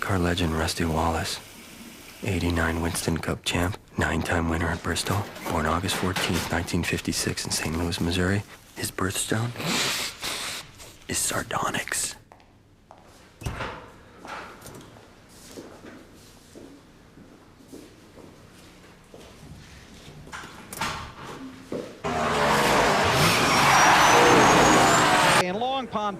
NASCAR legend Rusty Wallace, 89 Winston Cup champ, 9-time winner at Bristol, born August 14th, 1956 in St. Louis, Missouri. His birthstone is sardonyx.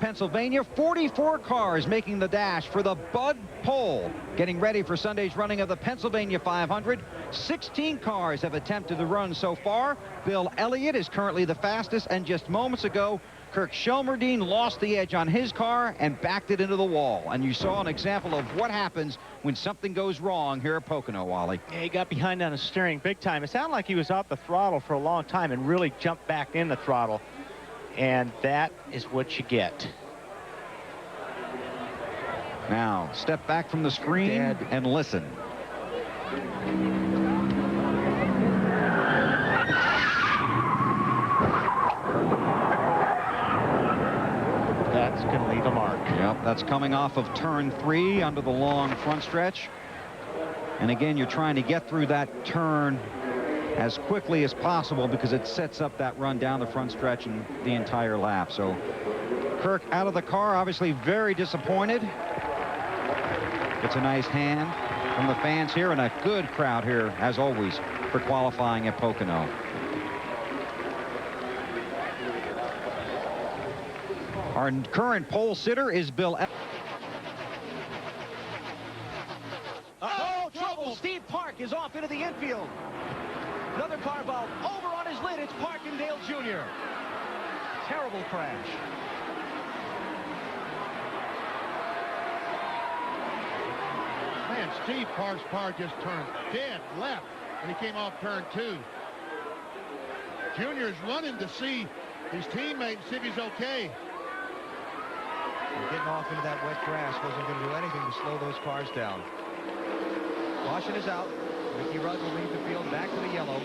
Pennsylvania, 44 cars making the dash for the Bud Pole, getting ready for Sunday's running of the Pennsylvania 500. 16 cars have attempted the run so far. Bill Elliott is currently the fastest, and just moments ago, Kirk Shelmerdine lost the edge on his car and backed it into the wall. And you saw an example of what happens when something goes wrong here at Pocono, Wally. Yeah, he got behind on his steering big time. It sounded like he was off the throttle for a long time and really jumped back in the throttle. And that is what you get. Now, step back from the screen and listen. That's going to leave a mark. Yep, that's coming off of turn 3 under the long front stretch. And again, you're trying to get through that turn as quickly as possible because it sets up that run down the front stretch and the entire lap. So Kirk out of the car, obviously very disappointed. It's a nice hand from the fans here, and a good crowd here, as always, for qualifying at Pocono. Our current pole sitter is Bill. Oh, trouble! Steve Park is off into the infield. Another car valve over on his lid. It's Parkindale Jr. Terrible crash. Man, Steve Park's car just turned dead left when he came off turn 2. Junior's running to see his teammate, see if he's okay. And getting off into that wet grass wasn't going to do anything to slow those cars down. Caution is out. Ricky Rudd will leave the field back to the yellow.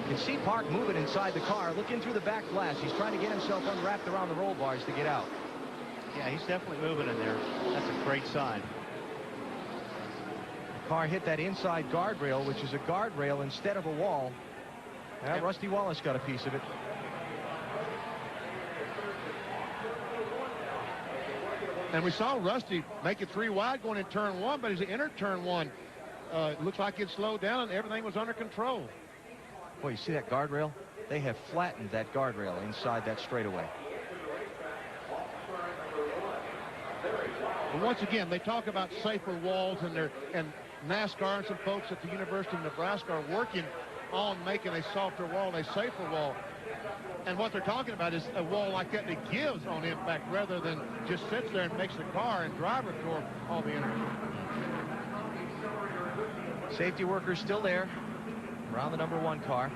You can see Park moving inside the car, looking through the back glass. He's trying to get himself unwrapped around the roll bars to get out. Yeah, he's definitely moving in there. That's a great sign. The car hit that inside guardrail, which is a guardrail instead of a wall. Well, Rusty Wallace got a piece of it. And we saw Rusty make it 3 wide going in turn 1, but as he entered turn 1, it looks like it slowed down and everything was under control. Boy, you see that guardrail? They have flattened that guardrail inside that straightaway. But once again, they talk about safer walls, and NASCAR and some folks at the University of Nebraska are working on making a softer wall, a safer wall. And what they're talking about is a wall like that that gives on impact rather than just sits there and makes the car and driver absorb all the energy. Safety workers still there around the number 1 car.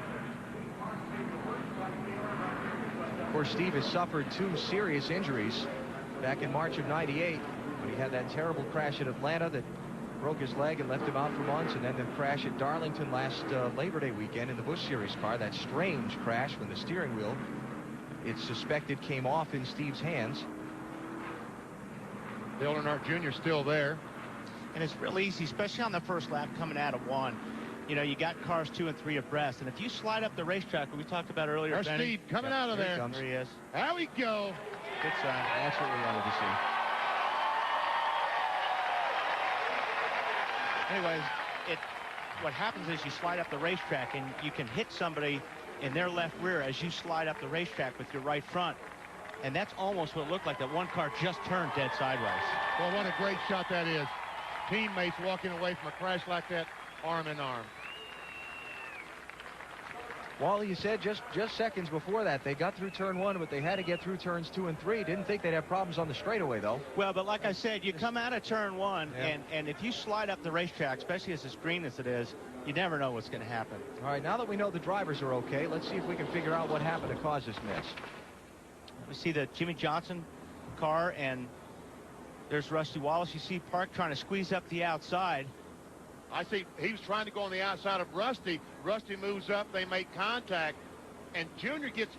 Of course, Steve has suffered 2 serious injuries back in March of '98 when he had that terrible crash at Atlanta that broke his leg and left him out for months, and then the crash at Darlington last Labor Day weekend in the Busch Series car. That strange crash when the steering wheel, it's suspected, came off in Steve's hands. Dale Earnhardt Jr. still there. And it's real easy, especially on the first lap coming out of 1. You know, you got cars 2 and 3 abreast, and if you slide up the racetrack, we talked about earlier, There's Steve coming out of there. There he is. There we go. Good sign. That's what we wanted to see. Anyways, what happens is you slide up the racetrack and you can hit somebody in their left rear as you slide up the racetrack with your right front. And that's almost what it looked like. That one car just turned dead sideways. Well, what a great shot that is. Teammates walking away from a crash like that, arm in arm. Wally, you said just seconds before that they got through turn 1, but they had to get through turns 2 and 3. Didn't think they'd have problems on the straightaway, though. Well, but like I said, you come out of turn 1, and if you slide up the racetrack, especially as green as it is, you never know what's going to happen. All right, now that we know the drivers are okay, let's see if we can figure out what happened to cause this mess. We see the Jimmy Johnson car, and there's Rusty Wallace. You see Park trying to squeeze up the outside. I see he was trying to go on the outside of Rusty. Rusty moves up. They make contact. And Junior gets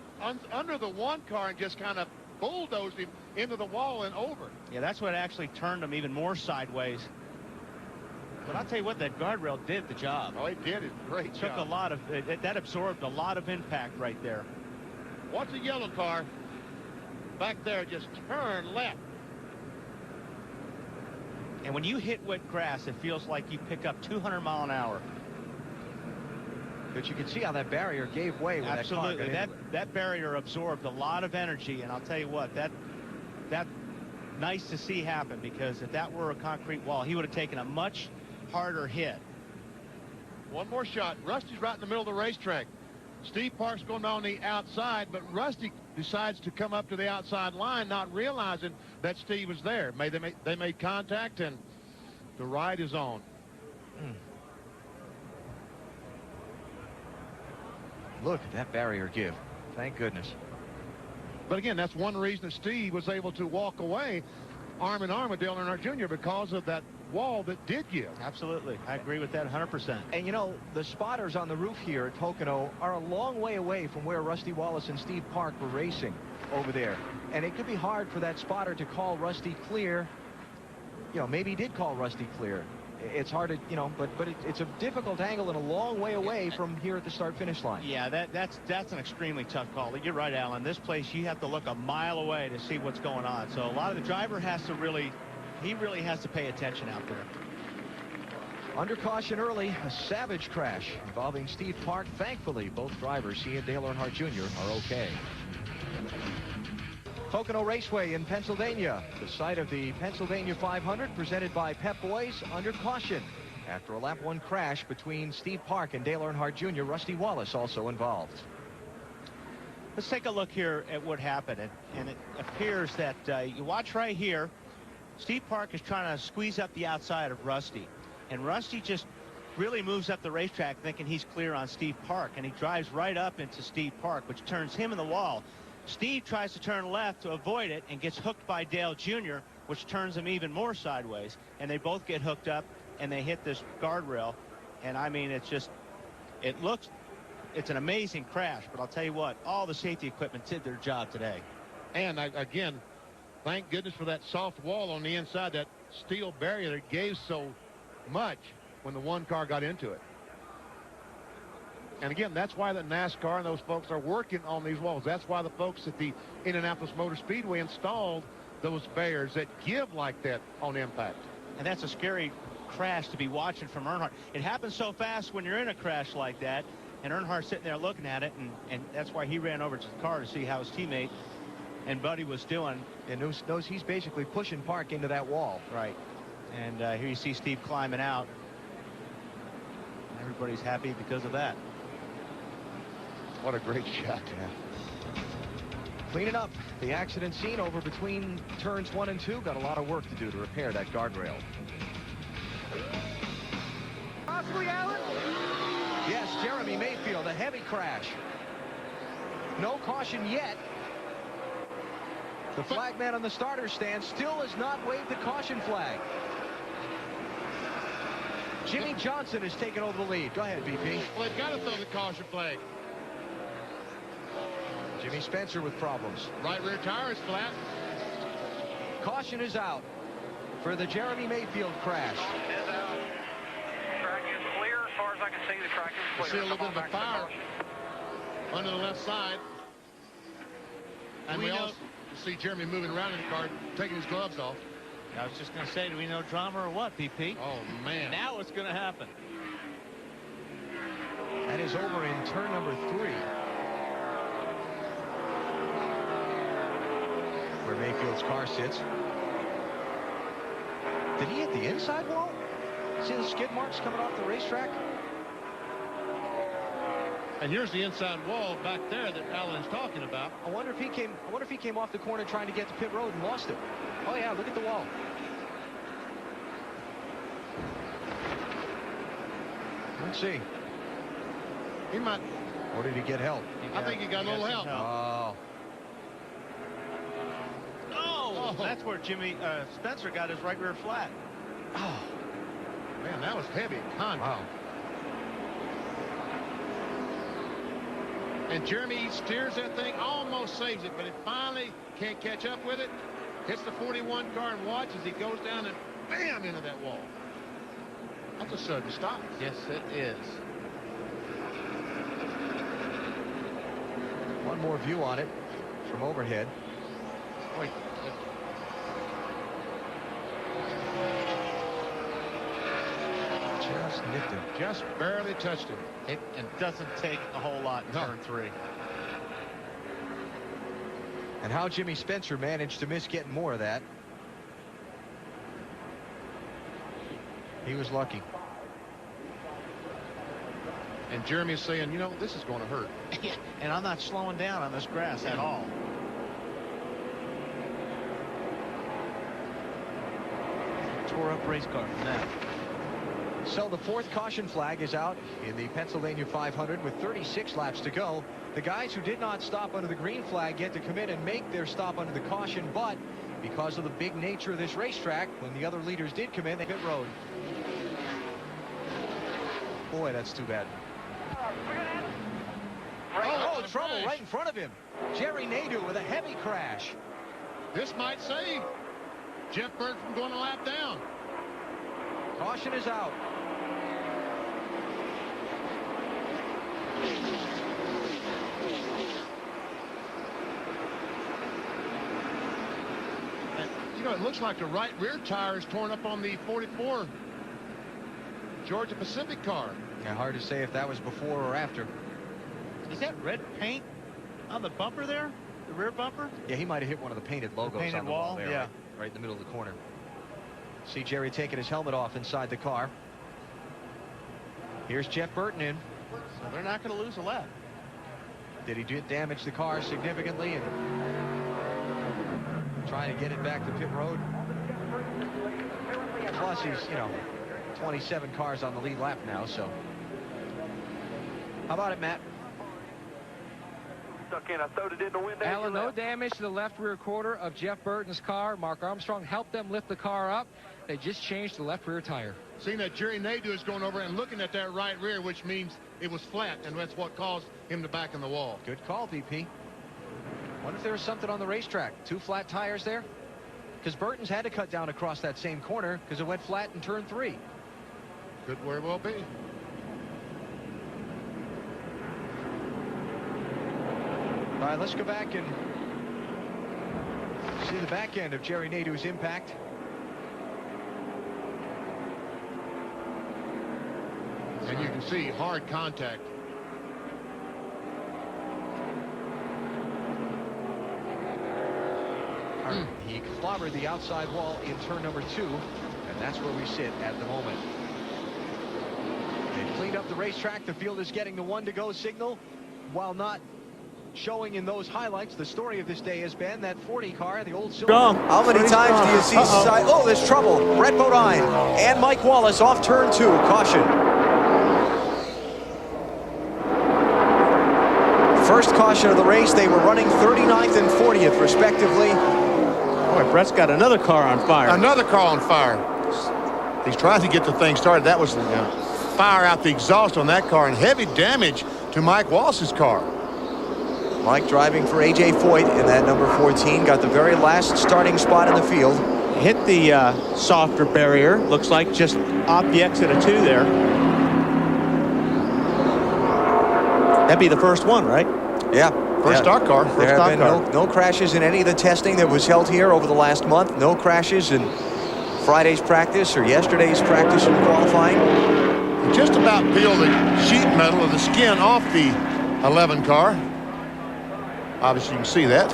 under the one car and just kind of bulldozed him into the wall and over. Yeah, that's what actually turned him even more sideways. But I'll tell you what, that guardrail did the job. Oh, it did a great job. Took a lot of, that absorbed a lot of impact right there. Watch the yellow car back there just turn left. And when you hit wet grass, it feels like you pick up 200 mile an hour. But you can see how that barrier gave way when Absolutely. that car got into it. That barrier absorbed a lot of energy, and I'll tell you what, that nice to see happen, because if that were a concrete wall, he would have taken a much harder hit. One more shot. Rusty's right in the middle of the racetrack. Steve Park's going on the outside, but Rusty decides to come up to the outside line, not realizing that Steve was there. They made contact, and the ride is on. Look at that barrier give. Thank goodness. But again, that's one reason that Steve was able to walk away arm in arm with Dale Earnhardt Jr. because of that wall that did give. Absolutely. I agree with that 100%. And you know, the spotters on the roof here at Pocono are a long way away from where Rusty Wallace and Steve Park were racing over there. And it could be hard for that spotter to call Rusty clear. You know, maybe he did call Rusty clear. It's hard to, you know, but it's a difficult angle and a long way away from here at the start-finish line. Yeah, that's an extremely tough call. You're right, Alan. This place, you have to look a mile away to see what's going on. So a lot of the driver has to really has to pay attention out there. Under caution early, a savage crash involving Steve Park. Thankfully, both drivers, he and Dale Earnhardt Jr., are okay. Pocono Raceway in Pennsylvania, the site of the Pennsylvania 500, presented by Pep Boys, under caution after a lap 1 crash between Steve Park and Dale Earnhardt Jr. Rusty Wallace also involved. Let's take a look here at what happened, and it appears that you watch right here. Steve Park is trying to squeeze up the outside of Rusty, and Rusty just really moves up the racetrack thinking he's clear on Steve Park, and he drives right up into Steve Park, which turns him in the wall. Steve tries to turn left to avoid it and gets hooked by Dale Jr., which turns him even more sideways, and they both get hooked up and they hit this guardrail. And I mean, it's an amazing crash, but I'll tell you what, all the safety equipment did their job today. And again, thank goodness for that soft wall on the inside, that steel barrier that gave so much when the one car got into it. And again, that's why the NASCAR and those folks are working on these walls. That's why the folks at the Indianapolis Motor Speedway installed those barriers that give like that on impact. And that's a scary crash to be watching from Earnhardt. It happens so fast when you're in a crash like that, and Earnhardt's sitting there looking at it, and that's why he ran over to the car to see how his teammate and Buddy was doing. And knows he's basically pushing Park into that wall. Right. And here you see Steve climbing out. Everybody's happy because of that. What a great shot. Yeah. Cleaning up the accident scene over between turns 1 and 2. Got a lot of work to do to repair that guardrail. Possibly, Alan? Yes, Jeremy Mayfield, a heavy crash. No caution yet. The flagman on the starter stand still has not waved the caution flag. Jimmy Johnson has taken over the lead. Go ahead, BP. Well, they've got to throw the caution flag. Jimmy Spencer with problems. Right rear tire is flat. Caution is out for the Jeremy Mayfield crash. Is out. Track is clear as far as I can see. The track is clear. See a little bit of a fire under the left side. And we also see Jeremy moving around in the car, taking his gloves off. I was just going to say, do we know drama or what, BP? Oh, man. Now what's going to happen? That is over in turn number 3. Where Mayfield's car sits. Did he hit the inside wall? See the skid marks coming off the racetrack? And here's the inside wall back there that Alan's talking about. I wonder if he came off the corner trying to get to pit road and lost it. Oh yeah, look at the wall. Let's see. He might. Or did he get help? I think he got a little help. Oh. Oh, that's where Jimmy Spencer got his right rear flat. Oh. Man, that was heavy contact. Wow. And Jeremy steers that thing, almost saves it, but it finally can't catch up with it. Hits the 41 car and watch as he goes down and bam into that wall. That's a sudden stop. Yes, it is. One more view on it from overhead. Wait. Just nipped him. Just barely touched him. It doesn't take a whole lot in turn 3. And how Jimmy Spencer managed to miss getting more of that. He was lucky. And Jeremy's saying, you know, this is going to hurt. And I'm not slowing down on this grass at all. Tore up race car from that. So the 4th caution flag is out in the Pennsylvania 500 with 36 laps to go. The guys who did not stop under the green flag get to come in and make their stop under the caution, but because of the big nature of this racetrack, when the other leaders did come in, they pit road. Boy, that's too bad. Oh, trouble right in front of him. Jerry Nadeau with a heavy crash. This might save Jeff Burton from going a lap down. Caution is out. You know, it looks like the right rear tire is torn up on the 44 Georgia Pacific car. Yeah, hard to say if that was before or after. Is that red paint on the bumper there? The rear bumper? Yeah, he might have hit one of the painted logos painted on the wall there, yeah. right in the middle of the corner. See Jerry taking his helmet off inside the car. Here's Jeff Burton in. So they're not going to lose a lap. Did he damage the car significantly and trying to get it back to pit road? Plus he's, 27 cars on the lead lap now, so. How about it, Matt? Stuck in. I throwed it in the window. Alan, no damage to the left rear quarter of Jeff Burton's car. Mark Armstrong helped them lift the car up. They just changed the left rear tire. Seeing that Jerry Nadeau is going over and looking at that right rear, which means it was flat, and that's what caused him to back in the wall. Good call, VP. Wonder if there was something on the racetrack. 2 flat tires there? Because Burton's had to cut down across that same corner because it went flat in turn 3. Could very well be. All right, let's go back and see the back end of Jerry Nadeau's impact. And you can see hard contact. He clobbered the outside wall in turn number 2, and that's where we sit at the moment. They cleaned up the racetrack. The field is getting the 1 to go signal, while not showing in those highlights. The story of this day has been that 40 car, the old silver. How many times do you see side? Oh, there's trouble. Brett Bodine and Mike Wallace off turn 2. Caution. First caution of the race. They were running 39th and 40th respectively. Boy, Brett's got another car on fire. Another car on fire. He's trying to get the thing started. That was fire out the exhaust on that car and heavy damage to Mike Wallace's car. Mike driving for A.J. Foyt in that number 14. Got the very last starting spot in the field. Hit the softer barrier. Looks like just off the exit of 2 there. That'd be the first one, right? Yeah. First stock car. There have been no crashes in any of the testing that was held here over the last month. No crashes in Friday's practice or yesterday's practice in qualifying. He just about peeled the sheet metal of the skin off the 11 car. Obviously, you can see that.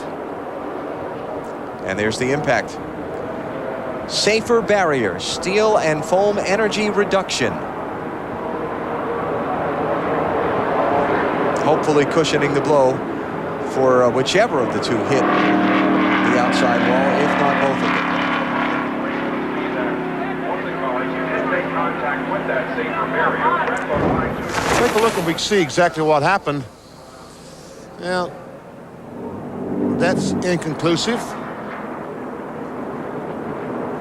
And there's the impact. Safer barrier, steel and foam energy reduction. Hopefully cushioning the blow for whichever of the 2 hit the outside wall, if not both of them. Take a look and we can see exactly what happened. Now, that's inconclusive.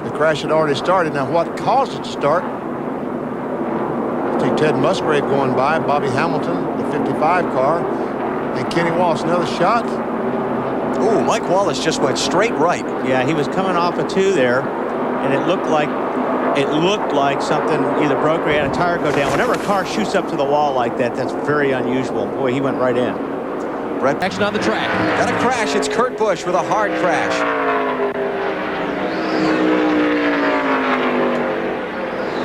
The crash had already started. Now, what caused it to start? I see Ted Musgrave going by, Bobby Hamilton, the 55 car, And Kenny Wallace, another shot. Ooh, Mike Wallace just went straight right. Yeah, he was coming off a 2 there, and it looked like something either broke or he had a tire go down. Whenever a car shoots up to the wall like that, that's very unusual. Boy, he went right in. Brett Action on the track. got a crash. It's Kurt Busch with a hard crash.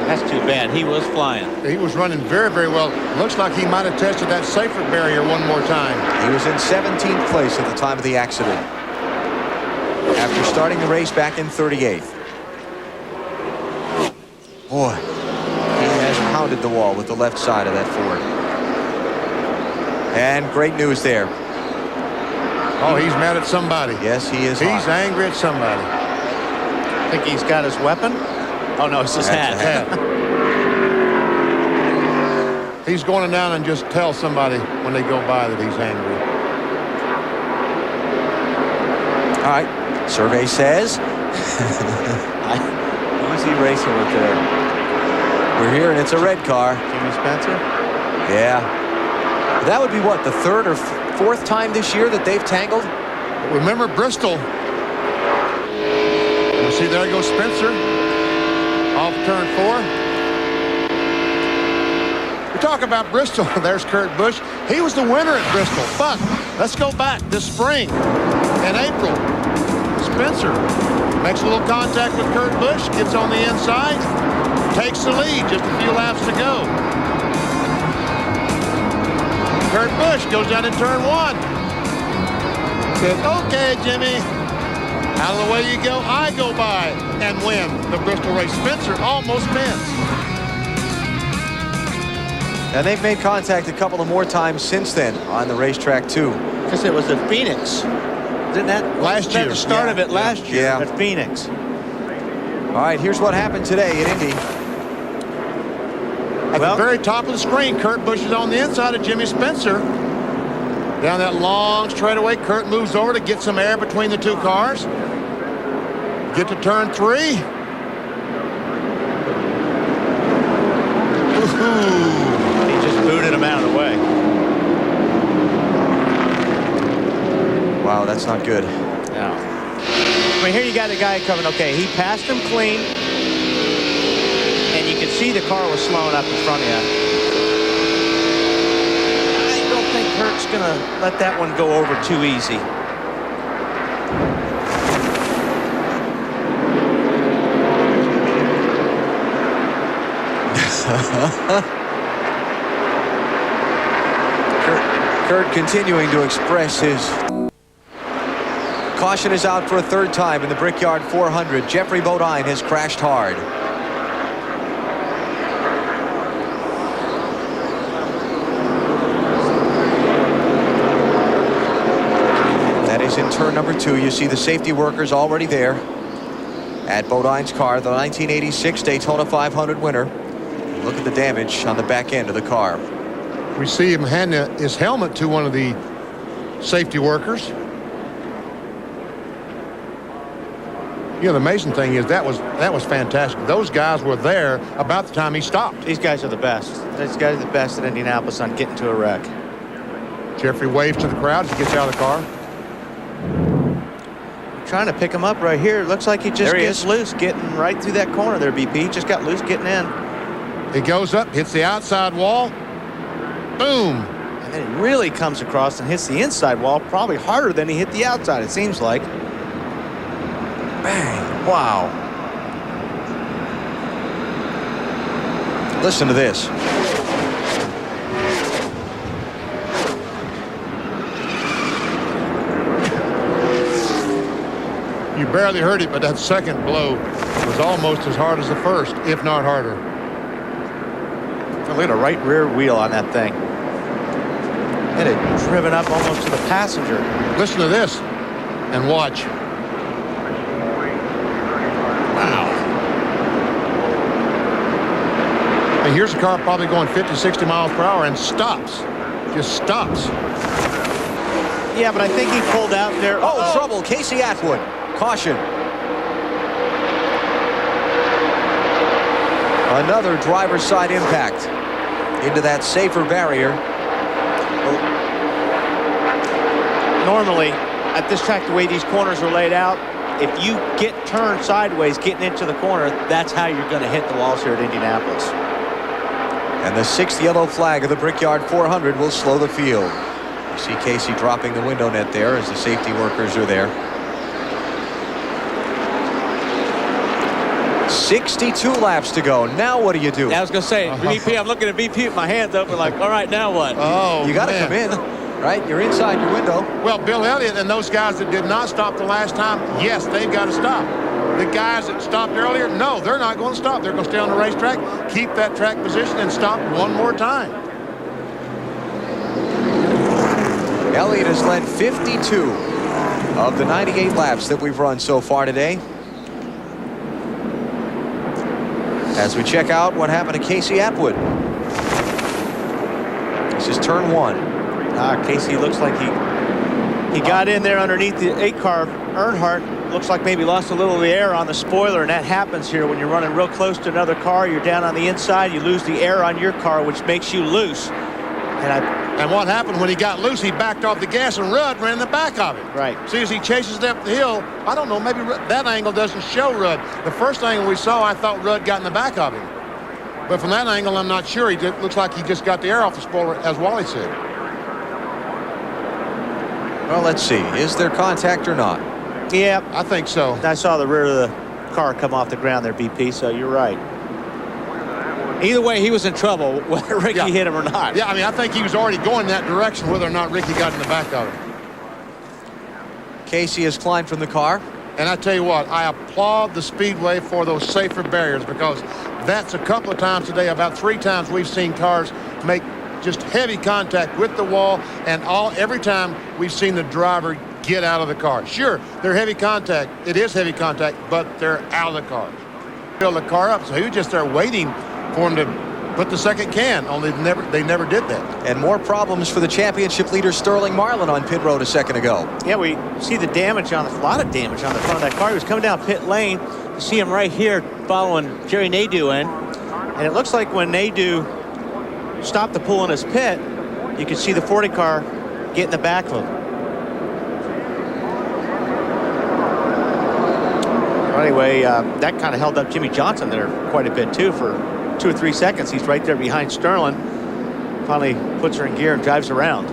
That's too bad. He was flying. He was running very, very well. Looks like he might have tested that safer barrier one more time. He was in 17th place at the time of the accident, after starting the race back in 38th. Boy, he has pounded the wall with the left side of that Ford. And great news there. Oh, he's mad at somebody. Yes, he is. He's angry at somebody. I think he's got his weapon. Oh, no, it's his hat. He's going down and just tell somebody when they go by that he's angry. All right. Survey says. Who's he racing with there? We're here, and it's a red car. Jimmy Spencer? Yeah. That would be what, the 3rd or 4th time this year that they've tangled? Remember Bristol. You see, there goes Spencer. Off turn 4. We talk about Bristol. There's Kurt Busch. He was the winner at Bristol. But let's go back this spring. In April, Spencer makes a little contact with Kurt Busch, gets on the inside, takes the lead, just a few laps to go. Kurt Busch goes down in turn 1. Says, okay, Jimmy, out of the way you go, I go by and win the Bristol race. Spencer almost wins. And they've made contact a couple of more times since then on the racetrack too. Because it was at Phoenix. Didn't that Last year. the start of it last year at Phoenix? All right, here's what happened today in Indy. At the very top of the screen, Kurt Busch is on the inside of Jimmy Spencer. Down that long straightaway, Kurt moves over to get some air between the two cars. Get to turn 3. He just booted him out of the way. Wow, that's not good. No. I mean, here you got a guy coming. Okay, he passed him clean. And you could see the car was slowing up in front of you. I don't think Kurt's going to let that one go over too easy. Kurt continuing to express his. Caution is out for a 3rd time in the Brickyard 400. Jeffrey Bodine has crashed hard. That is in turn number 2. You see the safety workers already there at Bodine's car, the 1986 Daytona 500 winner. Look at the damage on the back end of the car. We see him hand his helmet to one of the safety workers. You know, the amazing thing is that was fantastic. Those guys were there about the time he stopped. These guys are the best. These guys are the best in Indianapolis on getting to a wreck. Jeffrey waves to the crowd as he gets out of the car. Trying to pick him up right here. It looks like he just gets loose getting right through that corner there, BP. He just got loose getting in. He goes up, hits the outside wall. Boom. And then he really comes across and hits the inside wall, probably harder than he hit the outside, it seems like. Bang. Wow. Listen to this. You barely heard it, but that second blow was almost as hard as the first, if not harder. Look at a right rear wheel on that thing. It had driven up almost to the passenger. Listen to this and watch. Wow. And here's a car probably going 50, 60 miles per hour and stops. Just stops. Yeah, but I think he pulled out there. Oh, trouble. Casey Atwood. Caution. Another driver's side impact into that safer barrier. normally at this track, the way these corners are laid out, if you get turned sideways getting into the corner, that's how you're going to hit the walls here at Indianapolis. And the 6th yellow flag of the Brickyard 400 will slow the field. You see Casey dropping the window net there as the safety workers are there. 62 laps to go. Now what do you do? I was going to say, VP, I'm looking at VP with my hands open like, all right, now what? Oh, you got to come in, right? You're inside your window. Well, Bill Elliott and those guys that did not stop the last time, yes, they've got to stop. The guys that stopped earlier, no, they're not going to stop. They're going to stay on the racetrack, keep that track position, and stop one more time. Elliott has led 52 of the 98 laps that we've run so far today. As we check out what happened to Casey Atwood. This is turn 1. Casey looks like he got in there underneath the 8-car. Earnhardt looks like maybe lost a little of the air on the spoiler, and that happens here when you're running real close to another car. You're down on the inside, you lose the air on your car, which makes you loose. And what happened when he got loose, he backed off the gas and Rudd ran in the back of him. Right. See, as he chases it up the hill, I don't know, maybe that angle doesn't show Rudd. The first angle we saw, I thought Rudd got in the back of him. But from that angle, I'm not sure. Looks like he just got the air off the spoiler, as Wally said. Well, let's see. Is there contact or not? Yeah. I think so. I saw the rear of the car come off the ground there, BP, so you're right. Either way, he was in trouble, whether Ricky hit him or not. Yeah, I mean, I think he was already going that direction, whether or not Ricky got in the back of him. Casey has climbed from the car. And I tell you what, I applaud the Speedway for those safer barriers, because that's a couple of times today, about 3 times we've seen cars make just heavy contact with the wall, and every time we've seen the driver get out of the car. Sure, they're heavy contact. It is heavy contact, but they're out of the car. Fill the car up, so he was just there waiting for him to put the second can, only they never did that. And more problems for the championship leader Sterling Marlin on pit road a second ago. Yeah, we see the damage on a lot of damage on the front of that car. He was coming down pit lane. You see him right here following Jerry Nadeau in. And it looks like when Nadeau stopped the pull in his pit, you could see the 40 car get in the back of him. Well, anyway, that kind of held up Jimmy Johnson there quite a bit too for 2 or 3 seconds. He's right there behind Sterling. Finally puts her in gear and drives around.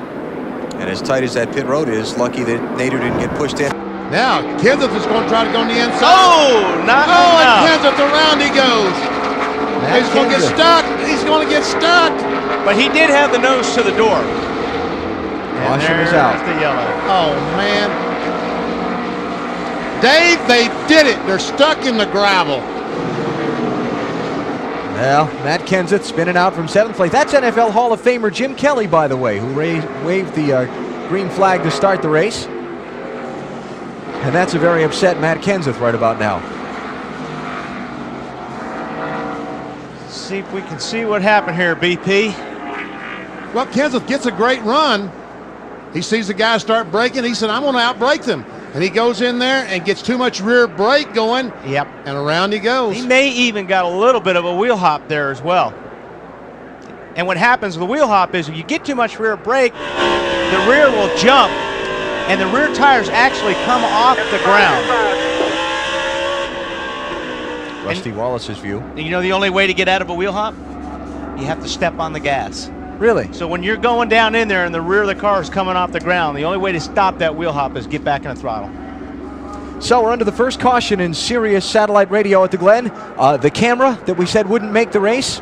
And as tight as that pit road is, lucky that Nadeau didn't get pushed in. Now, Kenseth is going to try to go on the inside. Oh, not and Kenseth, around he goes. He's going to get stuck. He's going to get stuck. But he did have the nose to the door. Caution is out. The yellow. Oh, man. Dave, they did it. They're stuck in the gravel. Well, Matt Kenseth spinning out from 7th place. That's NFL Hall of Famer Jim Kelly, by the way, who waved the green flag to start the race. And that's a very upset Matt Kenseth right about now. See if we can see what happened here, BP. Well, Kenseth gets a great run. He sees the guy start braking. He said, I'm going to outbrake them. And he goes in there and gets too much rear brake going. Yep. And around he goes. He may even got a little bit of a wheel hop there as well. And what happens with the wheel hop is if you get too much rear brake, the rear will jump and the rear tires actually come off the ground. Rusty Wallace's view. And you know the only way to get out of a wheel hop? You have to step on the gas. Really? So when you're going down in there and the rear of the car is coming off the ground, the only way to stop that wheel hop is get back in the throttle. So we're under the first caution in Sirius satellite radio at the Glen. The camera that we said wouldn't make the race,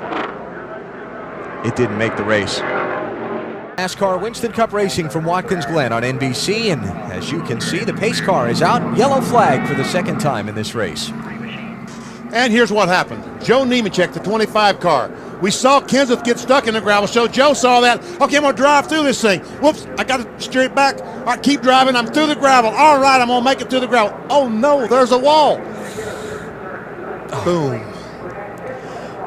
it didn't make the race. NASCAR Winston Cup Racing from Watkins Glen on NBC, and as you can see, the pace car is out. Yellow flag for the second time in this race. And here's what happened. Joe Nemechek, the 25 car. We saw Kenseth get stuck in the gravel, so Joe saw that. Okay, I'm going to drive through this thing. Whoops, I got to steer it back. All right, keep driving. I'm through the gravel. All right, I'm going to make it through the gravel. Oh, no, there's a wall. Boom.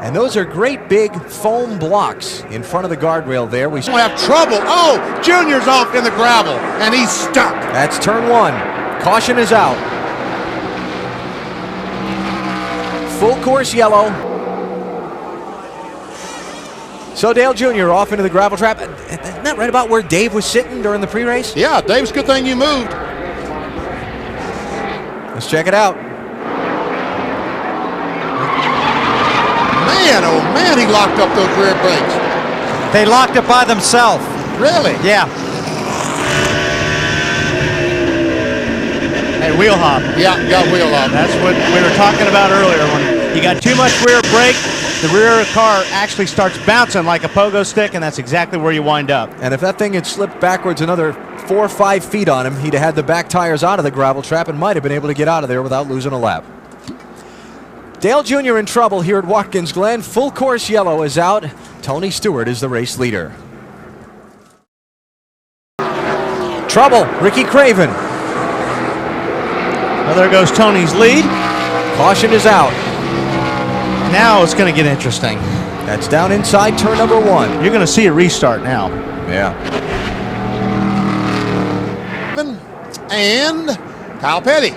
And those are great big foam blocks in front of the guardrail there. We have trouble. Oh, Junior's off in the gravel, and he's stuck. That's turn 1. Caution is out. Full course yellow. So Dale Jr. off into the gravel trap. Isn't that right about where Dave was sitting during the pre-race? Yeah, Dave's good thing you moved. Let's check it out. Man, oh man, he locked up those rear brakes. They locked it by themselves. Really? Yeah. Hey, wheel hop. Yeah, got wheel hop. That's what we were talking about earlier. When you got too much rear brake, the rear car actually starts bouncing like a pogo stick, and that's exactly where you wind up. And if that thing had slipped backwards another 4 or 5 feet on him, he'd have had the back tires out of the gravel trap and might have been able to get out of there without losing a lap. Dale Jr. in trouble here at Watkins Glen. Full course yellow is out. Tony Stewart is the race leader. Trouble, Ricky Craven. Well, there goes Tony's lead. Caution is out. Now it's going to get interesting. That's down inside turn number 1. You're going to see a restart now. Yeah. And Kyle Petty.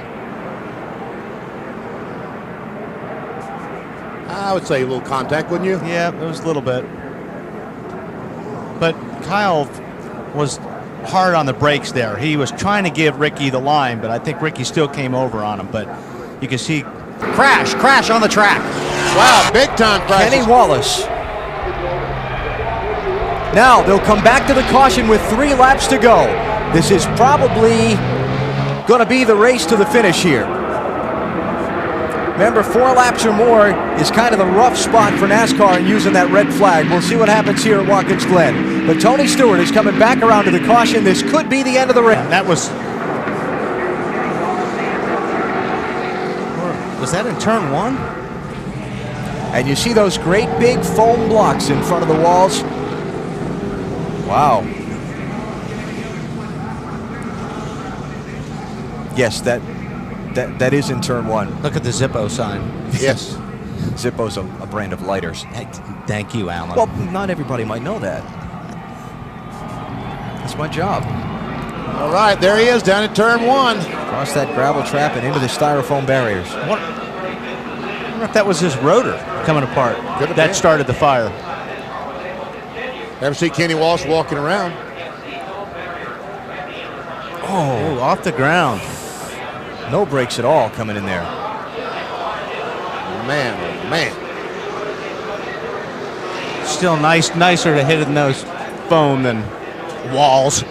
I would say a little contact, wouldn't you? Yeah, it was a little bit. But Kyle was hard on the brakes there. He was trying to give Ricky the line, but I think Ricky still came over on him. But you can see crash on the track. Wow, big time crash. Kenny Wallace. Now they'll come back to the caution with 3 laps to go. This is probably going to be the race to the finish here. Remember, 4 laps or more is kind of the rough spot for NASCAR in using that red flag. We'll see what happens here at Watkins Glen. But Tony Stewart is coming back around to the caution. This could be the end of the race. That was that in turn 1? And you see those great big foam blocks in front of the walls. Wow. Yes, that is in turn 1. Look at the Zippo sign. Yes. Zippo's a brand of lighters. Thank you, Alan. Well, not everybody might know that. That's my job. All right, there he is down in turn 1. Across that gravel trap and into the styrofoam barriers. I wonder if that was his rotor coming apart. That started the fire. Ever see Kenny Walsh walking around? Oh, off the ground. No brakes at all coming in there. Man, oh man. Still nicer to hit in those foam than walls.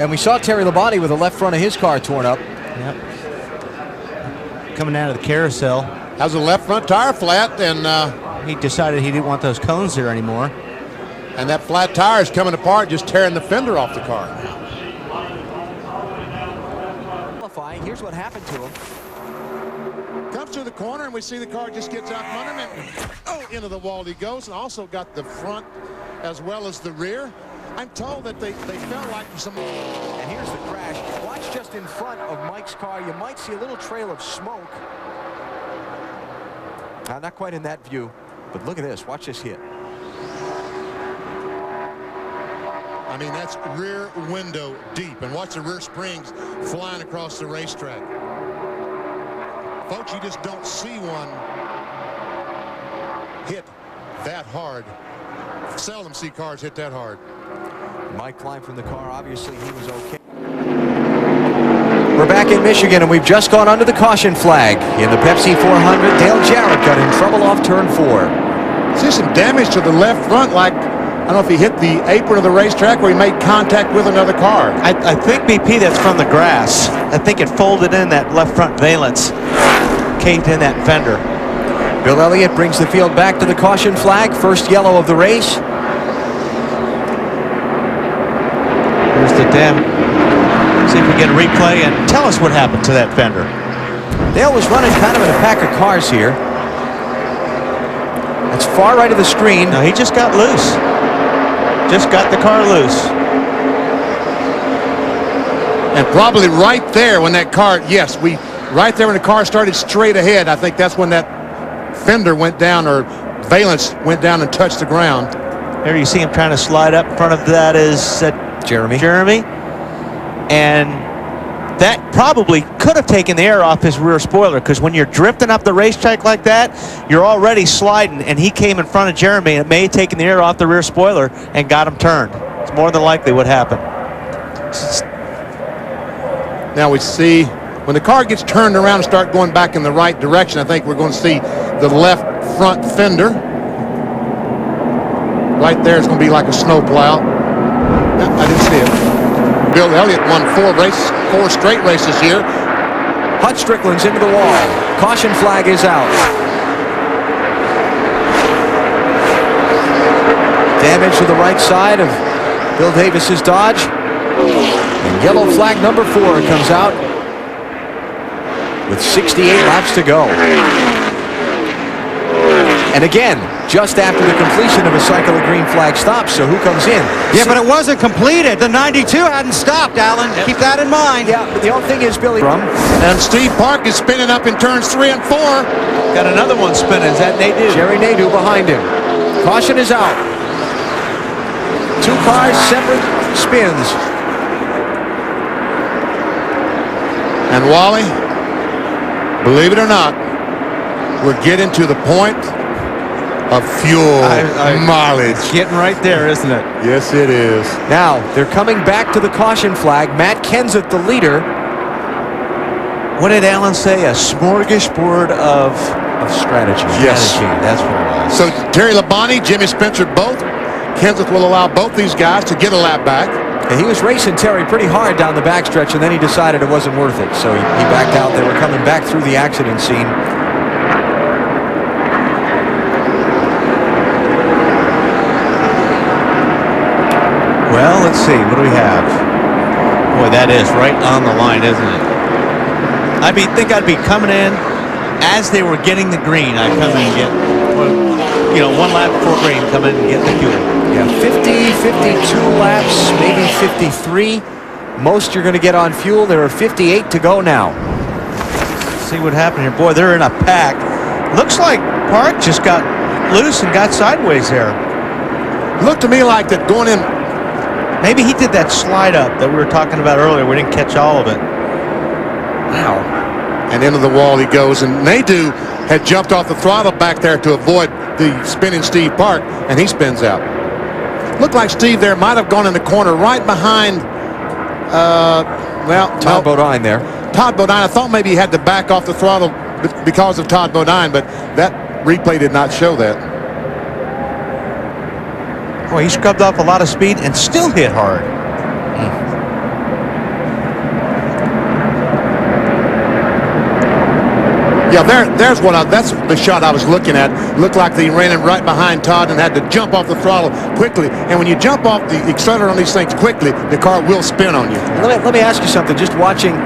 And we saw Terry Labonte with the left front of his car torn up. Yep. Coming out of the carousel. How's the left front tire flat, and he decided he didn't want those cones there anymore. And that flat tire is coming apart, just tearing the fender off the car. Here's what happened to him. Comes to the corner, and we see the car just gets out from under him, and into the wall he goes, and also got the front as well as the rear. I'm told that they felt like some. And here's the crash. Watch just in front of Mike's car. You might see a little trail of smoke. Not quite in that view, but look at this. Watch this hit. I mean, that's rear window deep, and watch the rear springs flying across the racetrack. Folks, you just don't see one hit that hard. Seldom see cars hit that hard. Mike climbed from the car. Obviously, he was okay. We're back in Michigan, and we've just gone under the caution flag. In the Pepsi 400, Dale Jarrett got in trouble off turn 4. See some damage to the left front, like, I don't know if he hit the apron of the racetrack or he made contact with another car. I think BP, that's from the grass. I think it folded in that left front valence, caved in that fender. Bill Elliott brings the field back to the caution flag. First yellow of the race. Here's the dam. See if we get a replay and tell us what happened to that fender. Dale was running kind of in a pack of cars here. That's far right of the screen. No, he just got loose. Just got the car loose. And probably right there when that car, right there when the car started straight ahead, I think that's when that fender went down, or valence went down and touched the ground. There you see him trying to slide up. In front of that is Jeremy. And that probably could have taken the air off his rear spoiler, because when you're drifting up the racetrack like that, you're already sliding, and he came in front of Jeremy, and it may have taken the air off the rear spoiler and got him turned. It's more than likely what happened. Now we see when the car gets turned around and start going back in the right direction, I think we're going to see the left front fender. Right there is going to be like a snow plow. No, I didn't see it. Bill Elliott won 4 straight races here. Hut Strickland's into the wall. Caution flag is out. Damage to the right side of Bill Davis's Dodge. And yellow flag number 4 comes out with 68 laps to go. And again, just after the completion of a cycle of green flag stops, so who comes in? Yeah, but it wasn't completed. The 92 hadn't stopped, Alan. Keep that in mind. Yeah, but the only thing is, Billy. And Steve Park is spinning up in turns 3 and 4. Got another one spinning. Is that Nadeau? Jerry Nadeau behind him. Caution is out. 2 cars, separate spins. And Wally, believe it or not, we're getting to the point of fuel mileage. Getting right there, isn't it? Yes, it is. Now, they're coming back to the caution flag. Matt Kenseth, the leader. What did Alan say? A smorgasbord of strategy. Yes. Strategy. That's what it was. So Terry Labonte, Jimmy Spencer, both. Kenseth will allow both these guys to get a lap back. And he was racing Terry pretty hard down the backstretch, and then he decided it wasn't worth it. So he backed out. They were coming back through the accident scene. Well, let's see. What do we have? Boy, that is right on the line, isn't it? I think I'd be coming in as they were getting the green. I'd come in and get, you know, 1 lap before green, come in and get the fuel. Yeah, 50, 52 laps, maybe 53. Most you're going to get on fuel. There are 58 to go now. Let's see what happened here. Boy, they're in a pack. Looks like Park just got loose and got sideways there. Looked to me like that going in. Maybe he did that slide up that we were talking about earlier. We didn't catch all of it. Wow. And into the wall he goes. And Nadeau had jumped off the throttle back there to avoid the spinning Steve Park, and he spins out. Looked like Steve there might have gone in the corner right behind, Todd Bodine there. Todd Bodine. I thought maybe he had to back off the throttle because of Todd Bodine, but that replay did not show that. Boy, he scrubbed off a lot of speed and still hit hard. Yeah, there's that's the shot I was looking at. Looked like they ran him right behind Todd and had to jump off the throttle quickly. And when you jump off the accelerator on these things quickly, the car will spin on you. Let me ask you something. Just watching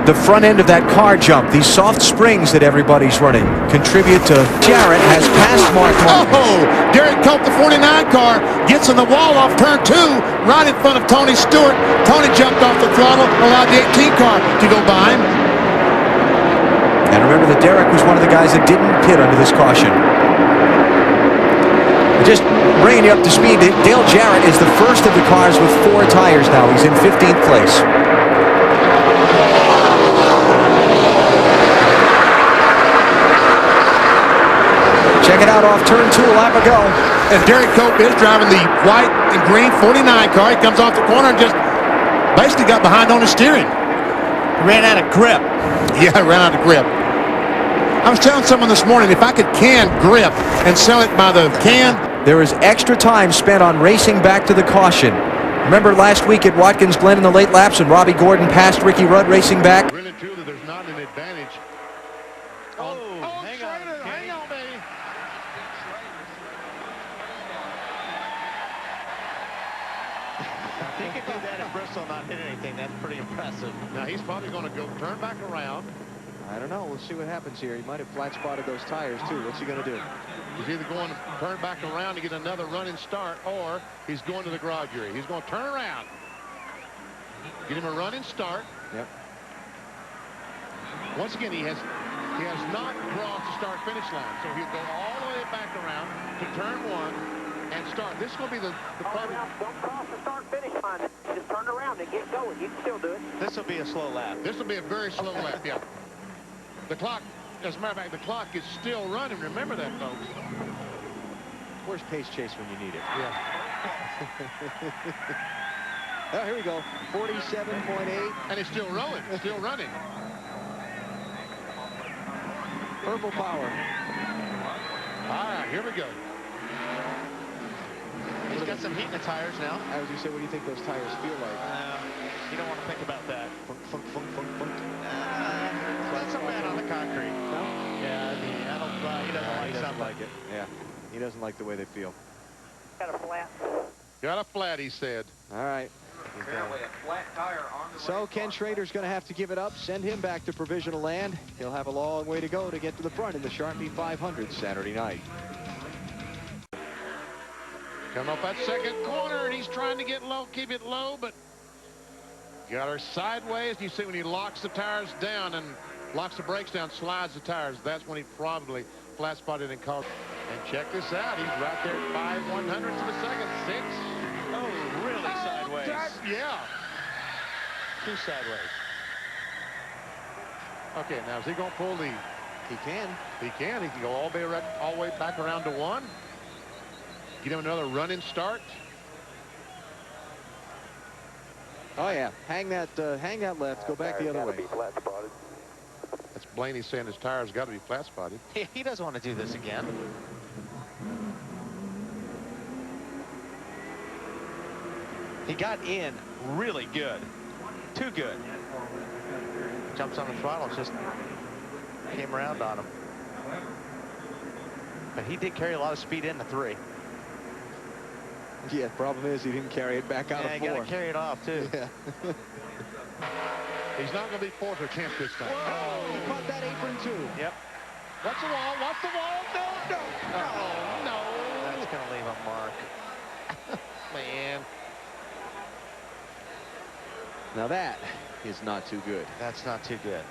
the front end of that car jump, these soft springs that everybody's running contribute to. Jarrett has passed Mark. Oh, Derek Cope, the 49 car, gets in the wall off turn 2, right in front of Tony Stewart. Tony jumped off the throttle, allowed the 18 car to go by him. And remember that Derek was one of the guys that didn't pit under this caution. Just bringing you up to speed, Dale Jarrett is the first of the cars with 4 tires now. He's in 15th place. Check it out off turn 2, a lap ago. And Derek Cope is driving the white and green 49 car. He comes off the corner and just basically got behind on the steering. Ran out of grip. Yeah, ran out of grip. I was telling someone this morning, if I could can grip and sell it by the can. There is extra time spent on racing back to the caution. Remember last week at Watkins Glen in the late laps when Robbie Gordon passed Ricky Rudd racing back? Really and truly, there's not an advantage. Hang on, baby. He could do that at Bristol, not hit anything. That's pretty impressive. Now he's probably going to go turn back around. I don't know. We'll see what happens here. He might have flat spotted those tires, too. What's he going to do? He's either going to turn back around to get another running start, or he's going to the garage area. He's going to turn around. Get him a running start. Yep. Once again, he has not crossed the start-finish line, so he'll go all the way back around to turn 1 and start. This is going to be the problem. Don't cross the start-finish line. Just turn around and get going. You can still do it. This will be a slow lap. This will be a very slow lap, yeah. The clock, as a matter of fact, the clock is still running. Remember that, folks. Where's pace chase when you need it? Yeah. Oh, here we go. 47.8. And it's still rolling. Still running. Purple power. All right, here we go. He's got some heat in the tires now. I was going to say, what do you think those tires feel like? You don't want to think about that. Funk, funk, funk, funk, funk. Not so bad on the concrete. No? Yeah, I mean, I don't, he doesn't like it. Yeah, he doesn't like the way they feel. Got a flat. Got a flat, he said. All right. Apparently a flat tire on the So Ken Schrader's going to have to give it up, send him back to provisional land. He'll have a long way to go to get to the front in the Sharpie 500 Saturday night. Coming off that second corner, and he's trying to get low, keep it low, but got her sideways. You see when he locks the tires down and locks the brakes down, slides the tires, that's when he probably flat spotted and caught. And check this out, he's right there at 5/100ths of a second. 6. Oh, really sideways. Yeah. Too sideways. Okay, now is he going to pull the? He can. He can. He can go all the way back around to 1. Get him another running start. Oh yeah, hang that left, go back the other way. That's Blaney saying his tires got to be flat spotted. He doesn't want to do this again. He got in really good. Too good. Jumps on the throttle, just came around on him. But he did carry a lot of speed in the 3. Yeah, problem is he didn't carry it back out of 4. Yeah, got to carry it off, too. Yeah. He's not going to be fourth or 10th this time. Oh, he caught that apron, too. Yep. Watch the wall. Watch the wall. No, no, no, no. That's going to leave a mark. Man. Now that is not too good. That's not too good.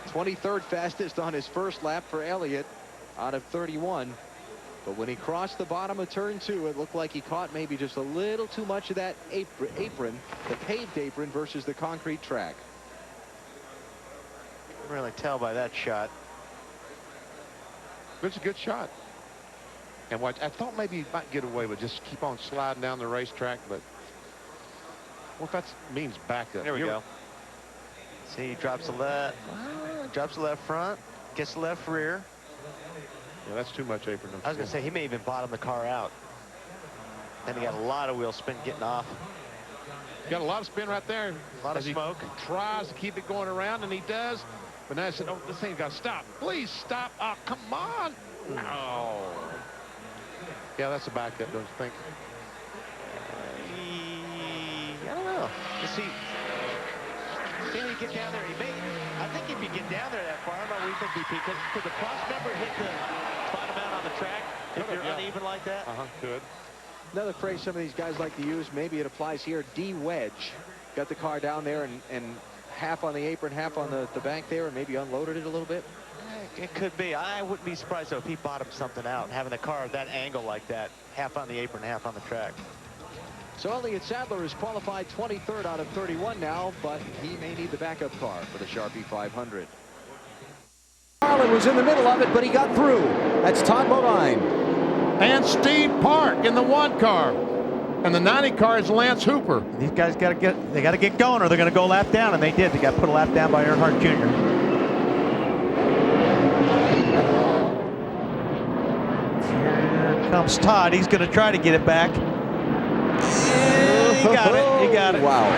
23rd fastest on his first lap for Elliott out of 31. But when he crossed the bottom of turn 2, it looked like he caught maybe just a little too much of that apron, the paved apron versus the concrete track. You can really tell by that shot. It's a good shot. And watch, I thought maybe he might get away with just keep on sliding down the racetrack, but well, that means back up. There we go. See, he drops the left, front, gets the left rear. Yeah, that's too much apron. I was going to say, he may even bottom the car out. Then he got a lot of wheel spin getting off. Got a lot of spin right there. A lot of smoke. He tries to keep it going around, and he does. But now I said, oh, this thing's got to stop. Please stop. Oh, come on. Oh. Yeah, that's a backup, don't you think? I don't know. You see, can he get down there? He may. I think if you get down there that far, I don't know what you think, BP. Could the cross member hit the bottom out on the track if you're uneven like that? Good. Another phrase some of these guys like to use, maybe it applies here, de-wedge. Got the car down there and half on the apron, half on the bank there, and maybe unloaded it a little bit. It could be. I wouldn't be surprised, though, if he bottomed something out, having the car at that angle like that, half on the apron, half on the track. So Elliott Sadler is qualified 23rd out of 31 now, but he may need the backup car for the Sharpie 500. Marlin was in the middle of it, but he got through. That's Todd Bodine. And Steve Park in the 1 car. And the 90 car is Lance Hooper. These guys got to get going, or they're going to go lap down, and they did. They got put a lap down by Earnhardt Jr. Here comes Todd. He's going to try to get it back. Yeah, he got it. He got it. Wow.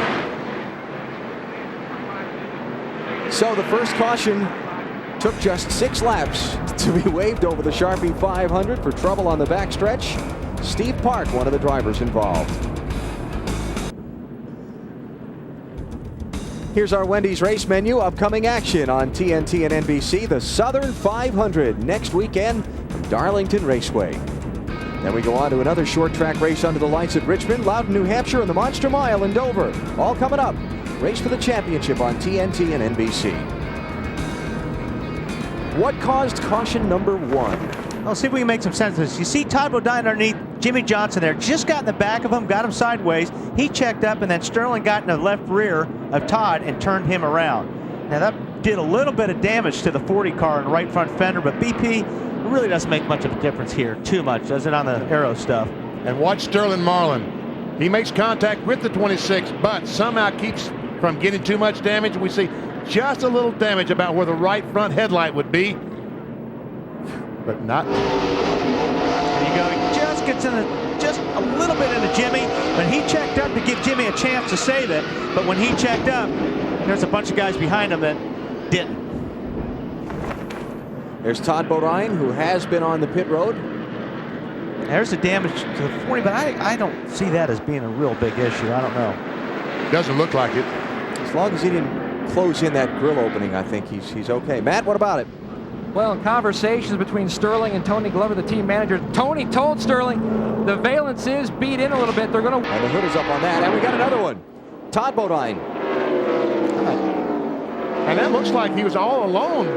So the first caution took just 6 laps to be waved over the Sharpie 500 for trouble on the backstretch. Steve Park, one of the drivers involved. Here's our Wendy's race menu. Upcoming action on TNT and NBC. The Southern 500 next weekend from Darlington Raceway. Then we go on to another short track race under the lights at Richmond, Loudon, New Hampshire, and the Monster Mile in Dover. All coming up. Race for the championship on TNT and NBC. What caused caution number 1? I'll see if we can make some sense of this. You see Todd Bodine underneath Jimmy Johnson there just got in the back of him, got him sideways. He checked up, and then Sterling got in the left rear of Todd and turned him around. Now that did a little bit of damage to the 40 car and right front fender, but BP really doesn't make much of a difference here. Too much, does it, on the aero stuff? And watch Sterling Marlin. He makes contact with the 26, but somehow keeps from getting too much damage. We see just a little damage about where the right front headlight would be, but not. There you go. He just gets in just a little bit into Jimmy, but he checked up to give Jimmy a chance to save it. But when he checked up, there's a bunch of guys behind him that didn't. There's Todd Bodine, who has been on the pit road. There's the damage to the 40, but I don't see that as being a real big issue. I don't know. Doesn't look like it. As long as he didn't close in that grill opening, I think he's okay. Matt, what about it? Well, in conversations between Sterling and Tony Glover, the team manager, Tony told Sterling the valence is beat in a little bit. They're going to. And the hood is up on that, and we got another one. Todd Bodine. And that looks like he was all alone.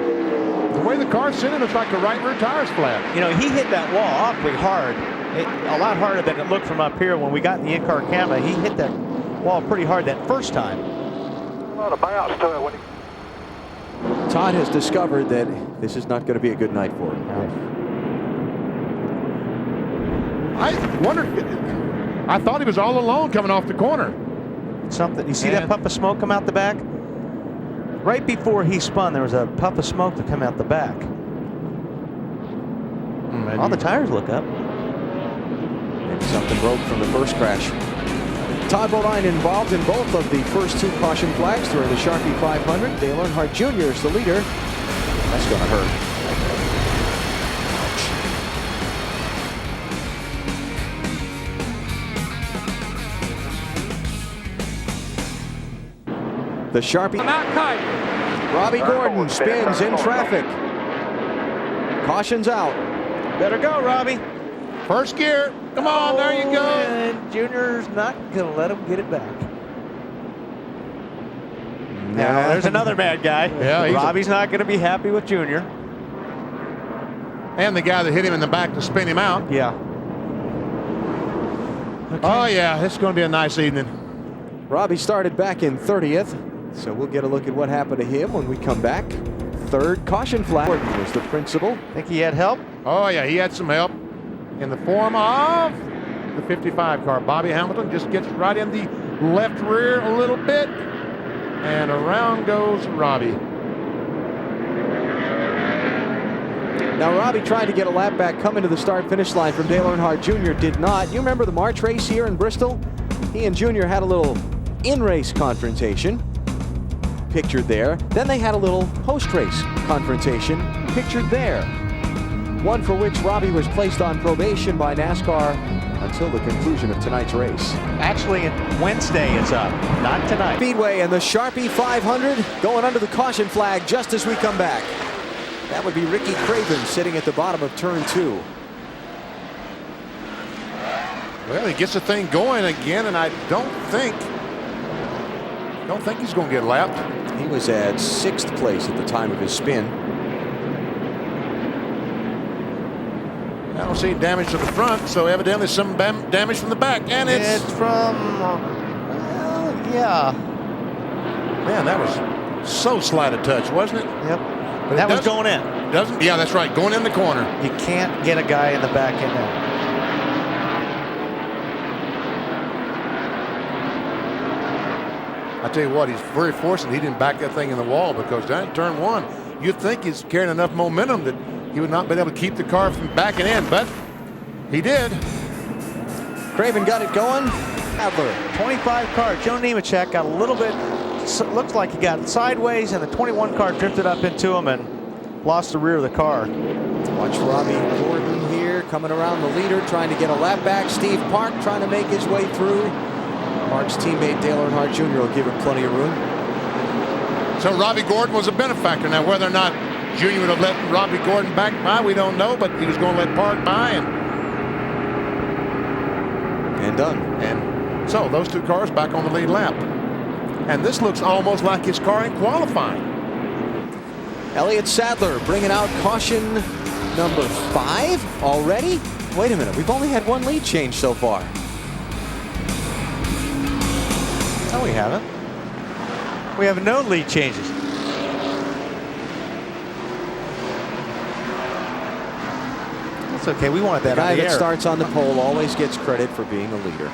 The way the car's sitting, it's like the right rear tire's flat. You know, he hit that wall awfully hard. A lot harder than it looked from up here when we got in the in-car camera. He hit that wall pretty hard that first time. A lot of bounce to it when he... Todd has discovered that this is not going to be a good night for him. I wondered, I thought he was all alone coming off the corner. Something, you see that puff of smoke come out the back? Right before he spun, there was a puff of smoke to come out the back. All the tires look up. Maybe something broke from the first crash. Todd Bodine involved in both of the first two caution flags during the Sharpie 500. Dale Earnhardt Jr. is the leader. That's going to hurt. The Sharpie. Robbie Gordon spins in traffic. Caution's out. Better go, Robbie. First gear. Come on, there you go. And Junior's not going to let him get it back. Now, there's another bad guy. Yeah, Robbie's not going to be happy with Junior. And the guy that hit him in the back to spin him out. Yeah. Okay. Oh, yeah, it's going to be a nice evening. Robbie started back in 30th, so we'll get a look at what happened to him when we come back. Third caution flag. Gordon was the principal. Think he had help? Oh, yeah, he had some help in the form of the 55 car. Bobby Hamilton just gets right in the left rear a little bit, and around goes Robbie. Now, Robbie tried to get a lap back coming to the start-finish line from Dale Earnhardt Jr. Did not. You remember the March race here in Bristol? He and Junior had a little in-race confrontation, pictured there. Then they had a little post-race confrontation, pictured there. One for which Robbie was placed on probation by NASCAR until the conclusion of tonight's race. Actually, Wednesday is up, not tonight. Speedway and the Sharpie 500 going under the caution flag just as we come back. That would be Ricky Craven sitting at the bottom of turn 2. Well, he gets the thing going again, and I don't think he's going to get lapped. He was at 6th place at the time of his spin. I don't see damage to the front, so evidently some damage from the back, and it's from, yeah. Man, that was so slight a touch, wasn't it? Yep. But that was going in. Doesn't? Yeah, that's right. Going in the corner. You can't get a guy in the back in there. I tell you what, he's very fortunate he didn't back that thing in the wall, because down in turn 1, you'd think he's carrying enough momentum that he would not be able to keep the car from backing in, but he did. Craven got it going. Sadler. 25 car, Joe Nemechek got a little bit, looks like he got sideways, and the 21 car drifted up into him and lost the rear of the car. Watch Robbie Gordon here coming around the leader, trying to get a lap back. Steve Park trying to make his way through. Park's teammate Dale Earnhardt Jr. will give him plenty of room. So Robbie Gordon was a benefactor. Now, whether or not Junior would have let Robbie Gordon back by, we don't know, but he was going to let Park by, and done. And so those two cars back on the lead lap. And this looks almost like his car in qualifying. Elliott Sadler bringing out caution number 5 already. Wait a minute, we've only had one lead change so far. No, we haven't. We have no lead changes. That's okay. We wanted that The guy on the that air. starts on the pole always gets credit for being a leader.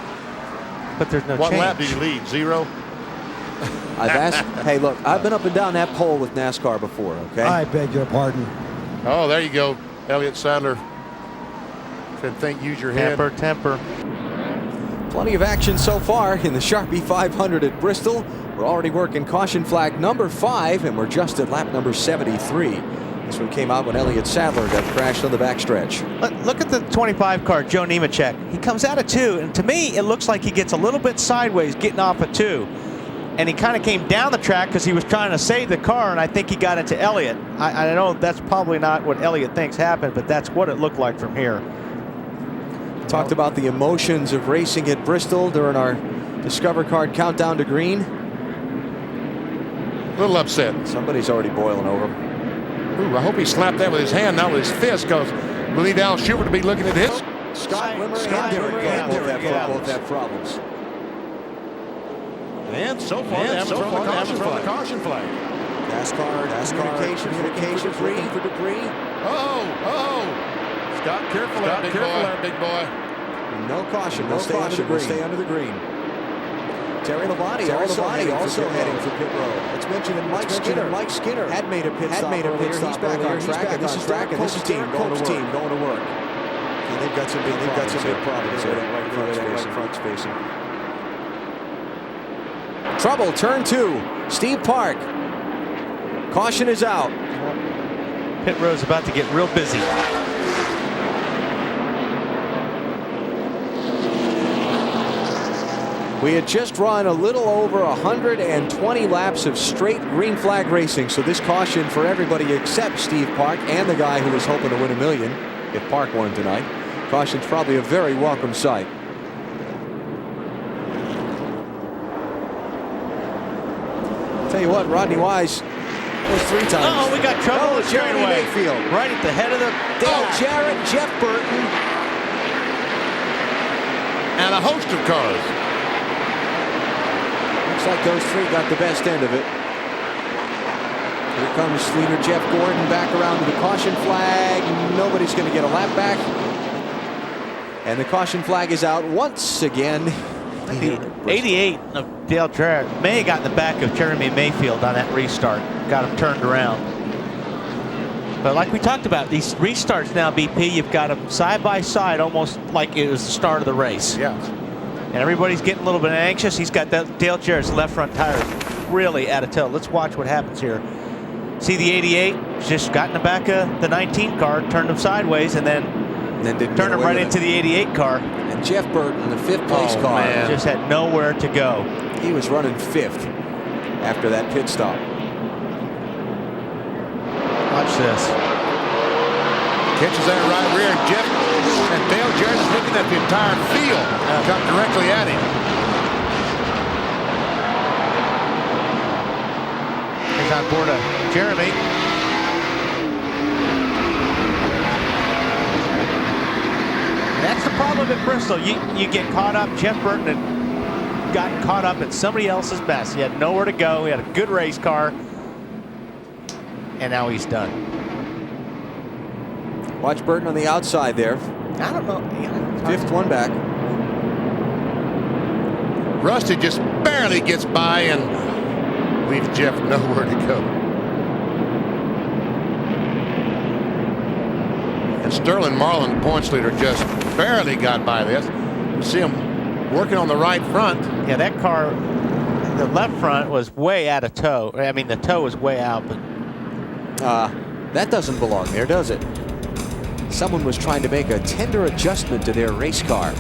But there's no What change. lap did you lead? 0? I've asked. Hey, look, I've been up and down that pole with NASCAR before. Okay. I beg your pardon. Oh, there you go. Elliott Sadler said, think, use your head. Temper. Plenty of action so far in the Sharpie 500 at Bristol. We're already working caution flag number 5, and we're just at lap number 73. This one came out when Elliott Sadler got crashed on the backstretch. Look at the 25 car, Joe Nemechek. He comes out of 2, and to me, it looks like he gets a little bit sideways getting off of 2. And he kind of came down the track because he was trying to save the car, and I think he got into Elliott. I know that's probably not what Elliott thinks happened, but that's what it looked like from here. Talked about the emotions of racing at Bristol during our Discover Card countdown to green. A little upset. Somebody's already boiling over. Ooh, I hope he slapped that with his hand, not with his fist, because we'll need Al Schubert to be looking at his. Scott Wimmer and Derek both have problems. And so far, they haven't thrown the caution flag. NASCAR communication for debris. Scott, careful there, big boy. No caution. We'll stay under the green. Terry Labonte also heading for pit road. Let's mention that Mike Skinner had made a pit stop earlier. He's back on track, and this is team going to work. And they've got some big problems there. Right front spacing. Trouble, turn 2. Steve Park. Caution is out. Pit road's about to get real busy. We had just run a little over 120 laps of straight green flag racing, so this caution for everybody except Steve Park and the guy who was hoping to win $1 million if Park won tonight. Caution's probably a very welcome sight. Tell you what, Rodney Wise was 3 times. Oh, we got trouble with Jerry Mayfield. Right at the head of the... Jarrett, Jeff Burton. And a host of cars. Looks like those 3 got the best end of it. Here comes leader Jeff Gordon back around to the caution flag. Nobody's going to get a lap back. And the caution flag is out once again. The 88 of Dale Jarrett may have gotten the back of Jeremy Mayfield on that restart. Got him turned around. But like we talked about, these restarts now, BP, you've got them side by side, almost like it was the start of the race. Yeah. And everybody's getting a little bit anxious. He's got that Dale Jarrett's left front tire really out of tow. Let's watch what happens here. See the 88 just got in the back of the 19 car, turned him sideways, and then turned him right into the 88 car. And Jeff Burton, the 5th place car, just had nowhere to go. He was running 5th after that pit stop. Watch this. Catches that right rear, and Jeff and Dale Jarrett is looking at the entire field. Come directly at him. He's on board of Jeremy. That's the problem at Bristol. You get caught up. Jeff Burton had gotten caught up in somebody else's mess. He had nowhere to go. He had a good race car. And now he's done. Watch Burton on the outside there. I don't know. 5th one back. Rusty just barely gets by and leaves Jeff nowhere to go. And Sterling Marlin, points leader, just barely got by this. You see him working on the right front. Yeah, that car, the left front was way out of tow. I mean, the tow was way out, but that doesn't belong there, does it? Someone was trying to make a tender adjustment to their race car.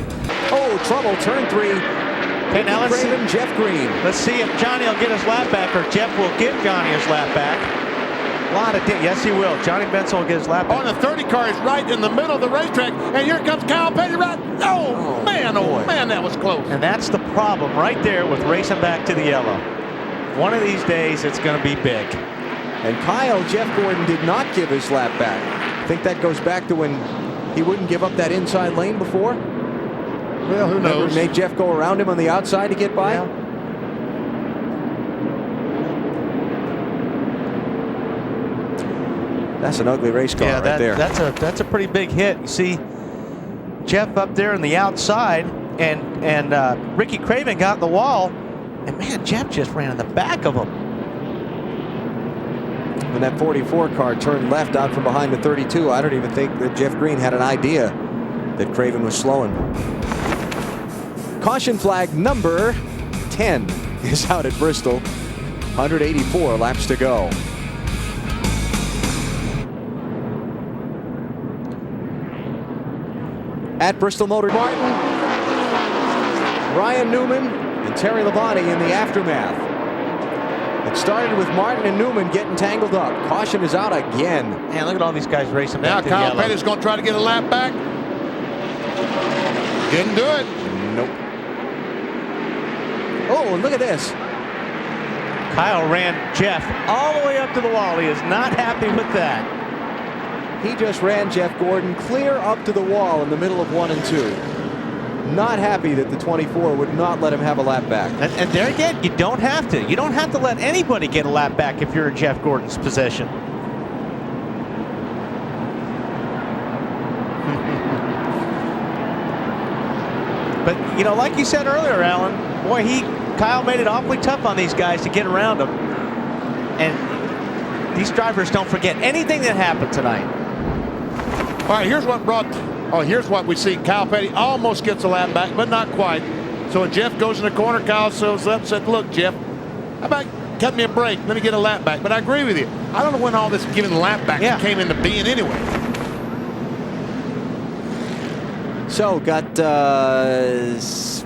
Oh, trouble, turn 3. Okay, now let's see, Jeff Green. Let's see if Johnny will get his lap back, or Jeff will give Johnny his lap back. Yes, he will. Johnny Benson will get his lap back. On the 30 car is right in the middle of the racetrack, and here comes Kyle Petty right. Oh man, that was close. And that's the problem right there with racing back to the yellow. One of these days, it's going to be big. And Jeff Gordon did not give his lap back. I think that goes back to when he wouldn't give up that inside lane before? Well, who knows? Made Jeff go around him on the outside to get by? Yeah. That's an ugly race car right there. That's a pretty big hit. You see Jeff up there on the outside, and Ricky Craven got in the wall, and man, Jeff just ran in the back of him. When that 44 car turned left out from behind the 32, I don't even think that Jeff Green had an idea that Craven was slowing. Caution flag number 10 is out at Bristol. 184 laps to go. At Bristol Motor Martin, Ryan Newman and Terry Labonte in the aftermath. It started with Martin and Newman getting tangled up. Caution is out again. Man, look at all these guys racing Now back to the Kyle yellow. Petty's going to try to get a lap back. Didn't do it. Nope. Oh, and look at this. Kyle ran Jeff all the way up to the wall. He is not happy with that. He just ran Jeff Gordon clear up to the wall in the middle of 1 and 2. Not happy that the 24 would not let him have a lap back. And there again, you don't have to. You don't have to let anybody get a lap back if you're in Jeff Gordon's possession. But, you know, like you said earlier, Alan, boy, Kyle made it awfully tough on these guys to get around him. And these drivers don't forget anything that happened tonight. All right, here's what we see. Kyle Petty almost gets a lap back, but not quite. So when Jeff goes in the corner, Kyle shows up and said, look, Jeff, how about cut me a break? Let me get a lap back. But I agree with you. I don't know when all this giving lap back came into being anyway. So got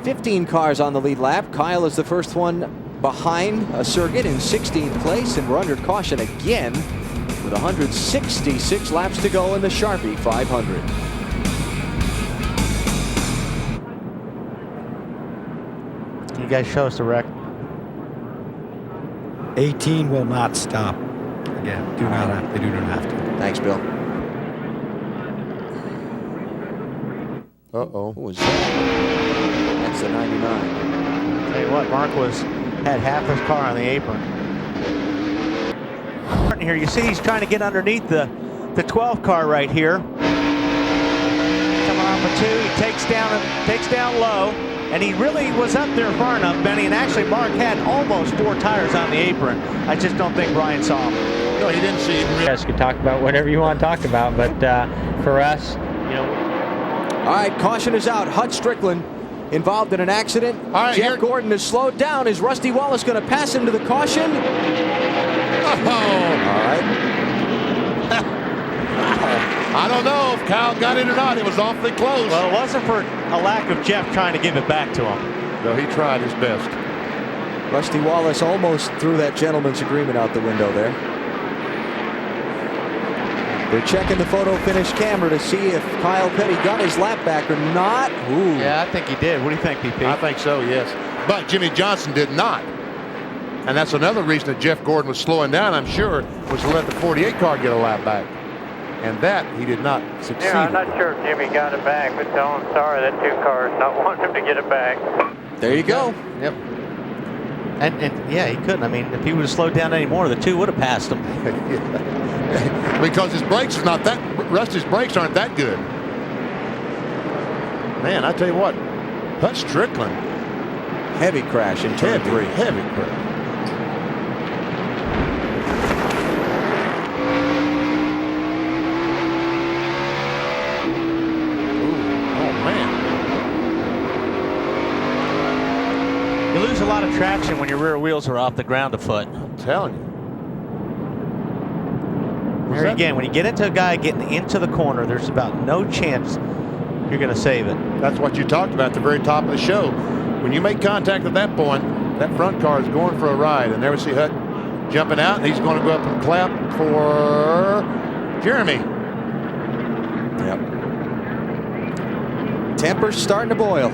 15 cars on the lead lap. Kyle is the first one behind a circuit in 16th place, and we're under caution again with 166 laps to go in the Sharpie 500. Can you guys show us the wreck? 18 will not stop. Again, they do not have to. Thanks, Bill. Uh-oh. What was that? That's the 99. I'll tell you what, Mark had half his car on the apron. Here, you see he's trying to get underneath the 12 car right here. Coming off a 2, he takes down low, and he really was up there far enough, Benny, and actually Mark had almost 4 tires on the apron. I just don't think Brian saw him. No, he didn't see him. You guys can talk about whatever you want to talk about, but for us, you know. All right, caution is out. Hut Stricklin involved in an accident. All right, Jeff Gordon is slowed down. Is Rusty Wallace going to pass him to the caution? Oh. All right. I don't know if Kyle got it or not. It was awfully close. Well, it wasn't for a lack of Jeff trying to give it back to him. No, he tried his best. Rusty Wallace almost threw that gentleman's agreement out the window there. They're checking the photo finish camera to see if Kyle Petty got his lap back or not. Ooh. Yeah, I think he did. What do you think, PP? I think so, yes. But Jimmy Johnson did not. And that's another reason that Jeff Gordon was slowing down, I'm sure, was to let the 48 car get a lap back. And that he did not succeed. Yeah, I'm not sure if Jimmy got it back, but tell him sorry that 2 cars not wanting him to get it back. There you go. Yep. And yeah, he couldn't. I mean, if he would have slowed down any more, the 2 would have passed him. Because his brakes is not that, Rusty's brakes aren't that good. Man, I tell you what, Hut Stricklin. Heavy crash in turn 3. Heavy crash. You lose a lot of traction when your rear wheels are off the ground a foot. I'm telling you. Here again, when you get into a guy getting into the corner, there's about no chance you're going to save it. That's what you talked about at the very top of the show. When you make contact at that point, that front car is going for a ride. And there we see Hut jumping out, and he's going to go up and clap for Jeremy. Yep. Temper's starting to boil.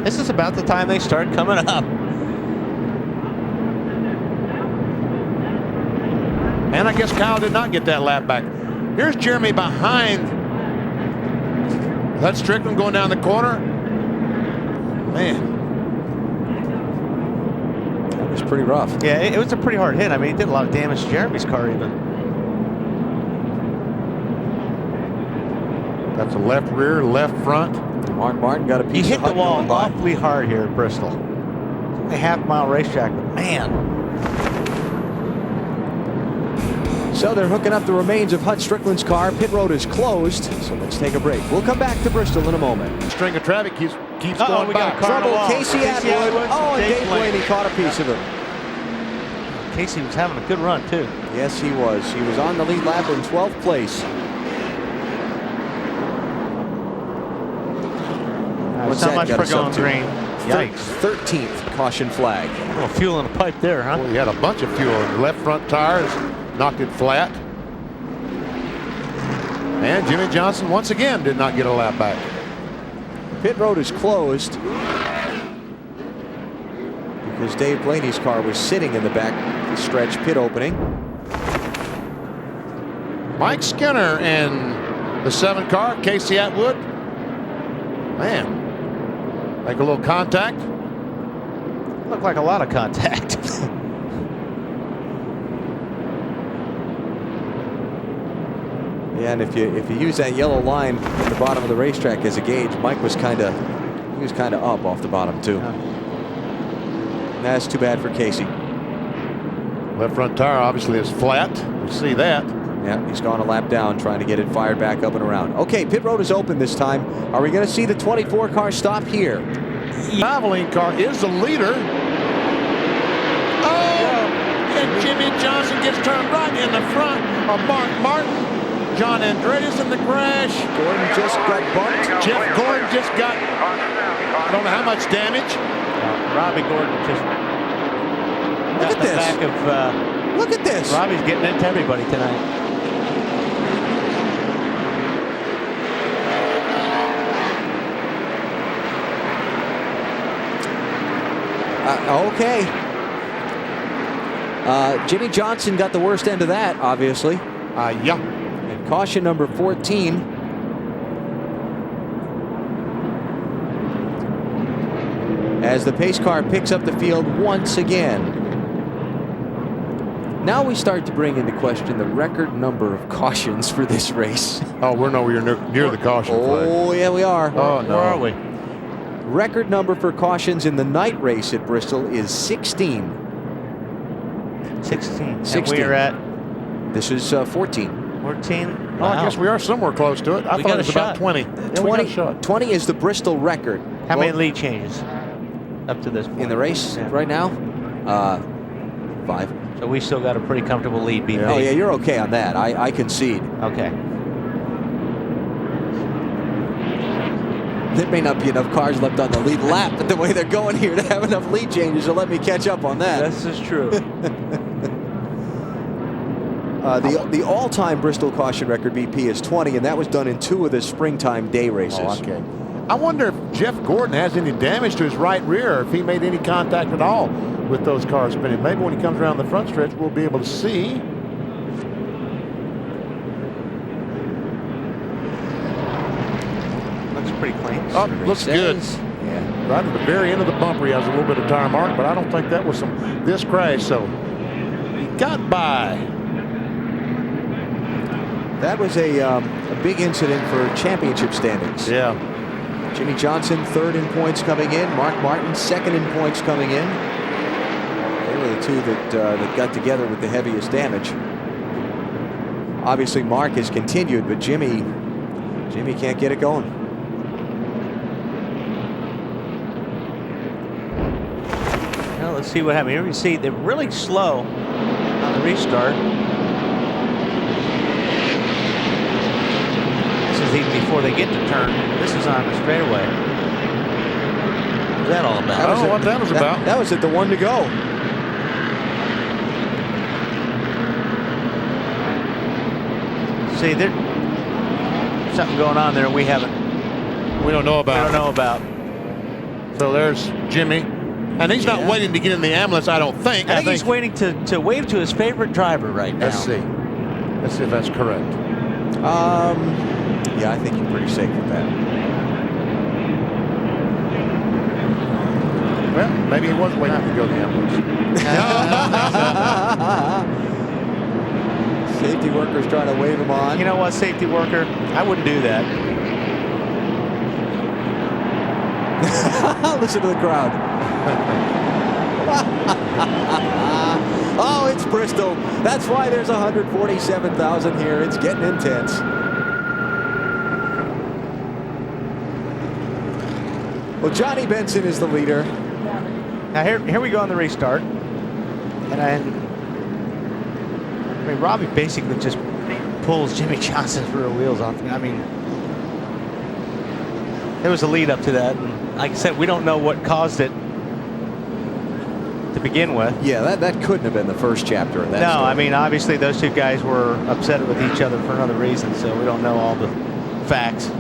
This is about the time they start coming up. And I guess Kyle did not get that lap back. Here's Jeremy behind That's Stricklin going down the corner. Man. That was pretty rough. Yeah, it was a pretty hard hit. I mean, it did a lot of damage to Jeremy's car even. That's a left rear, left front. Mark Martin got a piece He hit of the wall awfully hard here at Bristol. It's only a half-mile racetrack, but man. So they're hooking up the remains of Hut Stricklin's car. Pit road is closed, so let's take a break. We'll come back to Bristol in a moment. String of traffic keeps going we by. got a car Trouble, on the wall. Casey Atwood. Oh, and Dave Blaney caught a piece of it. Casey was having a good run, too. Yes, he was. He was on the lead lap in 12th place. What's so that much got for us up going to? green. Yikes. 13th caution flag. A little fuel in the pipe there, huh? Well, he had a bunch of fuel. The left front tires knocked it flat. And Jimmy Johnson once again did not get a lap back. Pit road is closed because Dave Blaney's car was sitting in the back stretch pit opening. Mike Skinner and the 7 car, Casey Atwood. Man, make a little contact. Looked like a lot of contact. Yeah, and if you use that yellow line at the bottom of the racetrack as a gauge, Mike was kind of up off the bottom too. That's too bad for Casey. Left front tire obviously is flat. We see that. Yeah, he's gone a lap down trying to get it fired back up and around. Okay, pit road is open this time. Are we going to see the 24 car stop here? Traveling car is the leader. Oh, and Jimmy Johnson gets turned right in the front of Mark Martin. John Andretti's in the crash. Gordon just got bumped. Jeff Gordon just got, I don't know how much damage. Robbie Gordon just Look at this. Back of, Look at this. Robbie's getting into everybody tonight. Okay. Jimmy Johnson got the worst end of that, obviously. Yeah. And caution number 14. As the pace car picks up the field once again. Now we start to bring into question the record number of cautions for this race. Oh, we're nowhere near the caution flag. Oh, yeah, we are. Oh, no. Where are we? Record number for cautions in the night race at Bristol is 16. 16. 16. And we're at? This is 14. 14. Well, I guess we are somewhere close to it. I thought it was about 20. Yeah, 20 is the Bristol record. How many lead changes up to this point? In the race right now? 5. So we still got a pretty comfortable lead, BP. Oh, yeah, you're okay on that. I concede. Okay. There may not be enough cars left on the lead lap, but the way they're going here to have enough lead changes to let me catch up on that. This is true. The all-time Bristol caution record, BP, is 20, and that was done in 2 of the springtime day races. Oh, okay. I wonder if Jeff Gordon has any damage to his right rear, or if he made any contact at all with those cars spinning. Maybe when he comes around the front stretch, we'll be able to see. Looks pretty clean. Oh, looks good. Yeah. Right at the very end of the bumper, he has a little bit of tire mark, but I don't think that was this crash, so he got by. That was a big incident for championship standings. Yeah. Jimmy Johnson, 3rd in points coming in. Mark Martin, 2nd in points coming in. They were the 2 that got together with the heaviest damage. Obviously, Mark has continued, but Jimmy can't get it going. Well, let's see what happens. Here we see they're really slow on the restart. This is even before they get to turn. This is on the straightaway. What's that all about? I don't know what that was about. That was at the 1 to go. See, there's something going on there we don't know about. So there's Jimmy. And he's not waiting to get in the ambulance, I don't think. I think he's waiting to wave to his favorite driver right now. Let's see. Let's see if that's correct. Yeah, I think you're pretty safe with that. Well, maybe he was waiting to go to the ambulance. Safety worker's trying to wave him on. You know what, safety worker? I wouldn't do that. Listen to the crowd. Oh, it's Bristol. That's why there's 147,000 here. It's getting intense. Well, Johnny Benson is the leader. Now here we go on the restart. And I mean, Robbie basically just pulls Jimmy Johnson's rear wheels off. I mean, there was a lead up to that. And like I said, we don't know what caused it to begin with. Yeah, that couldn't have been the first chapter of that story. I mean, obviously those two guys were upset with each other for another reason, so we don't know all the facts.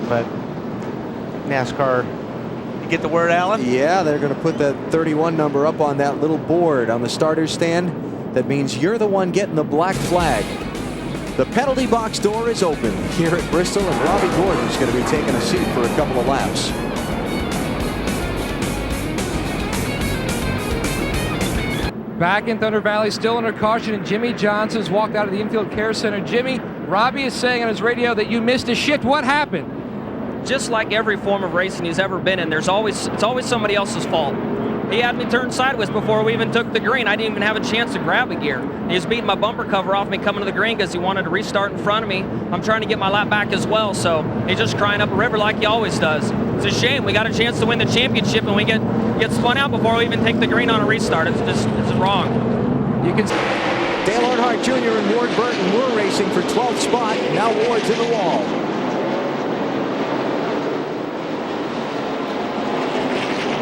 But NASCAR, you get the word, Alan? Yeah, they're going to put that 31 number up on that little board on the starter's stand. That means you're the one getting the black flag. The penalty box door is open here at Bristol, and Robbie Gordon is going to be taking a seat for a couple of laps. Back in Thunder Valley, still under caution, and Jimmy Johnson's walked out of the infield care center. Jimmy, Robbie is saying on his radio that you missed a shift. What happened? Just like every form of racing he's ever been in, it's always somebody else's fault. He had me turn sideways before we even took the green. I didn't even have a chance to grab a gear. He was beating my bumper cover off me coming to the green because he wanted to restart in front of me. I'm trying to get my lap back as well, so he's just crying up a river like he always does. It's a shame. We got a chance to win the championship and we get spun out before we even take the green on a restart. It's wrong. You can. Dale Earnhardt Jr. and Ward Burton were racing for 12th spot. Now Ward's in the wall.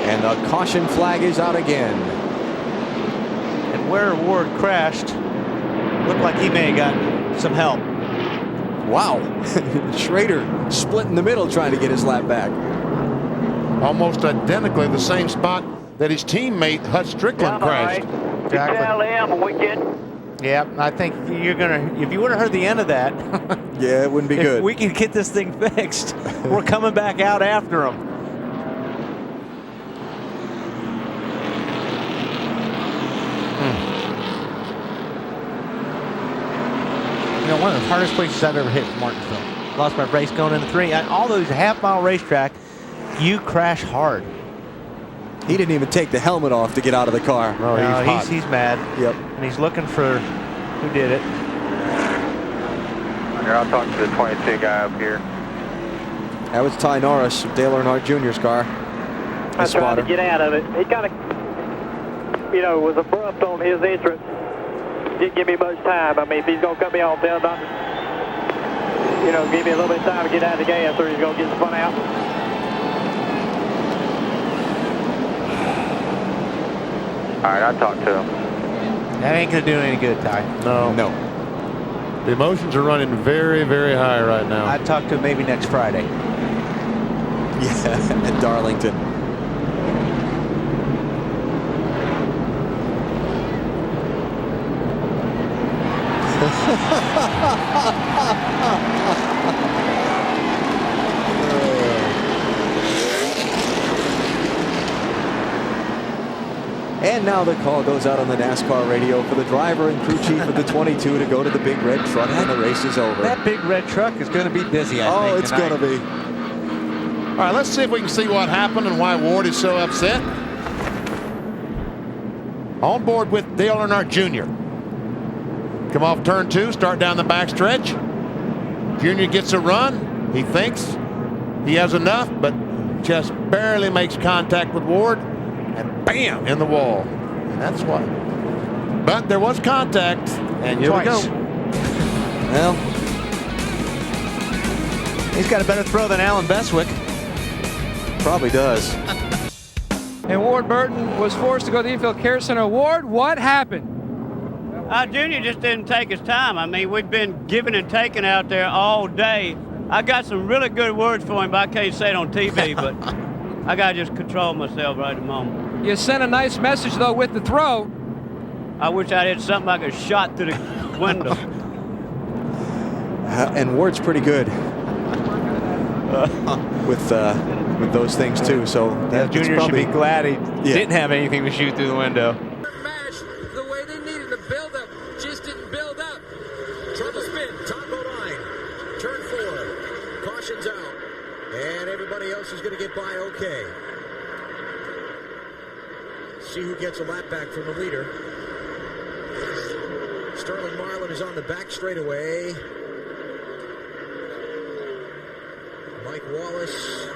And the caution flag is out again. And where Ward crashed, looked like he may have gotten some help. Wow. Schrader split in the middle trying to get his lap back. Almost identically the same spot that his teammate Hut Stricklin crashed. Exactly. Tell him we get. Yeah, I think you're gonna. If you would have heard the end of that, yeah, it wouldn't be good. If we can get this thing fixed, we're coming back out after him. You know, one of the hardest places I've ever hit was Martinsville. Lost my race going into 3. All those half-mile racetrack, you crash hard. He didn't even take the helmet off to get out of the car. Oh, no, he's mad. Yep. And he's looking for who did it. Here, I'll talk to the 22 guy up here. That was Ty Norris, Dale Earnhardt Jr.'s car. I tried to get out of it. He kind of, was abrupt on his entrance. Didn't give me much time. I mean, if he's going to cut me off, tell him not to, give me a little bit of time to get out of the gas, or he's going to get spun out. All right, I'll talk to him. That ain't going to do any good, Ty. No. The emotions are running very, very high right now. I'd talk to him maybe next Friday. Yeah, at Darlington. And now the call goes out on the NASCAR radio for the driver and crew chief of the 22 to go to the big red truck when the race is over. That big red truck is going to be busy, I think. Oh, it's going to be. All right, let's see if we can see what happened and why Ward is so upset. On board with Dale Earnhardt Jr. Come off turn 2, start down the backstretch. Jr. gets a run. He thinks he has enough, but just barely makes contact with Ward. And bam, in the wall. And that's what. But there was contact, and here we go. Well, he's got a better throw than Alan Bestwick. Probably does. And Ward Burton was forced to go to the infield care center. Ward, what happened? Junior just didn't take his time. I mean, we've been giving and taking out there all day. I got some really good words for him, but I can't say it on TV, but I got to just control myself right at the moment. You sent a nice message, though, with the throw. I wish I had something like a shot through the window. And Ward's pretty good with with those things too. So that Junior probably, should be glad he didn't have anything to shoot through the window. Match the way they needed to build up, just didn't build up. Trouble spin, Todd Bodine, turn 4, caution's out, and everybody else is going to get by okay. See who gets a lap back from the leader. Sterling Marlin is on the back straightaway. Mike Wallace.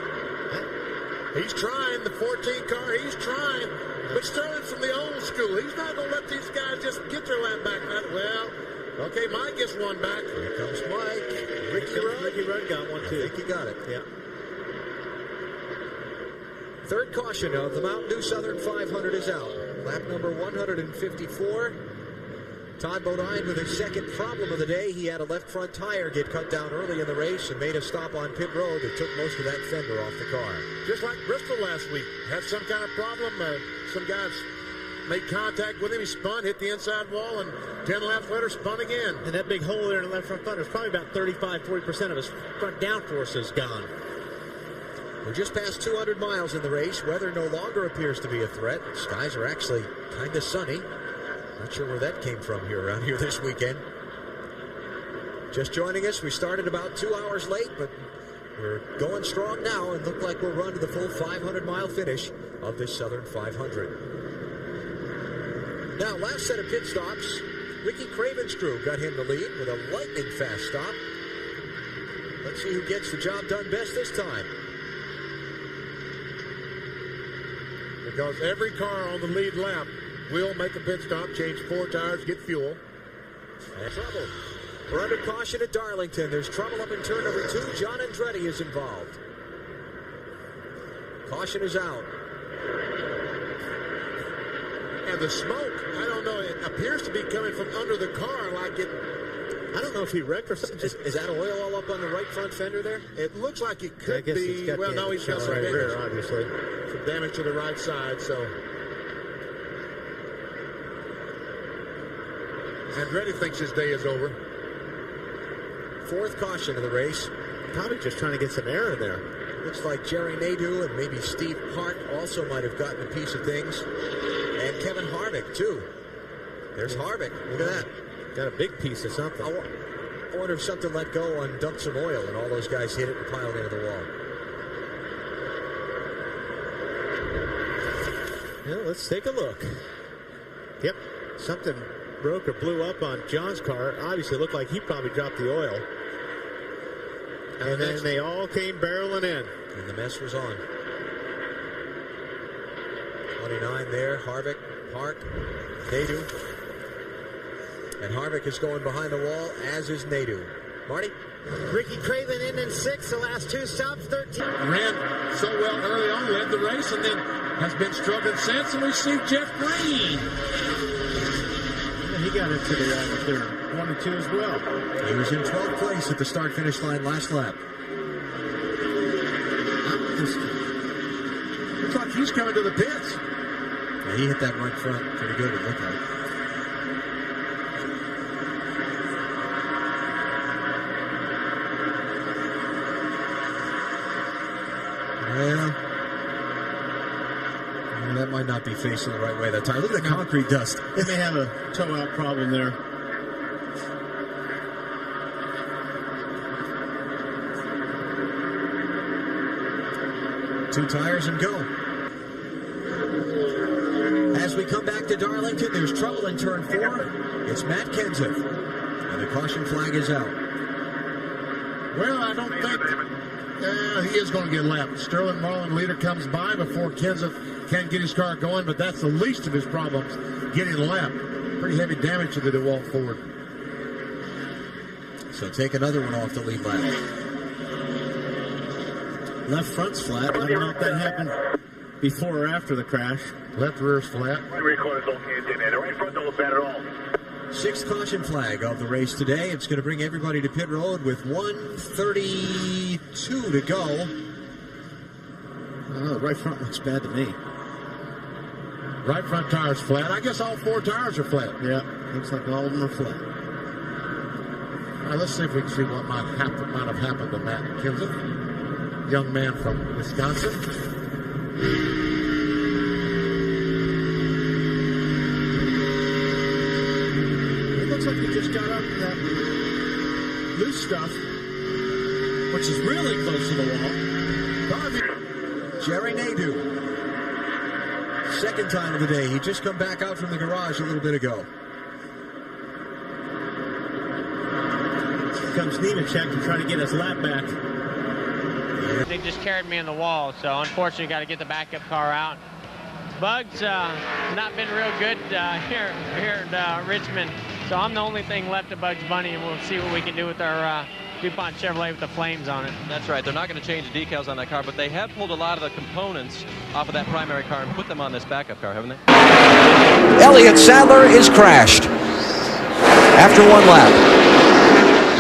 He's trying, the 14 car, he's trying. But Sterling's from the old school. He's not going to let these guys just get their lap back. Well, okay, Mike gets one back. Here comes Mike. Ricky Rudd got one too. I think he got it, yeah. Third caution of the Mountain Dew Southern 500 is out. Lap number 154. Todd Bodine with his second problem of the day. He had a left front tire get cut down early in the race and made a stop on pit road that took most of that fender off the car. Just like Bristol last week. Had some kind of problem. Some guys made contact with him. He spun, hit the inside wall, and 10 laps later spun again. And that big hole there in the left front fender is probably about 35-40% of his front downforce is gone. We're just past 200 miles in the race. Weather no longer appears to be a threat. Skies are actually kind of sunny. Not sure where that came from here around here this weekend. Just joining us, we started about 2 hours late, but we're going strong now and look like we'll run to the full 500-mile finish of this Southern 500. Now, last set of pit stops, Ricky Craven's crew got him the lead with a lightning fast stop. Let's see who gets the job done best this time. Because every car on the lead lap will make a pit stop, change 4 tires, get fuel. And trouble. We're under caution at Darlington. There's trouble up in turn number 2. John Andretti is involved. Caution is out. And the smoke, I don't know, it appears to be coming from under the car like it... I don't know if he wrecked or something. Is that oil all up on the right front fender there? It looks like it could be. Well, no, he's got some damage. Rear, obviously. Some damage to the right side, so... Andretti thinks his day is over. 4th caution of the race. Probably just trying to get some air in there. Looks like Jerry Nadeau and maybe Steve Hart also might have gotten a piece of things. And Kevin Harvick, too. There's Harvick. Look at that. Got a big piece of something. I wonder if something let go and dumped some oil and all those guys hit it and piled into the wall. Well, let's take a look. Yep, something broke or blew up on John's car. Obviously, it looked like he probably dropped the oil. And then they all came barreling in. And the mess was on. 29 there, Harvick, Hart, Nadeau. And Harvick is going behind the wall, as is Nadeau. Marty? Ricky Craven in 6th, the last 2 stops, 13. Ran so well early on, led the race, and then has been struggling since, and we see Jeff Green. He got into the 1 and 2 as well. He was in 12th place at the start-finish line last lap. Looks like he's coming to the pits. Yeah, he hit that right front pretty good, it looked like. Well, that might not be facing the right way that time. Look at the concrete dust. They may have a toe-out problem there. Two tires and go. As we come back to Darlington, there's trouble in turn 4. It's Matt Kenseth, and the caution flag is out. Well, I don't think he is going to get lapped. Sterling Marlin leader comes by before Kenseth can't get his car going, but that's the least of his problems, getting lapped. Pretty heavy damage to the DeWalt Ford. So take another one off the lead lap. Left front's flat. I don't know if that happened before or after the crash. Left rear's flat. Right front don't look bad at all. 6th caution flag of the race today. It's going to bring everybody to pit road with 1:32 to go. The right front looks bad to me. Right front tire's flat. I guess all 4 tires are flat. Yeah, looks like all of them are flat. All right, let's see if we can see what might have happened to Matt Kenseth. young man from Wisconsin. It looks like he just got up to that loose stuff, which is really close to the wall. Jerry Nadeau. Second time of the day. He just come back out from the garage a little bit ago. Here comes Nemechek to try to get his lap back. They just carried me in the wall, so unfortunately got to get the backup car out. Bugs not been real good here at Richmond, so I'm the only thing left of Bugs Bunny, and we'll see what we can do with our DuPont Chevrolet with the flames on it. That's right. They're not going to change the decals on that car, but they have pulled a lot of the components off of that primary car and put them on this backup car, haven't they? Elliott Sadler is crashed after one lap.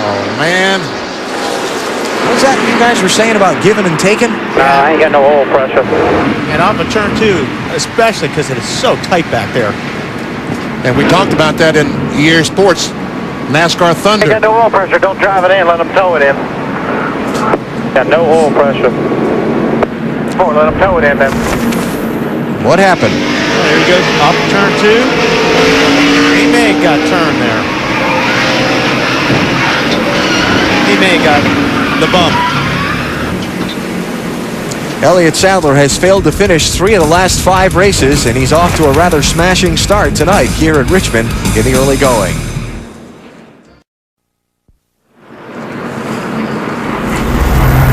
Oh, man. What was that you guys were saying about giving and taking? I ain't got no oil pressure. And off of turn 2, especially because it is so tight back there. And we talked about that in EA Sports NASCAR Thunder. Ain't got no oil pressure. Don't drive it in. Let them tow it in. Got no oil pressure. Oh, let them tow it in then. What happened? There he goes off turn 2. He may have got turned there. He may have got the bump. Elliott Sadler has failed to finish 3 of the last 5 races, and he's off to a rather smashing start tonight here at Richmond in the early going.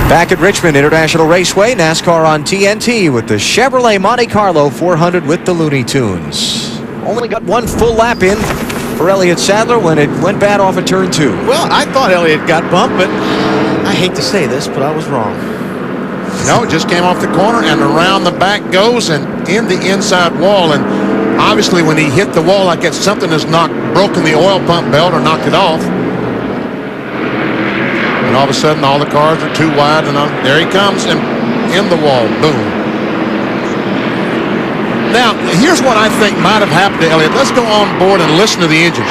Back at Richmond International Raceway, NASCAR on TNT with the Chevrolet Monte Carlo 400 with the Looney Tunes. Only got one full lap in for Elliott Sadler when it went bad off of turn 2. Well, I thought Elliott got bumped, but I hate to say this, but I was wrong. No, it just came off the corner and around the back goes and in the inside wall. And obviously when he hit the wall like that, something has broken the oil pump belt or knocked it off. And all of a sudden, all the cars are too wide, and there he comes, and in the wall, boom. Now, here's what I think might have happened to Elliott. Let's go on board and listen to the engine.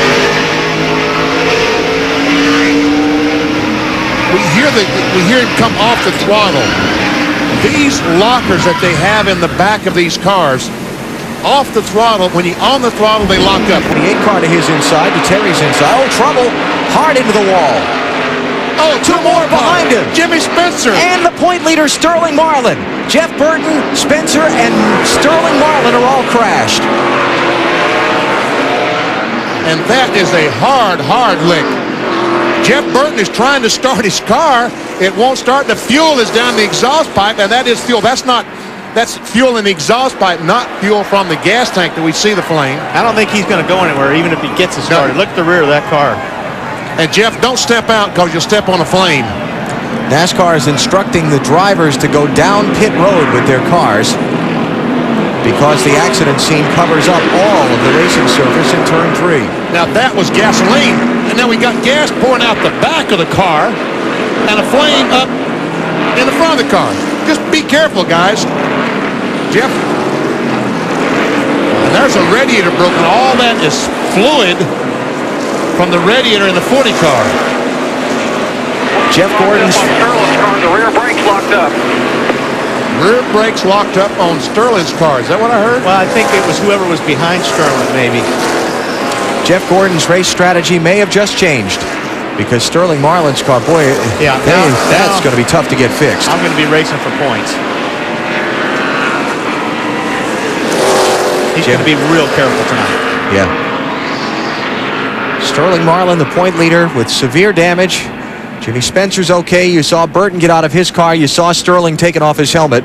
We hear him come off the throttle. These lockers that they have in the back of these cars, off the throttle, when you're on the throttle, they lock up. 28 car to his inside, to Terry's inside. Oh, trouble, hard into the wall. Oh, 2 more behind him. Jimmy Spencer. And the point leader, Sterling Marlin. Jeff Burton, Spencer, and Sterling Marlin are all crashed. And that is a hard lick. Jeff Burton is trying to start his car. It won't start. The fuel is down the exhaust pipe, and that is fuel. That's fuel in the exhaust pipe, not fuel from the gas tank that we see the flame. I don't think he's going to go anywhere, even if he gets it started. No. Look at the rear of that car. And Jeff, don't step out because you'll step on a flame. NASCAR is instructing the drivers to go down pit road with their cars because the accident scene covers up all of the racing surface in turn 3. Now that was gasoline, and now we got gas pouring out the back of the car and a flame up in the front of the car. Just be careful, guys. Jeff. And there's a radiator broken. All that is fluid from the radiator in the 40 car. Jeff Gordon's the rear brakes locked up. Rear brakes locked up on Sterling's car. Is that what I heard? Well, I think it was whoever was behind Sterling, maybe. Jeff Gordon's race strategy may have just changed because Sterling Marlin's car, boy, that's going to be tough to get fixed. I'm going to be racing for points. He's going to be real careful tonight. Yeah. Sterling Marlin, the point leader, with severe damage. Jimmy Spencer's okay. You saw Burton get out of his car. You saw Sterling taking off his helmet.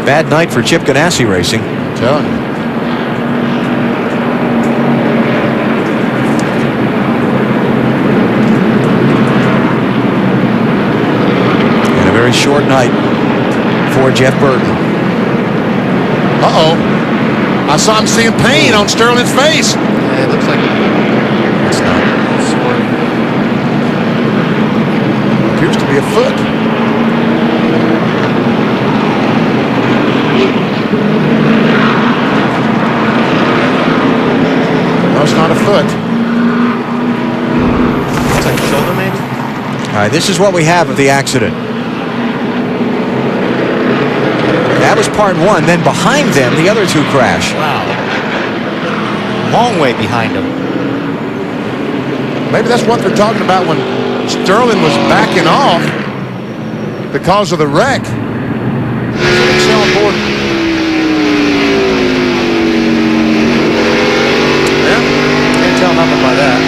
Bad night for Chip Ganassi Racing. I'm telling you. And a very short night for Jeff Burton. Uh-oh. I saw him seeing pain on Sterling's face. Yeah, it looks like it's not. Appears to be a foot. No, it's not a foot. It's like a shoulder, maybe? I right, this is what we have of the accident. That was part one. Then behind them, the other two crash. Wow. Long way behind them. Maybe that's what they're talking about when Sterling was backing off because of the wreck. Excel board. Yeah, can't tell nothing by that.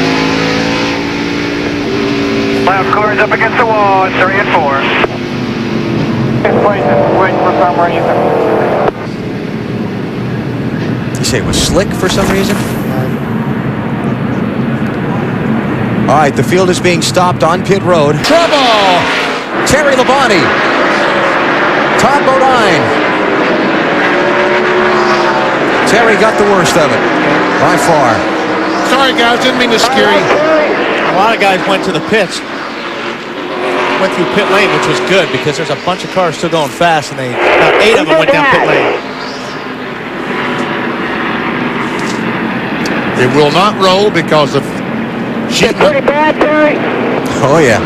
Last car is up against the wall. It's 3 and 4. Waiting for some reason. You say it was slick for some reason? All right, the field is being stopped on pit road. Trouble! Terry Labonte. Todd Bodine. Terry got the worst of it, by far. Sorry, guys, didn't mean to scare you. A lot of guys went to the pits. Went through pit lane, which was good because there's a bunch of cars still going fast, and about 8 of them went down pit lane. It will not roll because of shit. Pretty bad, Terry. Oh, yeah.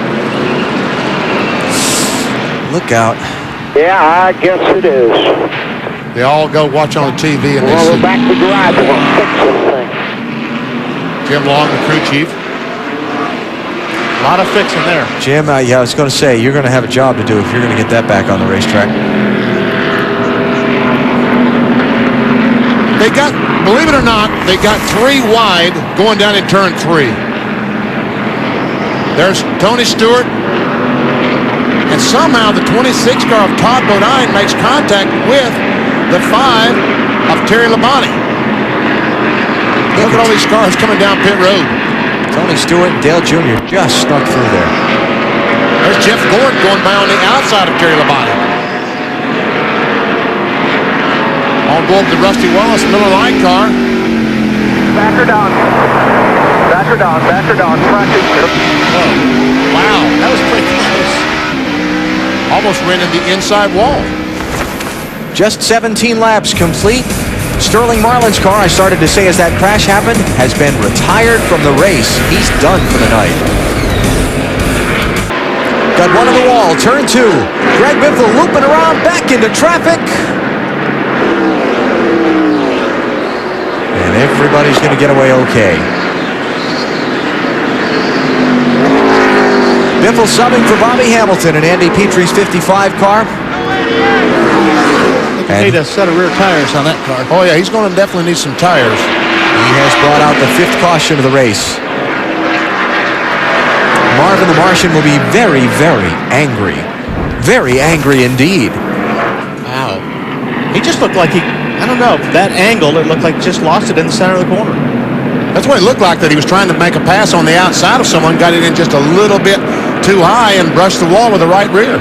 Look out. Yeah, I guess it is. They all go watch on the TV and they Well, see. we're back to the garage. We'll fix this thing. Jim Long, the crew chief. A lot of fixing there. Jim, yeah, I was going to say, you're going to have a job to do if you're going to get that back on the racetrack. They got, believe it or not, they got 3 wide going down in turn 3. There's Tony Stewart. And somehow the 26 car of Todd Bodine makes contact with the 5 of Terry Labonte. Look at all these cars coming down pit road. Tony Stewart and Dale Jr. just snuck through there. There's Jeff Gordon going by on the outside of Terry Labonte. On board the Rusty Wallace Miller Lite car. Back her down. Back her down. Back her down. Oh, wow, that was pretty close. Almost ran in the inside wall. Just 17 laps complete. Sterling Marlin's car, I started to say as that crash happened, has been retired from the race. He's done for the night. Got one on the wall, turn 2. Greg Biffle looping around back into traffic. And everybody's going to get away okay. Biffle subbing for Bobby Hamilton in Andy Petrie's 55 car. And need a set of rear tires on that car. Oh, yeah, he's going to definitely need some tires. He has brought out the 5th caution of the race. Marvin the Martian will be very, very angry. Very angry indeed. Wow. He just looked like I don't know, that angle, it looked like he just lost it in the center of the corner. That's what it looked like, that he was trying to make a pass on the outside of someone, got it in just a little bit too high and brushed the wall with the right rear.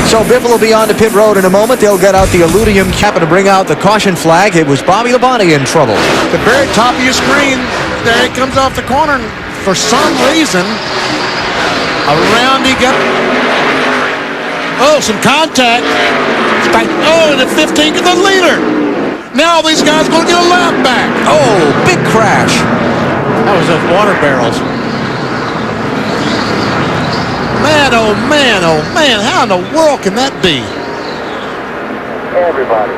So Biffle will be on to pit road in a moment. They'll get out the Illudium cap to bring out the caution flag. It was Bobby Labonte in trouble. The very top of your screen, there it comes off the corner. And for some reason, around he got, some contact. And the 15 to the leader. Now these guys going to get a lap back. Oh, big crash. That was those water barrels. Man, oh man, how in the world can that be? Everybody.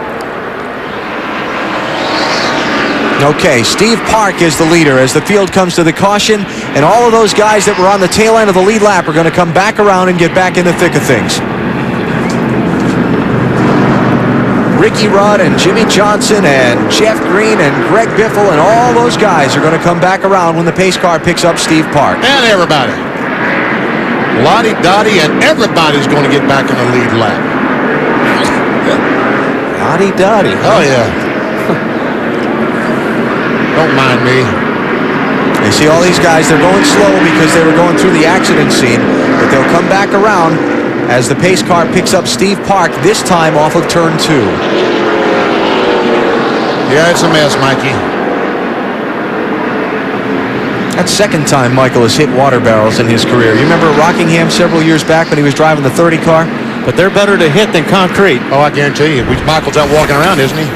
Okay, Steve Park is the leader as the field comes to the caution, and all of those guys that were on the tail end of the lead lap are going to come back around and get back in the thick of things. Ricky Rudd and Jimmy Johnson and Jeff Green and Greg Biffle and all those guys are going to come back around when the pace car picks up Steve Park. And everybody. Lottie Dottie and everybody's going to get back in the lead lap. Lottie Dottie. Oh, yeah. Don't mind me. You see all these guys, they're going slow because they were going through the accident scene, but they'll come back around as the pace car picks up Steve Park, this time off of turn 2. Yeah, it's a mess, Mikey. That's second time Michael has hit water barrels in his career. You remember Rockingham several years back when he was driving the 30 car? But they're better to hit than concrete. Oh, I guarantee you. Michael's out walking around, isn't he?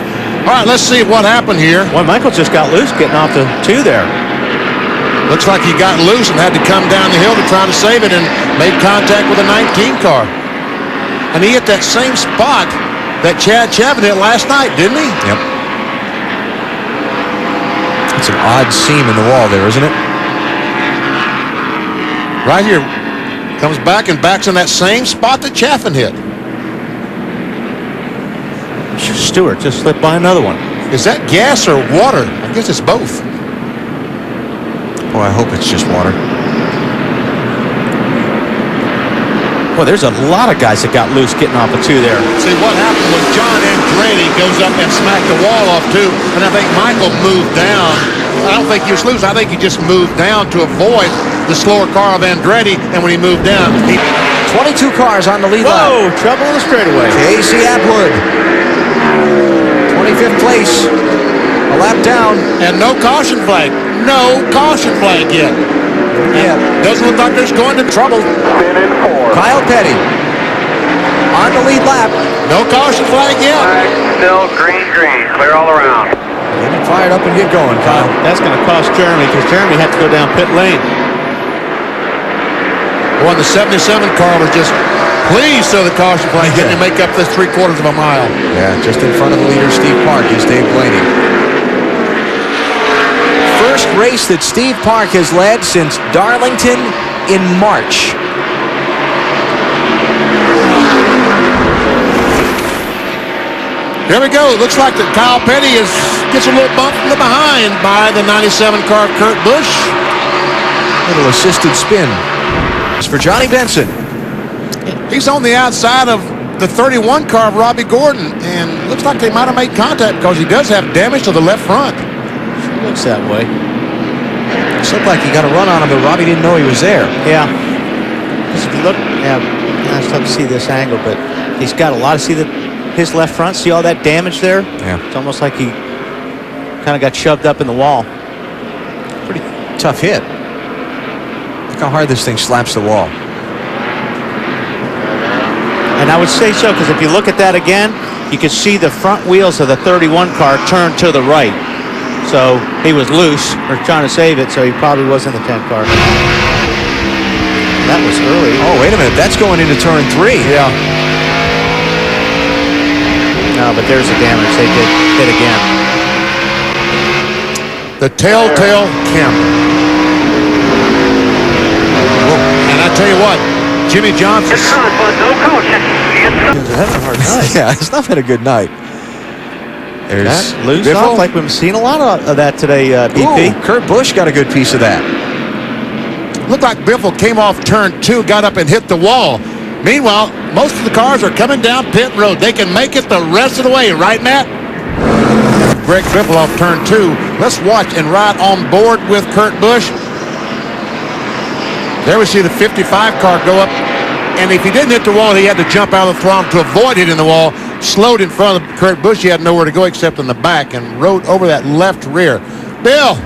All right, let's see what happened here. Well, Michael just got loose getting off the 2 there. Looks like he got loose and had to come down the hill to try to save it and made contact with a 19 car. And he hit that same spot that Chad Chavin hit last night, didn't he? Yep. It's an odd seam in the wall there, isn't it? Right here. Comes back and backs in that same spot that Chaffin hit. Stewart just slipped by another one. Is that gas or water? I guess it's both. Oh, I hope it's just water. Well, there's a lot of guys that got loose getting off of 2 there. See, what happened was John Andretti goes up and smacked the wall off 2, and I think Michael moved down. I don't think he was loose. I think he just moved down to avoid the slower car of Andretti, and when he moved down, 22 cars on the lead lap. Whoa, trouble in the straightaway. Casey Atwood, 25th place, a lap down. And no caution flag. No caution flag yet. Yeah. Doesn't look like there's going to trouble. Kyle Petty on the lead lap. No caution flag yet. Still green, clear all around. Get fired up and get going, Kyle. That's going to cost Jeremy because Jeremy had to go down pit lane. Well, the 77 car was just pleased so the caution flag didn't make up this 3/4 of a mile. Yeah, just in front of the leader, Steve Park, is Dave Blaney. First race that Steve Park has led since Darlington in March. There we go. It looks like that Kyle Petty gets a little bump from the behind by the 97 car Kurt Busch. Little assisted spin. It's for Johnny Benson. He's on the outside of the 31 car of Robbie Gordon, and looks like they might have made contact because he does have damage to the left front. It looks that way. It looked like he got a run on him, but Robbie didn't know he was there. Yeah. If you look, it's tough to see this angle, but he's got a lot of his left front. See all that damage there? Yeah. It's almost like he kind of got shoved up in the wall. Pretty tough hit. Look how hard this thing slaps the wall. And I would say so, because if you look at that again, you can see the front wheels of the 31 car turn to the right. So he was loose or trying to save it, so he probably was in the 10 car. That was early. Oh, wait a minute. That's going into turn 3. Yeah. No, but there's the damage. They did hit again. The telltale camera. And I tell you what, Jimmy Johnson. He's having a hard night. Yeah, it's not been a good night. There's that loose off, like we've seen a lot of that today, BP. Ooh, Kurt Busch got a good piece of that. Looked like Biffle came off turn 2, got up and hit the wall. Meanwhile, most of the cars are coming down pit road. They can make it the rest of the way, right, Matt? Greg Biffle off turn 2. Let's watch and ride on board with Kurt Busch. There we see the 55 car go up, and if he didn't hit the wall, he had to jump out of the throttle to avoid hitting the wall. Slowed in front of Kurt Busch. He had nowhere to go except in the back and rode over that left rear. Bill.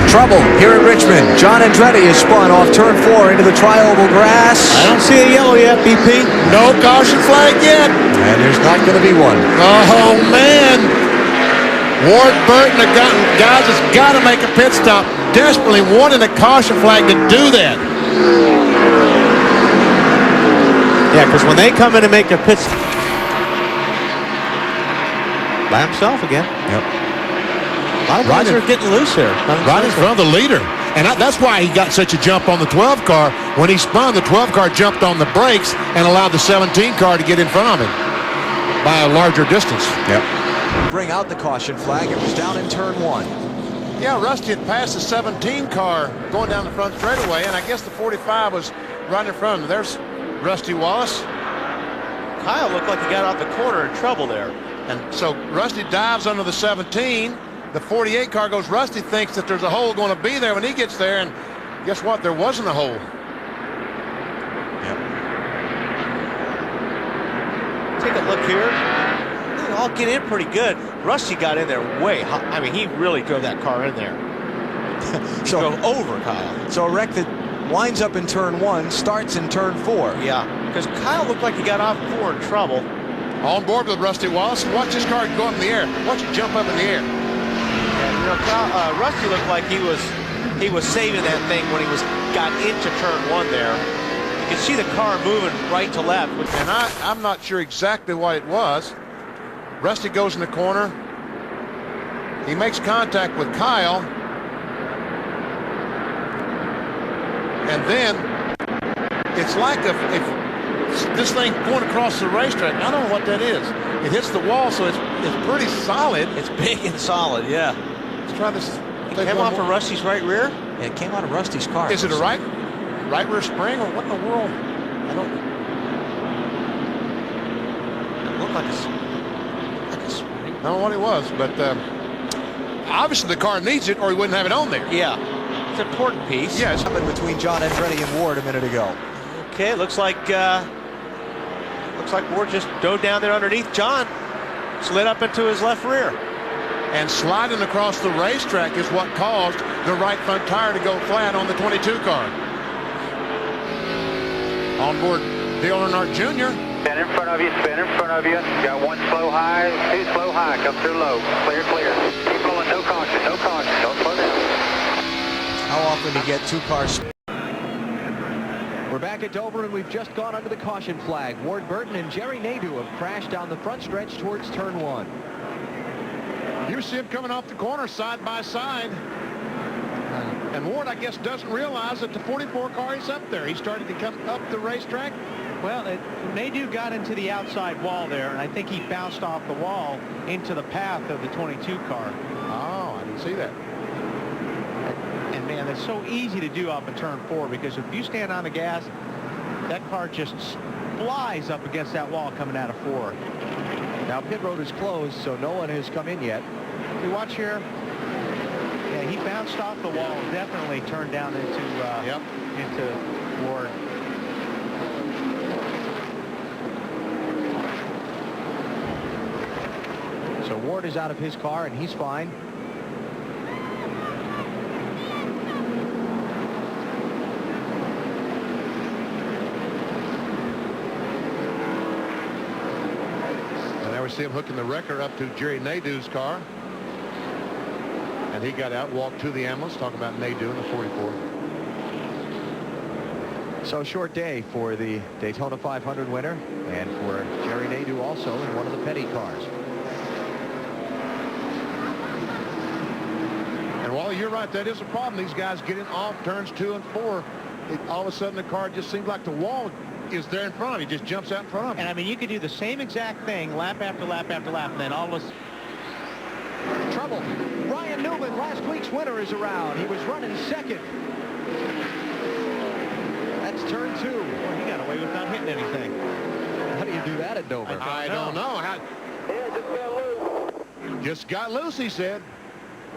Trouble here at Richmond. John Andretti is spun off turn 4 into the tri-oval grass. I don't see a yellow yet, BP. No caution flag yet. And there's not going to be one. Oh, man. Ward Burton, the guys has got to make a pit stop. Desperately wanting a caution flag to do that. Yeah, because when they come in and make their pits by himself again. Yep. A lot of guys are getting loose there. Right in front of the leader. And that's why he got such a jump on the 12 car. When he spun, the 12 car jumped on the brakes and allowed the 17 car to get in front of him by a larger distance. Yep. Bring out the caution flag. It was down in turn 1. Yeah, Rusty had passed the 17 car going down the front straightaway, and I guess the 45 was right in front of him. There's Rusty Wallace. Kyle looked like he got off the corner in trouble there. And so Rusty dives under the 17. The 48 car goes. Rusty thinks that there's a hole going to be there when he gets there, and guess what? There wasn't a hole. Yep. Take a look here. They all get in pretty good. Rusty got in there way high. I mean, he really drove that car in there. So drove over Kyle. So a wreck that winds up in turn 1 starts in turn 4. Yeah, because Kyle looked like he got off 4 in trouble. On board with Rusty Wallace. Watch this car go up in the air. Watch it jump up in the air. Yeah, Rusty looked like he was saving that thing when he got into turn 1 there. You can see the car moving right to left. And I'm not sure exactly what it was. Rusty goes in the corner. He makes contact with Kyle. And then it's like if this thing going across the racetrack, I don't know what that is. It hits the wall, so it's pretty solid. It's big and solid, yeah. Let's try this. It came off of Rusty's right rear? Yeah, it came out of Rusty's car. Is it a right rear spring, or what in the world? I don't. It looked like a spring. I don't know what it was, but obviously the car needs it, or he wouldn't have it on there. Yeah, it's an important piece. Yeah, it's happened between John Andretti and Ward a minute ago. Okay, it looks like Ward just dove down there underneath. John slid up into his left rear. And sliding across the racetrack is what caused the right front tire to go flat on the 22 car. On board Dale Earnhardt Jr. Spin in front of you, spin in front of you. Got one slow high, two slow high, come through low. Clear, clear. Keep going, no caution, no caution. Don't slow down. How often do you get 2 cars? We're back at Dover, and we've just gone under the caution flag. Ward Burton and Jerry Nadeau have crashed down the front stretch towards turn 1. You see him coming off the corner side by side. And Ward, I guess, doesn't realize that the 44 car is up there. He started to come up the racetrack. Well, Nadeau got into the outside wall there, and I think he bounced off the wall into the path of the 22 car. Oh, I didn't see that. And man, that's so easy to do off of turn 4, because if you stand on the gas, that car just flies up against that wall coming out of 4. Now pit road is closed, so no one has come in yet. If you watch here, yeah, he bounced off the wall, definitely turned down into Ward. So Ward is out of his car, and he's fine. See him hooking the wrecker up to Jerry Nadeau's car. And he got out, walked to the ambulance, talking about Nadeau in the 44. So short day for the Daytona 500 winner, and for Jerry Nadeau also in one of the Petty cars. And Wally, you're right, that is a problem. These guys getting off turns 2 and 4. All of a sudden the car just seems like the wall is there in front of him. He just jumps out in front of him. And I mean, you could do the same exact thing lap after lap after lap, and then all of a trouble. Ryan Newman, last week's winner, is around. He was running second. That's turn 2. Well, he got away without hitting anything. How do you do that at Dover? I don't know. Just got loose, he said.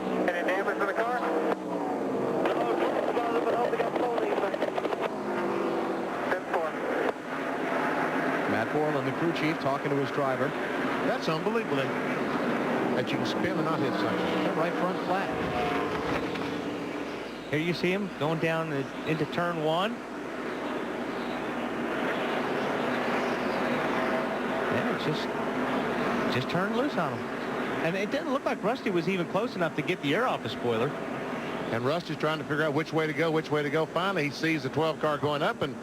Any damage to the car? Matt Borland, the crew chief, talking to his driver. That's unbelievable that you can spin and not hit something. Right front flat. Here you see him going down into turn 1. And it just turned loose on him. And it didn't look like Rusty was even close enough to get the air off the spoiler. And Rusty's trying to figure out which way to go, Finally, he sees the 12 car going up, and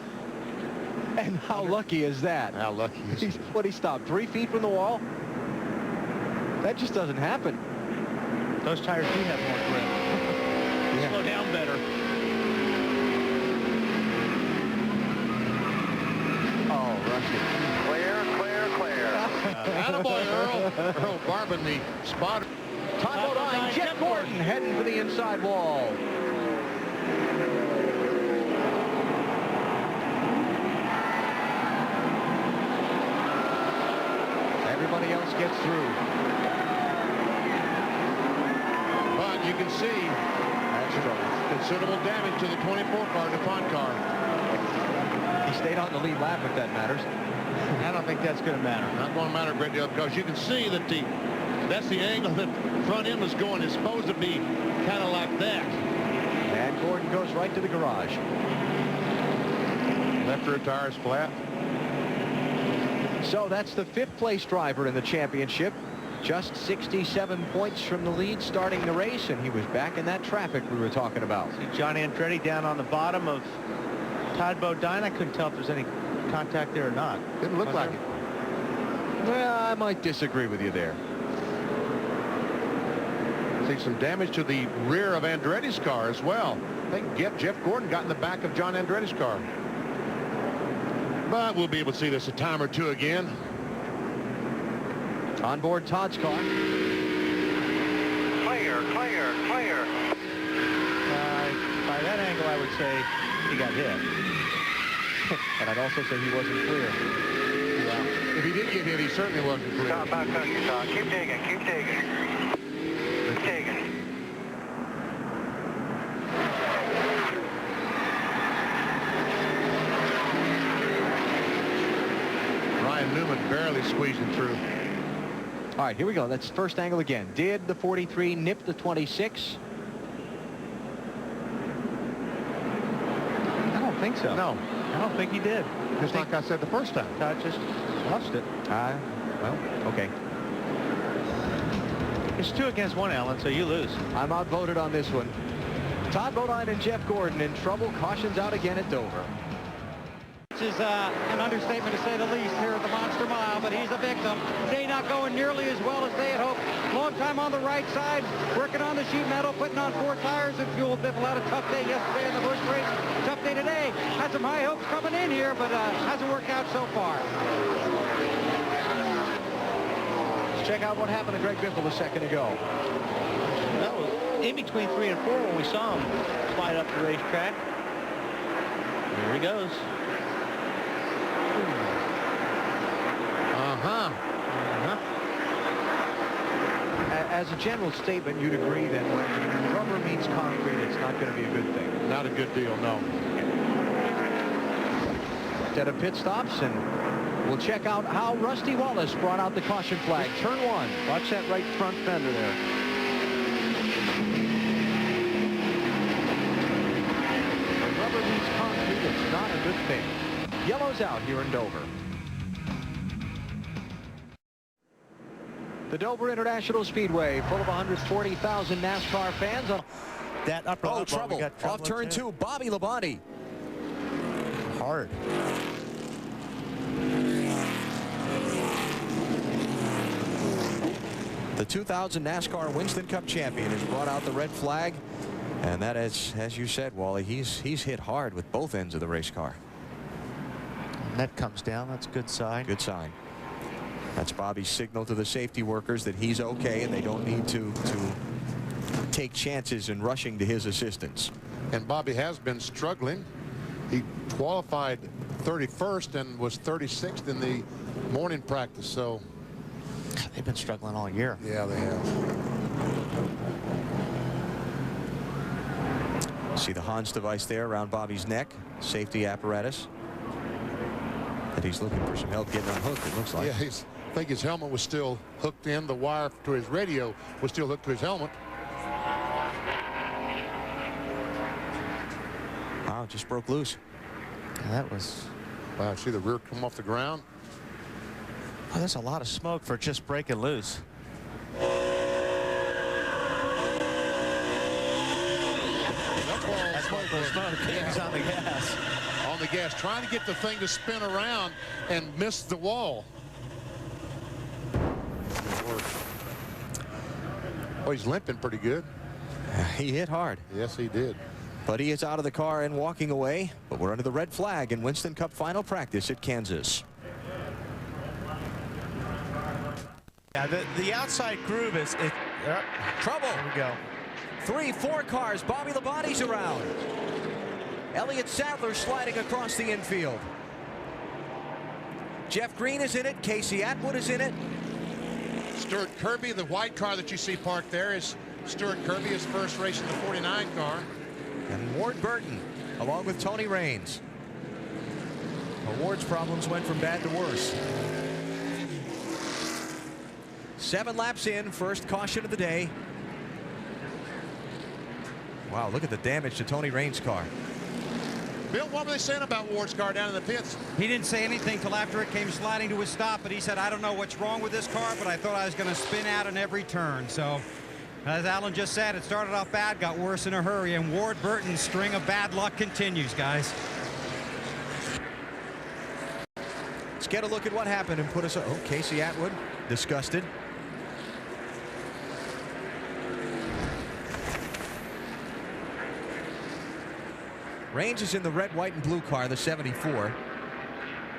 how lucky is that? How lucky is he? What, he stopped 3 feet from the wall? That just doesn't happen. Those tires do have more grip. Yeah. Slow down better. Oh, Rusty. Clear, clear, clear. Attaboy, Earl Barban, the spotter. Todd Bodine, Jet Gordon heading for the inside wall. Everybody else gets through. But you can see considerable damage to the 24 car, the DuPont car. He stayed on the lead lap, if that matters. I don't think that's going to matter. Not going to matter a great deal, because you can see that that's the angle that front end was going. It's supposed to be kind of like that. And Gordon goes right to the garage. Left rear tire is flat. So that's the 5th place driver in the championship. just 67 points from the lead starting the race, and he was back in that traffic we were talking about. See John Andretti down on the bottom of Todd Bodine. I couldn't tell if there's any contact there or not. Didn't look like it. Well, I might disagree with you there. See some damage to the rear of Andretti's car as well. I think Jeff Gordon got in the back of John Andretti's car. But we'll be able to see this a time or two again. On board Todd's car. Clear, clear, clear. By that angle, I would say he got hit. And I'd also say he wasn't clear. Yeah. If he did get hit, he certainly wasn't clear. Stop back on you, Todd. Keep digging, keep digging. Keep digging. Newman barely squeezing through. All right, here we go. That's first angle again. Did the 43 nip the 26? I don't think so. No. I don't think he did. Just like I said the first time. Todd just lost it. Well, okay. It's 2 against 1, Alan, so you lose. I'm outvoted on this one. Todd Bodine and Jeff Gordon in trouble. Caution's out again at Dover. Is an understatement to say the least here at the Monster Mile, but he's a victim. Day not going nearly as well as they had hoped. Long time on the right side, working on the sheet metal, putting on 4 tires and fuel. Biffle had a tough day yesterday in the Busch race. Tough day today. Had some high hopes coming in here, but hasn't worked out so far. Let's check out what happened to Greg Biffle a second ago. That was in between 3 and 4 when we saw him slide up the racetrack. Here he goes. As a general statement, you'd agree that when rubber meets concrete, it's not going to be a good thing. Not a good deal, no. Set of pit stops, and we'll check out how Rusty Wallace brought out the caution flag. Turn 1. Watch that right front fender there. When rubber meets concrete, it's not a good thing. Yellow's out here in Dover. The Dover International Speedway, full of 140,000 NASCAR fans. That upper trouble. Off turn 2, Bobby Labonte. Hard. The 2000 NASCAR Winston Cup champion has brought out the red flag. And that is, as you said, Wally, he's hit hard with both ends of the race car. And that comes down. That's a good sign. Good sign. That's Bobby's signal to the safety workers that he's okay and they don't need to take chances in rushing to his assistance. And Bobby has been struggling. He qualified 31st and was 36th in the morning practice, so they've been struggling all year. Yeah, they have. See the Hans device there around Bobby's neck, safety apparatus. That he's looking for some help getting unhooked, it looks like. Yeah, I think his helmet was still hooked in. The wire to his radio was still hooked to his helmet. Wow, just broke loose. Yeah, that was... Wow, see the rear come off the ground? Oh, there's a lot of smoke for just breaking loose. That's smoke. He's on the gas. On the gas, trying to get the thing to spin around and miss the wall. Oh, he's limping pretty good. He hit hard. Yes, he did. But he is out of the car and walking away. But we're under the red flag in Winston Cup final practice at Kansas. Yeah, the outside groove is trouble. There we go. 3, 4 cars. Bobby Labonte's around. Elliott Sadler sliding across the infield. Jeff Green is in it. Casey Atwood is in it. Stuart Kirby, the white car that you see parked there, is Stuart Kirby, his first race in the 49 car. And Ward Burton, along with Tony Raines. Ward's problems went from bad to worse. 7 laps in, first caution of the day. Wow, look at the damage to Tony Raines' car. Bill, what were they saying about Ward's car down in the pits? He didn't say anything till after it came sliding to a stop, but he said, I don't know what's wrong with this car, but I thought I was going to spin out in every turn. So, as Alan just said, it started off bad, got worse in a hurry, and Ward Burton's string of bad luck continues, guys. Let's get a look at what happened and put us. Oh, Casey Atwood, disgusted. Raines is in the red, white, and blue car, the 74.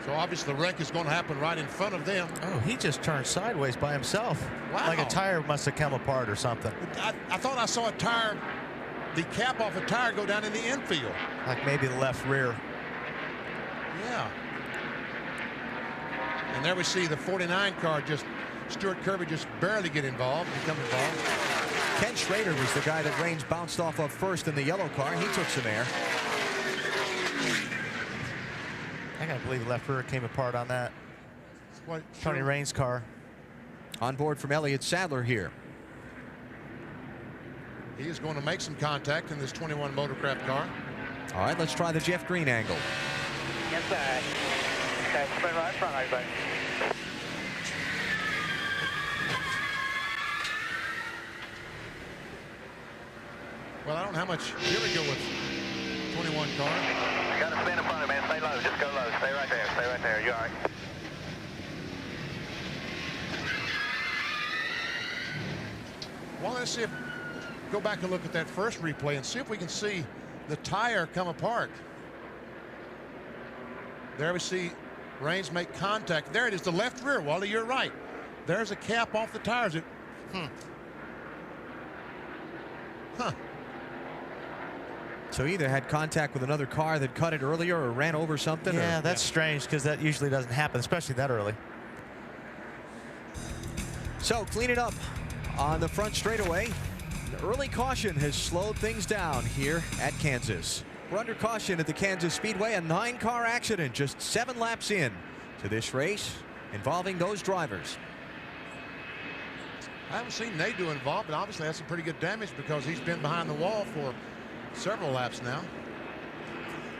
So obviously the wreck is going to happen right in front of them. Oh, he just turned sideways by himself. Wow. Like a tire must have come apart or something. I thought I saw a tire, the cap off a tire go down in the infield. Like maybe the left rear. Yeah. And there we see the 49 car, just Stuart Kirby just barely get involved, become involved. Ken Schrader was the guy that Raines bounced off of first in the yellow car. He took some air. I gotta believe the left rear came apart on that. Tony Raines' car. On board from Elliott Sadler here. He is going to make some contact in this 21 Motorcraft car. All right, let's try the Jeff Green angle. Inside. Okay, spin right in front, everybody. Well, I don't know how much. Here we go with 21 car. You got to spin in front of me, man. Stay low. Just go low. Stay right there. Stay right there. You all right? Well, let's see if go back and look at that first replay and see if we can see the tire come apart. There we see Raines make contact. There it is, the left rear. Wally, you're right. There's a cap off the tires. So either had contact with another car that cut it earlier or ran over something. Yeah, that's strange because that usually doesn't happen, especially that early. So clean it up on the front straightaway. The early caution has slowed things down here at Kansas. We're under caution at the Kansas Speedway. A 9-car accident just 7 laps in to this race involving those drivers. I haven't seen Nadeau involved, but obviously that's some pretty good damage because he's been behind the wall for several laps now.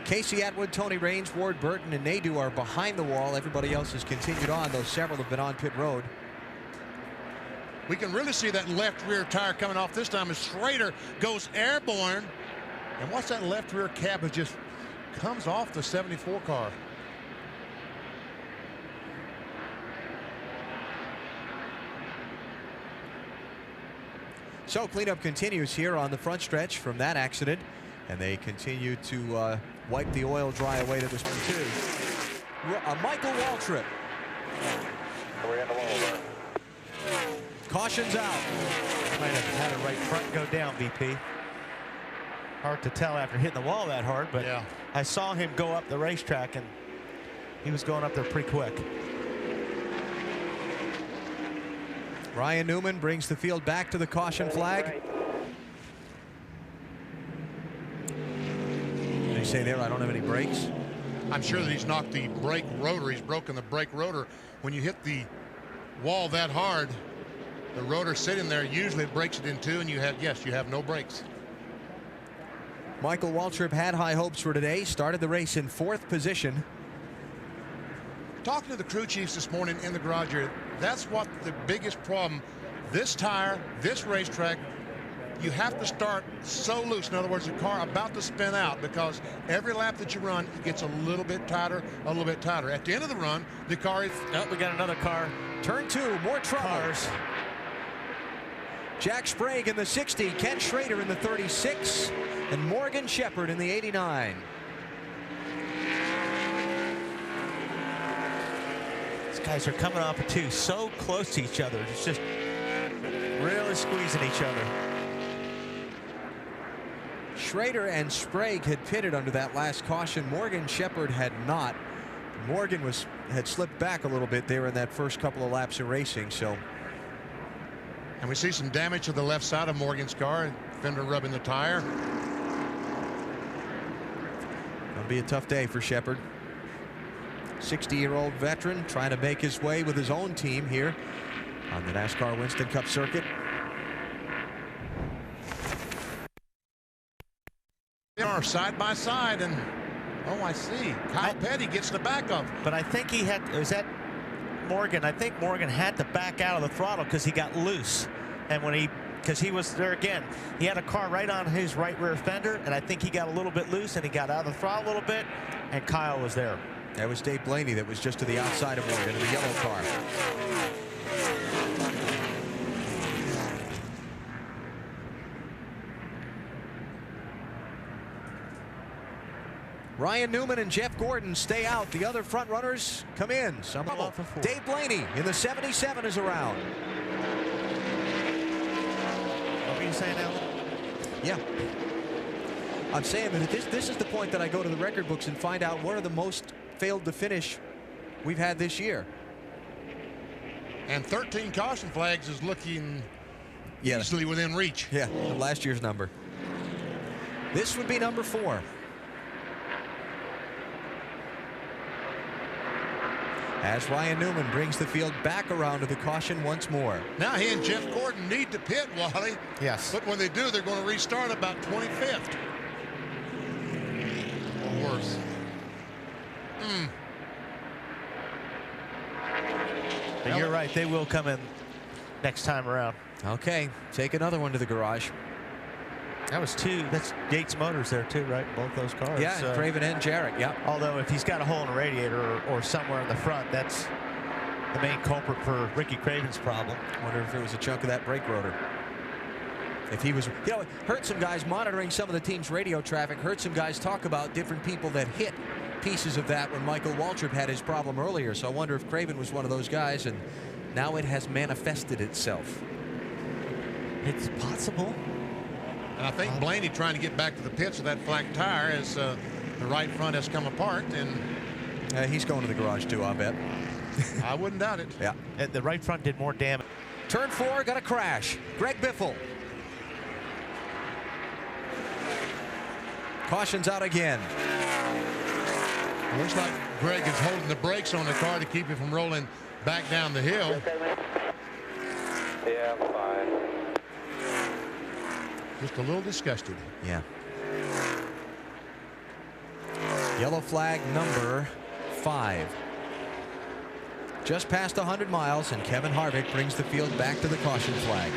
Casey Atwood, Tony Raines, Ward Burton, and Nadeau are behind the wall. Everybody else has continued on, though several have been on pit road. We can really see that left rear tire coming off this time as Schrader goes airborne. And watch that left rear cap, it just comes off the 74 car. So cleanup continues here on the front stretch from that accident, and they continue to wipe the oil dry away that was too. Michael Waltrip. We're in the wall there. Caution's out. Might have had a right front go down, VP. Hard to tell after hitting the wall that hard, but yeah. I saw him go up the racetrack, and he was going up there pretty quick. Ryan Newman brings the field back to the caution flag. They say there, I don't have any brakes. I'm sure that he's knocked the brake rotor. He's broken the brake rotor. When you hit the wall that hard, the rotor sitting there, usually it breaks it in two, and you have no brakes. Michael Waltrip had high hopes for today. Started the race in 4th position. Talking to the crew chiefs this morning in the garage here, that's what the biggest problem. This tire, this racetrack, you have to start so loose. In other words, the car about to spin out because every lap that you run, it gets a little bit tighter, a little bit tighter. At the end of the run, the car is... Oh, we got another car. Turn 2, more trouble. Cars. Jack Sprague in the 60, Ken Schrader in the 36, and Morgan Shepherd in the 89. These guys are coming off of 2 so close to each other. It's just really squeezing each other. Schrader and Sprague had pitted under that last caution. Morgan Shepherd had not. Morgan had slipped back a little bit there in that first couple of laps of racing. So, and we see some damage to the left side of Morgan's car, fender rubbing the tire. It'll be a tough day for Shepherd. 60-year-old veteran trying to make his way with his own team here on the NASCAR Winston Cup circuit. They are side by side, and Oh, I see. Kyle Petty gets the back of him. But I think he had, was that Morgan? I think Morgan had to back out of the throttle because he got loose. And when because he was there again, he had a car right on his right rear fender, and I think he got a little bit loose and he got out of the throttle a little bit, and Kyle was there. That was Dave Blaney that was just to the outside of Morgan in the yellow car. Ryan Newman and Jeff Gordon stay out. The other front runners come in. Dave Blaney in the 77 is around. What were you saying, Alan? Yeah. I'm saying that this is the point that I go to the record books and find out what are the most failed to finish we've had this year. And 13 caution flags is looking easily within reach. Yeah, last year's number. This would be number 4. As Ryan Newman brings the field back around to the caution once more. Now he and Jeff Gordon need to pit, Wally. Yes. But when they do, they're going to restart about 25th. Or worse. But you're right, they will come in next time around. Okay, take another one to the garage. That was 2. That's Yates Motors there too, right? Both those cars. Yeah, Craven and Jarrett, yeah. Although if he's got a hole in the radiator or somewhere in the front, that's the main culprit for Ricky Craven's problem. Wonder if it was a chunk of that brake rotor. If he was, you know, heard some guys monitoring some of the team's radio traffic, heard some guys talk about different people that hit pieces of that when Michael Waltrip had his problem earlier. So I wonder if Craven was one of those guys, and now it has manifested itself. It's possible. And I think Blaney trying to get back to the pits with that flat tire as the right front has come apart, and he's going to the garage too, I bet. I wouldn't doubt it. Yeah. And the right front did more damage. Turn 4, got a crash. Greg Biffle. Caution's out again. Looks like Greg is holding the brakes on the car to keep it from rolling back down the hill. Yeah, I'm fine. Just a little disgusted. Yeah. Yellow flag number 5. Just past 100 miles, and Kevin Harvick brings the field back to the caution flag.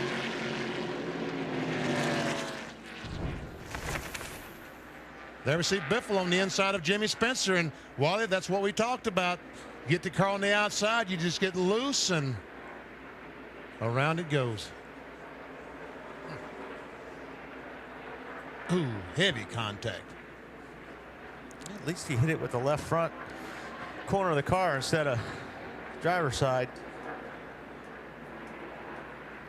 There we see Biffle on the inside of Jimmy Spencer, and Wally, that's what we talked about. Get the car on the outside, you just get loose, and around it goes. Ooh, heavy contact. At least he hit it with the left front corner of the car instead of driver's side.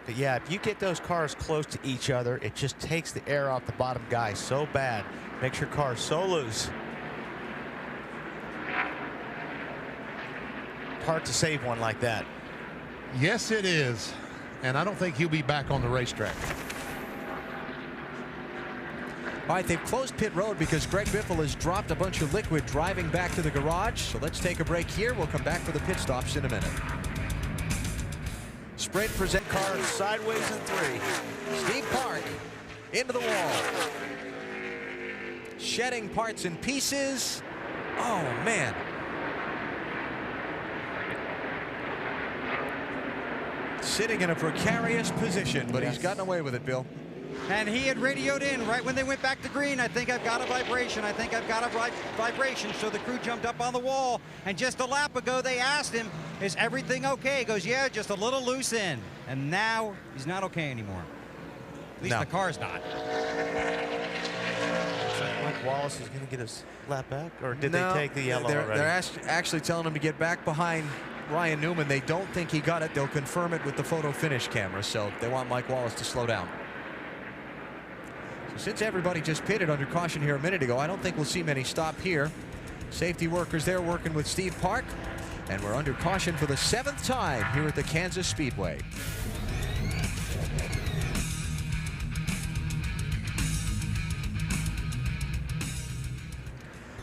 But yeah, if you get those cars close to each other, it just takes the air off the bottom guy so bad. Makes your car so loose. Hard to save one like that. Yes, it is. And I don't think he'll be back on the racetrack. All right, they've closed pit road because Greg Biffle has dropped a bunch of liquid driving back to the garage. So let's take a break here. We'll come back for the pit stops in a minute. Sprint present car sideways in 3. Steve Park into the wall. Shedding parts and pieces. Oh, man. Sitting in a precarious position, but he's gotten away with it, Bill. And he had radioed in right when they went back to green. I think I've got a vibration. I think I've got a vibration. So the crew jumped up on the wall. And just a lap ago, they asked him, is everything okay? He goes, yeah, just a little loose end. And now he's not okay anymore. At least the car's not. Mike Wallace is going to get his lap back? Or did they take the yellow already? They're actually telling him to get back behind Ryan Newman. They don't think he got it. They'll confirm it with the photo finish camera. So they want Mike Wallace to slow down. Since everybody just pitted under caution here a minute ago, I don't think we'll see many stop here. Safety workers there working with Steve Park, and we're under caution for the 7th time here at the Kansas Speedway.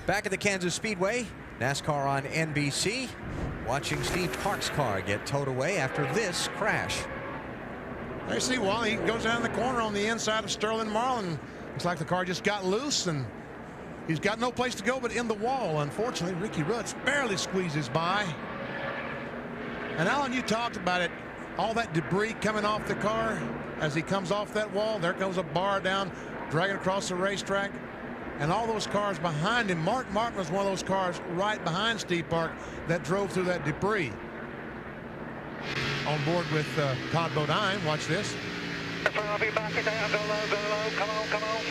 Back at the Kansas Speedway, NASCAR on NBC, watching Steve Park's car get towed away after this crash. There you see Wally, he goes down the corner on the inside of Sterling Marlin. Looks like the car just got loose, and He's got no place to go but in the wall. Unfortunately, Ricky Rutz barely squeezes by. And Alan, you talked about it. All that debris coming off the car as he comes off that wall. There goes a bar down, dragging across the racetrack. And all those cars behind him. Martin was one of those cars right behind Steve Park that drove through that debris. On board with Todd Bodine. Watch this. I'll be back it down. Go low, go low. Come on, come on.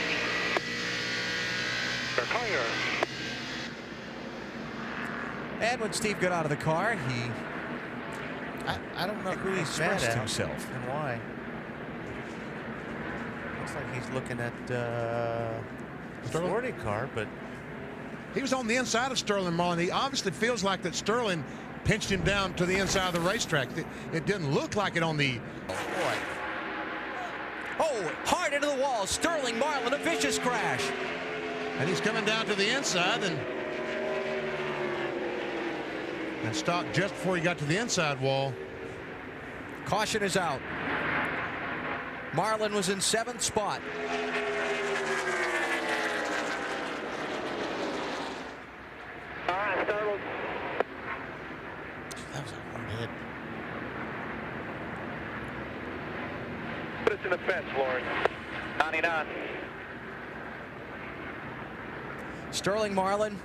They're clear. And when Steve got out of the car, I don't know who he's expressed mad at himself. and why. Looks like he's looking at the 40 car, but he was on the inside of Sterling Marlin. He obviously feels like that Sterling pinched him down to the inside of the racetrack. It didn't look like it on the. Oh, hard into the wall. Sterling Marlin, a vicious crash. And he's coming down to the inside and stopped just before he got to the inside wall. Caution is out. Marlin was in 7th spot. All right, Sterling. that was a hard hit. Put us in the fence, Lauren. 99. Sterling Marlin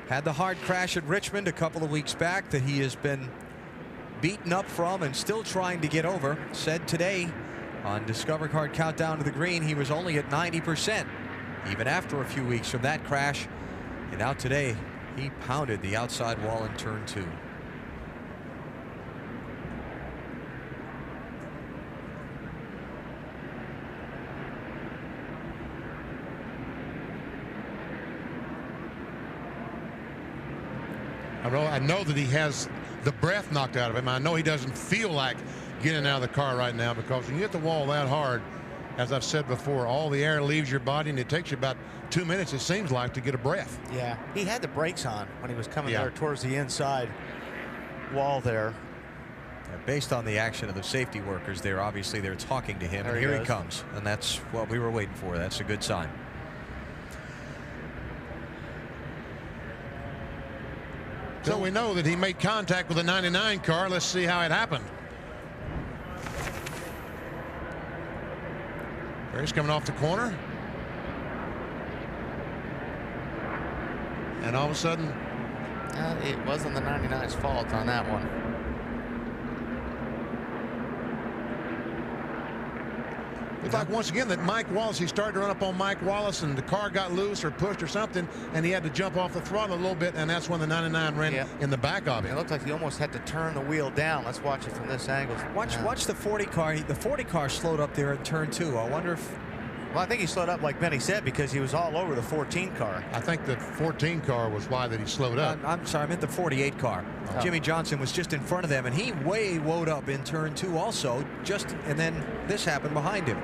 had the hard crash at Richmond a couple of weeks back that he has been beaten up from and still trying to get over. Said today on Discover Card Countdown to the Green he was only at 90%, even after a few weeks from that crash. And now today he pounded the outside wall in turn 2. I know that he has the breath knocked out of him. I know he doesn't feel like getting out of the car right now, because when you hit the wall that hard, as I've said before, all the air leaves your body and it takes you about 2 minutes, it seems like, to get a breath. Yeah, he had the brakes on when he was coming there towards the inside wall there. Based on the action of the safety workers there, obviously they're talking to him, and here he comes, and that's what we were waiting for. That's a good sign. So we know that he made contact with the 99 car. Let's see how it happened. There he's coming off the corner. And all of a sudden, it wasn't the 99's fault on that one. It's like once again that Mike Wallace, he started to run up on Mike Wallace and the car got loose or pushed or something, and he had to jump off the throttle a little bit, and that's when the 99 ran in the back of him. It looked like he almost had to turn the wheel down. Let's watch it from this angle. Watch the 40 car. The 40 car slowed up there at turn 2. I wonder if. Well, I think he slowed up like Benny said because he was all over the 14 car. I think the 14 car was why that he slowed up. I'm sorry, I meant the 48 car. Oh. Jimmy Johnson was just in front of them, and he way woed up in turn 2 also. And then this happened behind him.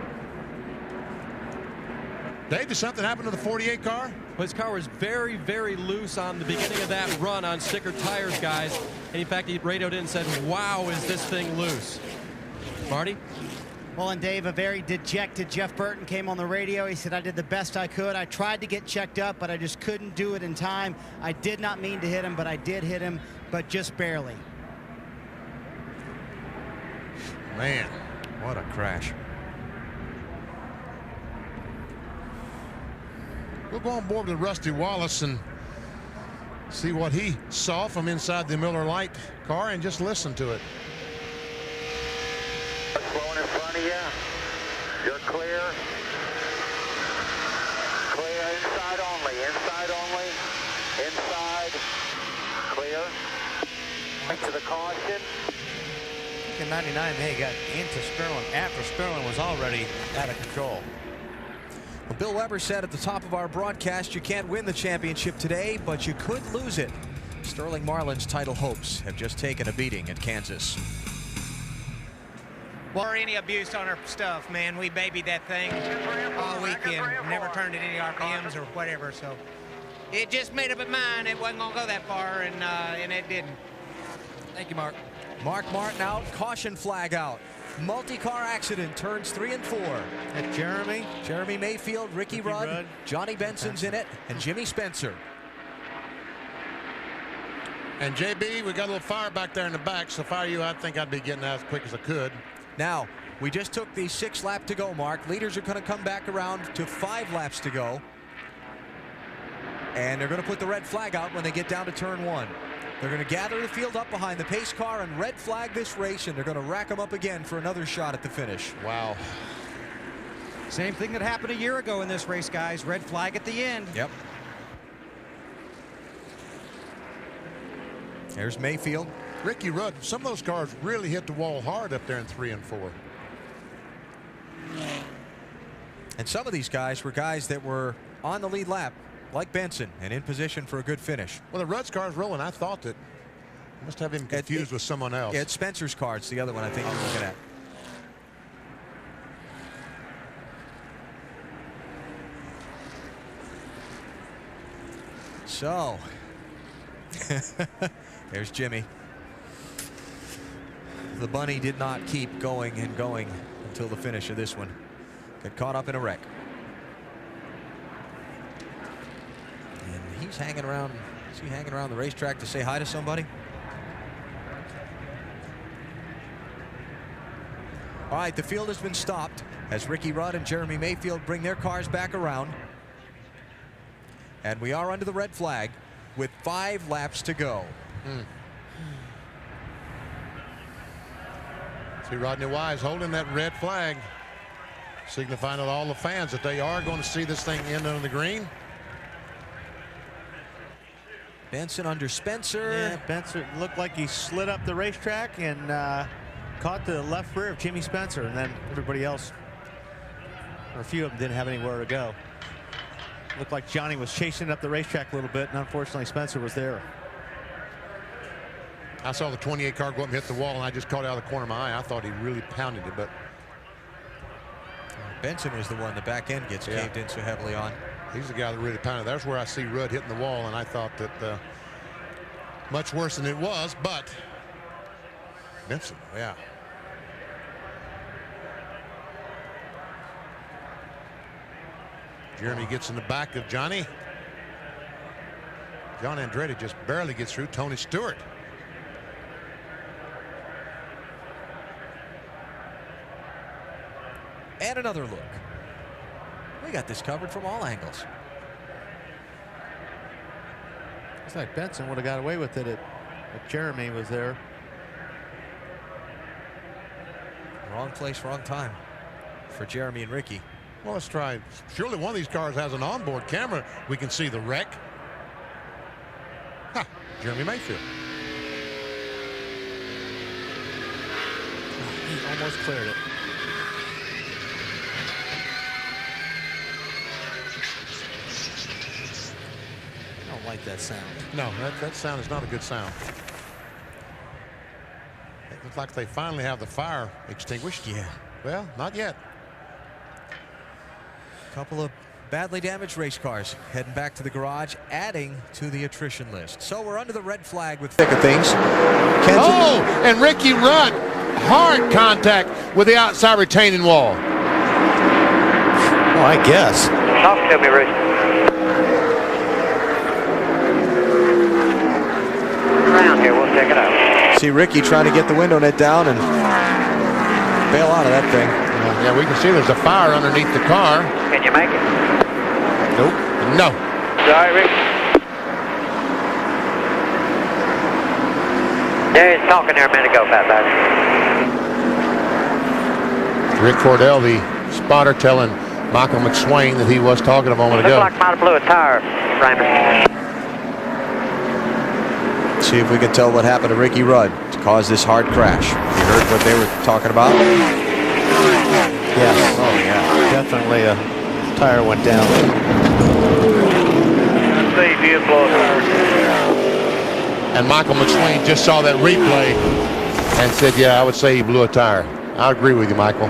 Dave, did something happen to the 48 car? Well, his car was very, very loose on the beginning of that run on sticker tires, guys. And in fact, he radioed in and said, wow, is this thing loose? Marty? Well, and Dave, a very dejected Jeff Burton came on the radio. He said, I did the best I could. I tried to get checked up, but I just couldn't do it in time. I did not mean to hit him, but I did hit him, but just barely. Man, what a crash. We'll go on board with Rusty Wallace and see what he saw from inside the Miller Lite car and just listen to it. Flowing in front of you. You're clear. Clear. Inside only. Inside only. Inside. Clear. Right to the caution. In 99, they got into Sterling after Sterling was already out of control. Well, Bill Weber said at the top of our broadcast, you can't win the championship today, but you could lose it. Sterling Marlin's title hopes have just taken a beating at Kansas. Or any abuse on our stuff, man. We babied that thing all weekend. Never turned it any RPMs or whatever, so it just made up its mind it wasn't going to go that far, and it didn't. Thank you, Mark. Mark Martin out, caution flag out. multi-car accident, turns 3 and 4. And Jeremy Mayfield, Ricky Rudd, Johnny Benson's in it, and Jimmy Spencer. And JB, we got a little fire back there in the back. So if I were you, I think I'd be getting out as quick as I could. Now, we just took the 6 lap to go mark. Leaders are going to come back around to 5 laps to go. And they're going to put the red flag out when they get down to turn 1. They're going to gather the field up behind the pace car and red flag this race, and they're going to rack them up again for another shot at the finish. Wow. Same thing that happened a year ago in this race, guys. Red flag at the end. Yep. There's Mayfield. Ricky Rudd, some of those cars really hit the wall hard up there in 3 and 4. And some of these guys were guys that were on the lead lap, like Benson, and in position for a good finish. Well, the Rudd's car's rolling. I thought that must have him confused with someone else. Yeah, it's Spencer's car. It's the other one I think you're looking at. So, there's Jimmy. The bunny did not keep going and going until the finish of this one. Got caught up in a wreck. And he's hanging around. Is he hanging around the racetrack to say hi to somebody? All right, the field has been stopped as Ricky Rudd and Jeremy Mayfield bring their cars back around. And we are under the red flag with 5 laps to go. See Rodney Wise holding that red flag, signifying to all the fans that they are going to see this thing end on the green. Benson under Spencer. Yeah, Benson looked like he slid up the racetrack and caught the left rear of Jimmy Spencer, and then everybody else, or a few of them, didn't have anywhere to go. Looked like Johnny was chasing up the racetrack a little bit, and unfortunately Spencer was there. I saw the 28 car go up and hit the wall, and I just caught it out of the corner of my eye. I thought he really pounded it, but Benson was the one the back end gets caved in so heavily on. He's the guy that really pounded. That's where I see Rudd hitting the wall, and I thought that much worse than it was, but Benson, yeah. Jeremy gets in the back of Johnny. John Andretti just barely gets through Tony Stewart. And another look. We got this covered from all angles. Looks like Benson would have got away with it if Jeremy was there. Wrong place, wrong time for Jeremy and Ricky. Well, let's try. Surely one of these cars has an onboard camera. We can see the wreck. Ha! Jeremy Mayfield. He almost cleared it. I don't like that sound. No, that sound is not a good sound. It looks like they finally have the fire extinguished. Yeah. Well, not yet. Couple of badly damaged race cars heading back to the garage, adding to the attrition list. So we're under the red flag with thick of things. Oh, and Ricky Rudd, hard contact with the outside retaining wall. Oh, I guess. Talk to me, Rick. Around here, we'll check it out. See Ricky trying to get the window net down and bail out of that thing. Yeah, we can see there's a fire underneath the car. Can you make it? Nope. No. Sorry, Rick. There he's talking there a minute ago, Pat Bass. Rick Cordell, the spotter, telling Michael McSwain that he was talking a moment ago. Looks like might have blew a tire, Raymond. See if we can tell what happened to Ricky Rudd to cause this hard crash. You heard what they were talking about? Yes. Oh, yeah. Definitely a tire went down. And Michael McSwain just saw that replay and said, yeah, I would say he blew a tire. I agree with you, Michael.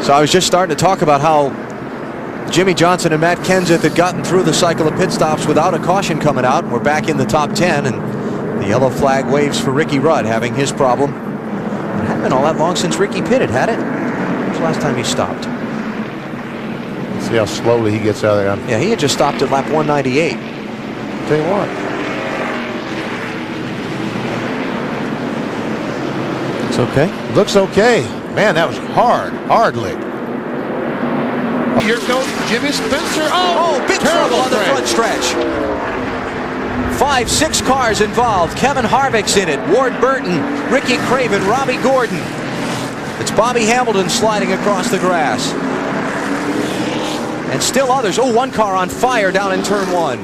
So I was just starting to talk about how Jimmy Johnson and Matt Kenseth had gotten through the cycle of pit stops without a caution coming out. We're back in the top 10, and The yellow flag waves for Ricky Rudd having his problem. It hadn't been all that long since Ricky pitted, had it? When was the last time he stopped? See how slowly he gets out of there. Yeah, he had just stopped at lap 198. Tell you what. It's okay. Looks okay. Man, that was hard lick. Here goes Jimmy Spencer. Oh, big trouble on the front stretch. 5-6 cars involved. Kevin Harvick's in it. Ward Burton, Ricky Craven, Robbie Gordon. It's Bobby Hamilton sliding across the grass. And still others. Oh, one car on fire down in turn 1.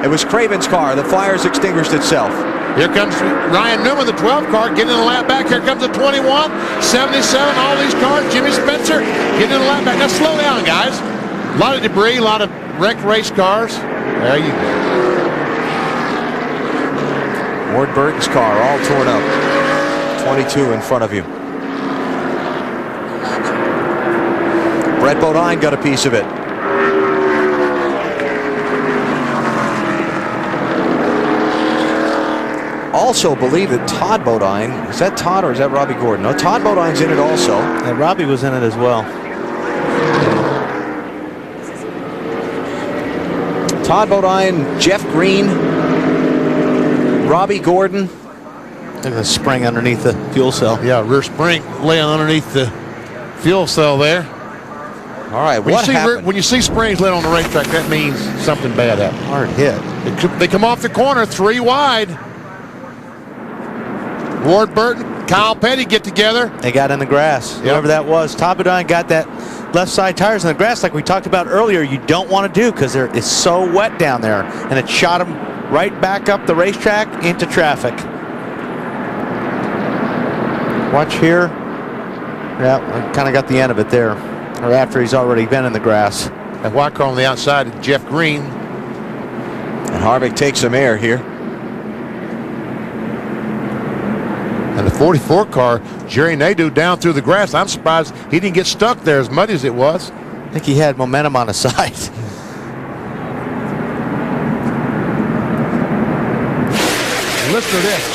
It was Craven's car. The fire's extinguished itself. Here comes Ryan Newman, the 12 car, getting in the lap back. Here comes the 21, 77, all these cars. Jimmy Spencer getting in the lap back. Now slow down, guys. A lot of debris, a lot of wrecked race cars. There you go. Ward Burton's car all torn up. 22 in front of you. Brett Bodine got a piece of it. Also believe that Todd Bodine, is that Todd or is that Robbie Gordon? No, Todd Bodine's in it also. And Robbie was in it as well. Todd Bodine, Jeff Green, Robbie Gordon. Look at the spring underneath the fuel cell. Yeah, rear spring laying underneath the fuel cell there. All right, what happened? When you see springs lit on the racetrack, that means something bad happened. Hard hit. They come off the corner, 3 wide. Ward Burton, Kyle Petty get together. They got in the grass. Whoever that was. Todd Bodine got that left side tires in the grass like we talked about earlier. You don't want to do because it's so wet down there. And it shot him right back up the racetrack into traffic. Watch here. Yeah, I kind of got the end of it there. Or after he's already been in the grass. And white car on the outside, Jeff Green. And Harvick takes some air here. And the 44 car, Jerry Nadeau down through the grass. I'm surprised he didn't get stuck there as muddy as it was. I think he had momentum on his side. Listen to this.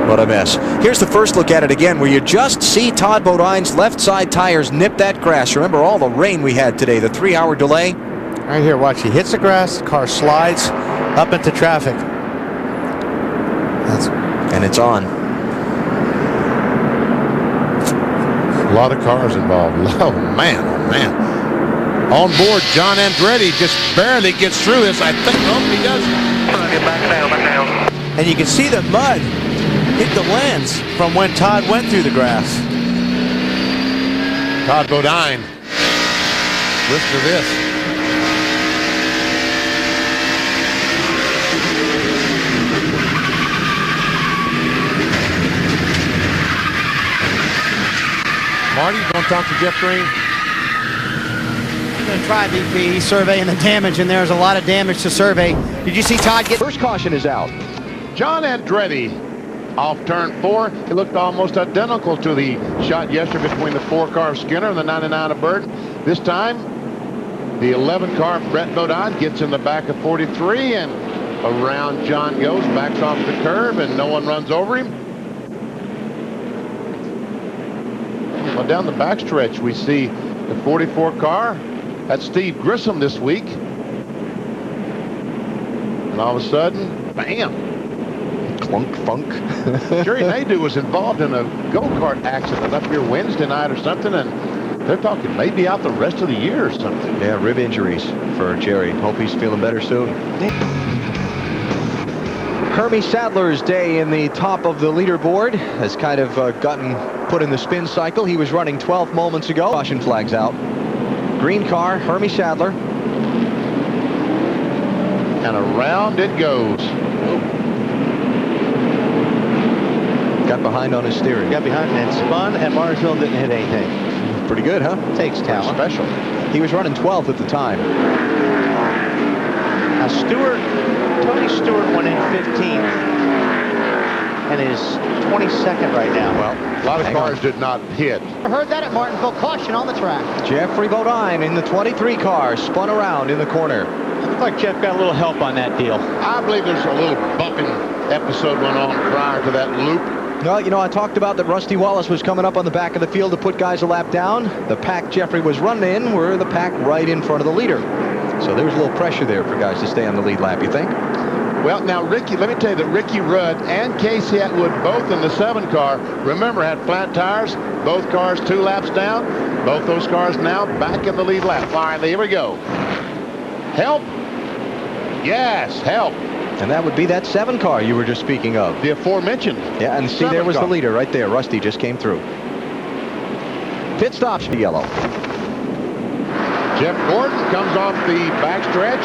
What a mess. Here's the first look at it again where you just see Todd Bodine's left side tires nip that grass. Remember all the rain we had today, the 3-hour delay? Right here, watch. He hits the grass, the car slides up into traffic. And it's on. A lot of cars involved. Oh, man, oh, man. On board, John Andretti just barely gets through this. I think, oh, he does. Get back down. And you can see the mud hit the lens from when Todd went through the grass. Todd Bodine. Listen to this. Marty, you going to talk to Jeff Green? I'm going to try, BP. He's surveying the damage, and there's a lot of damage to survey. Did you see Todd get... First caution is out. John Andretti off turn 4. It looked almost identical to the shot yesterday between the 4-car of Skinner and the 99 of Burton. This time, the 11 car Brett Bodine gets in the back of 43, and around John goes, backs off the curve, and no one runs over him. Well, down the backstretch, we see the 44 car. That's Steve Grissom this week. And all of a sudden, bam. Clunk funk. Jerry Nadeau was involved in a go-kart accident up here Wednesday night or something, and they're talking maybe out the rest of the year or something. Yeah, rib injuries for Jerry. Hope he's feeling better soon. Hermie Sadler's day in the top of the leaderboard has kind of gotten put in the spin cycle. He was running 12 moments ago. Caution flags out. Green car, Hermie Sadler. And around it goes. Got behind on his steering. Got behind and spun, and Martinsville didn't hit anything. Pretty good, huh? Takes talent. Special. He was running 12th at the time. Now Tony Stewart went in 15th and is 22nd right now. Well, a lot of cars did not hit. I heard that at Martinsville. Caution on the track. Jeffrey Bodine in the 23 car spun around in the corner. It looked like Jeff got a little help on that deal. I believe there's a little bumping episode went on prior to that loop. Well, you know, I talked about that Rusty Wallace was coming up on the back of the field to put guys a lap down. The pack Jeffrey was running in were the pack right in front of the leader. So there was a little pressure there for guys to stay on the lead lap, you think? Well, now, Ricky, let me tell you that Ricky Rudd and Casey Atwood, both in the 7 car, remember, had flat tires. Both cars 2 laps down. Both those cars now back in the lead lap. All right, here we go. Help. Yes, help. And that would be that 7 car you were just speaking of. The aforementioned. Yeah, and see, there was the leader right there. Rusty just came through. Pit stops for yellow. Jeff Gordon comes off the backstretch.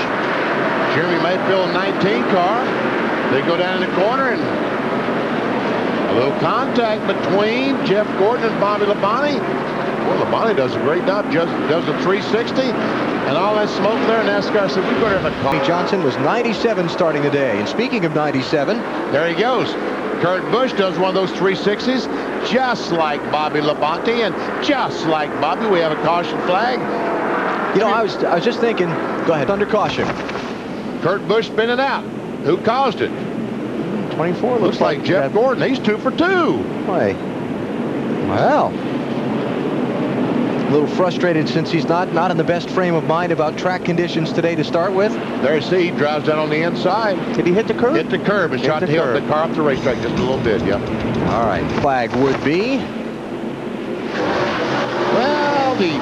Jeremy Mayfield 19 car. They go down in the corner and a little contact between Jeff Gordon and Bobby Labonte. Well, Labonte does a great job. Just does a 360 and all that smoke there. NASCAR said, we better have a car. Johnson was 97 starting the day. And speaking of 97, there he goes. Kurt Busch does one of those 360s just like Bobby Labonte and just like Bobby. We have a caution flag. You know, I was just thinking, go ahead, under caution. Kurt Busch spinning out. Who caused it? 24 looks like Jeff Gordon. He's 2 for 2. Boy. Well. A little frustrated since he's not in the best frame of mind about track conditions today to start with. There you see, he drives down on the inside. Did he hit the curb? Hit the curb and shot the car off the racetrack just a little bit, yeah. All right, flag would be. Well, the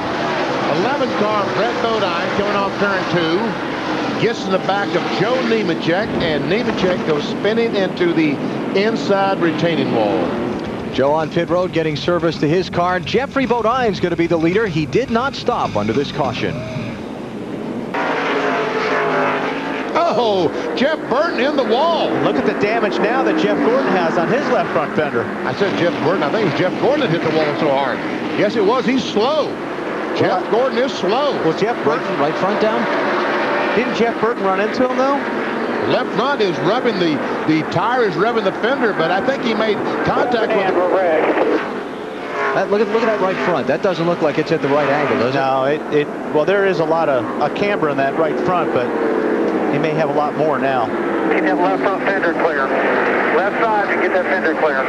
11 car, Brett Bodine, coming off turn 2, gets in the back of Joe Nemechek, and Nemechek goes spinning into the inside retaining wall. Joe on pit road getting service to his car. Jeffrey Bodine's going to be the leader. He did not stop under this caution. Oh, Jeff Burton in the wall. Look at the damage now that Jeff Gordon has on his left front fender. I said Jeff Burton. I think it was Jeff Gordon that hit the wall so hard. Yes, it was. He's slow. Jeff Gordon is slow. Was Jeff Burton right front down? Didn't Jeff Burton run into him, though? Left front is rubbing the tire is rubbing the fender, but I think he made contact with it. Look at that right front. That doesn't look like it's at the right angle, does it? No, well, there is a lot of camber in that right front, but he may have a lot more now. Keep that left front fender clear. Left side and get that fender clear.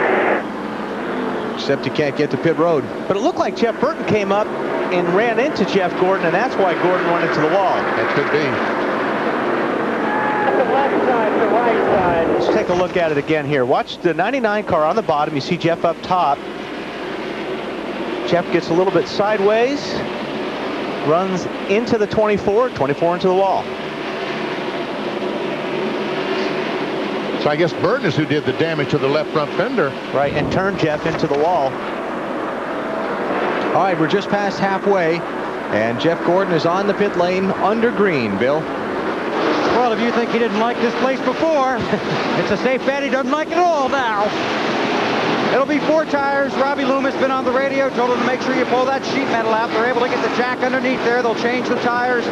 Except you can't get to pit road. But it looked like Jeff Burton came up and ran into Jeff Gordon, and that's why Gordon went into the wall. That could be. The left side, the right side. Let's take a look at it again here. Watch the 99 car on the bottom. You see Jeff up top. Jeff gets a little bit sideways, runs into the 24 into the wall. So I guess Burton is who did the damage to the left front fender. Right, and turned Jeff into the wall. All right, we're just past halfway, and Jeff Gordon is on the pit lane under green, Bill. Well, if you think he didn't like this place before, it's a safe bet he doesn't like it all now. It'll be 4 tires. Robbie Loomis been on the radio, told him to make sure you pull that sheet metal out. They're able to get the jack underneath there. They'll change the tires.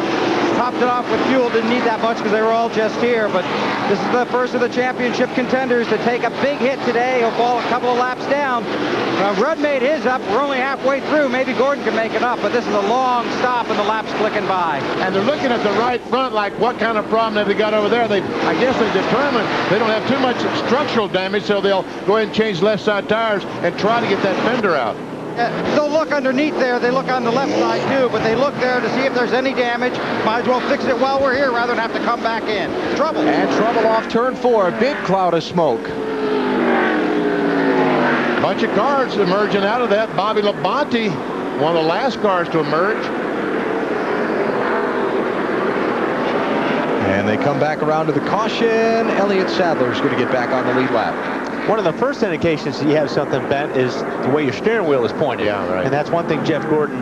Topped it off with fuel. Didn't need that much because they were all just here. But this is the first of the championship contenders to take a big hit today. He'll fall a couple of laps down. Rudd made his up. We're only halfway through. Maybe Gordon can make it up, but this is a long stop and the lap's clicking by. And they're looking at the right front like what kind of problem have they got over there. I guess they determined they don't have too much structural damage, so they'll go ahead and change left side tires and try to get that fender out. They'll look underneath there. They look on the left side too, but they look there to see if there's any damage. Might as well fix it while we're here rather than have to come back in. Trouble. And trouble off turn 4. Big cloud of smoke. Bunch of cars emerging out of that. Bobby Labonte, one of the last cars to emerge. And they come back around to the caution. Elliott Sadler is going to get back on the lead lap. One of the first indications that you have something bent is the way your steering wheel is pointed. Yeah, right. And that's one thing Jeff Gordon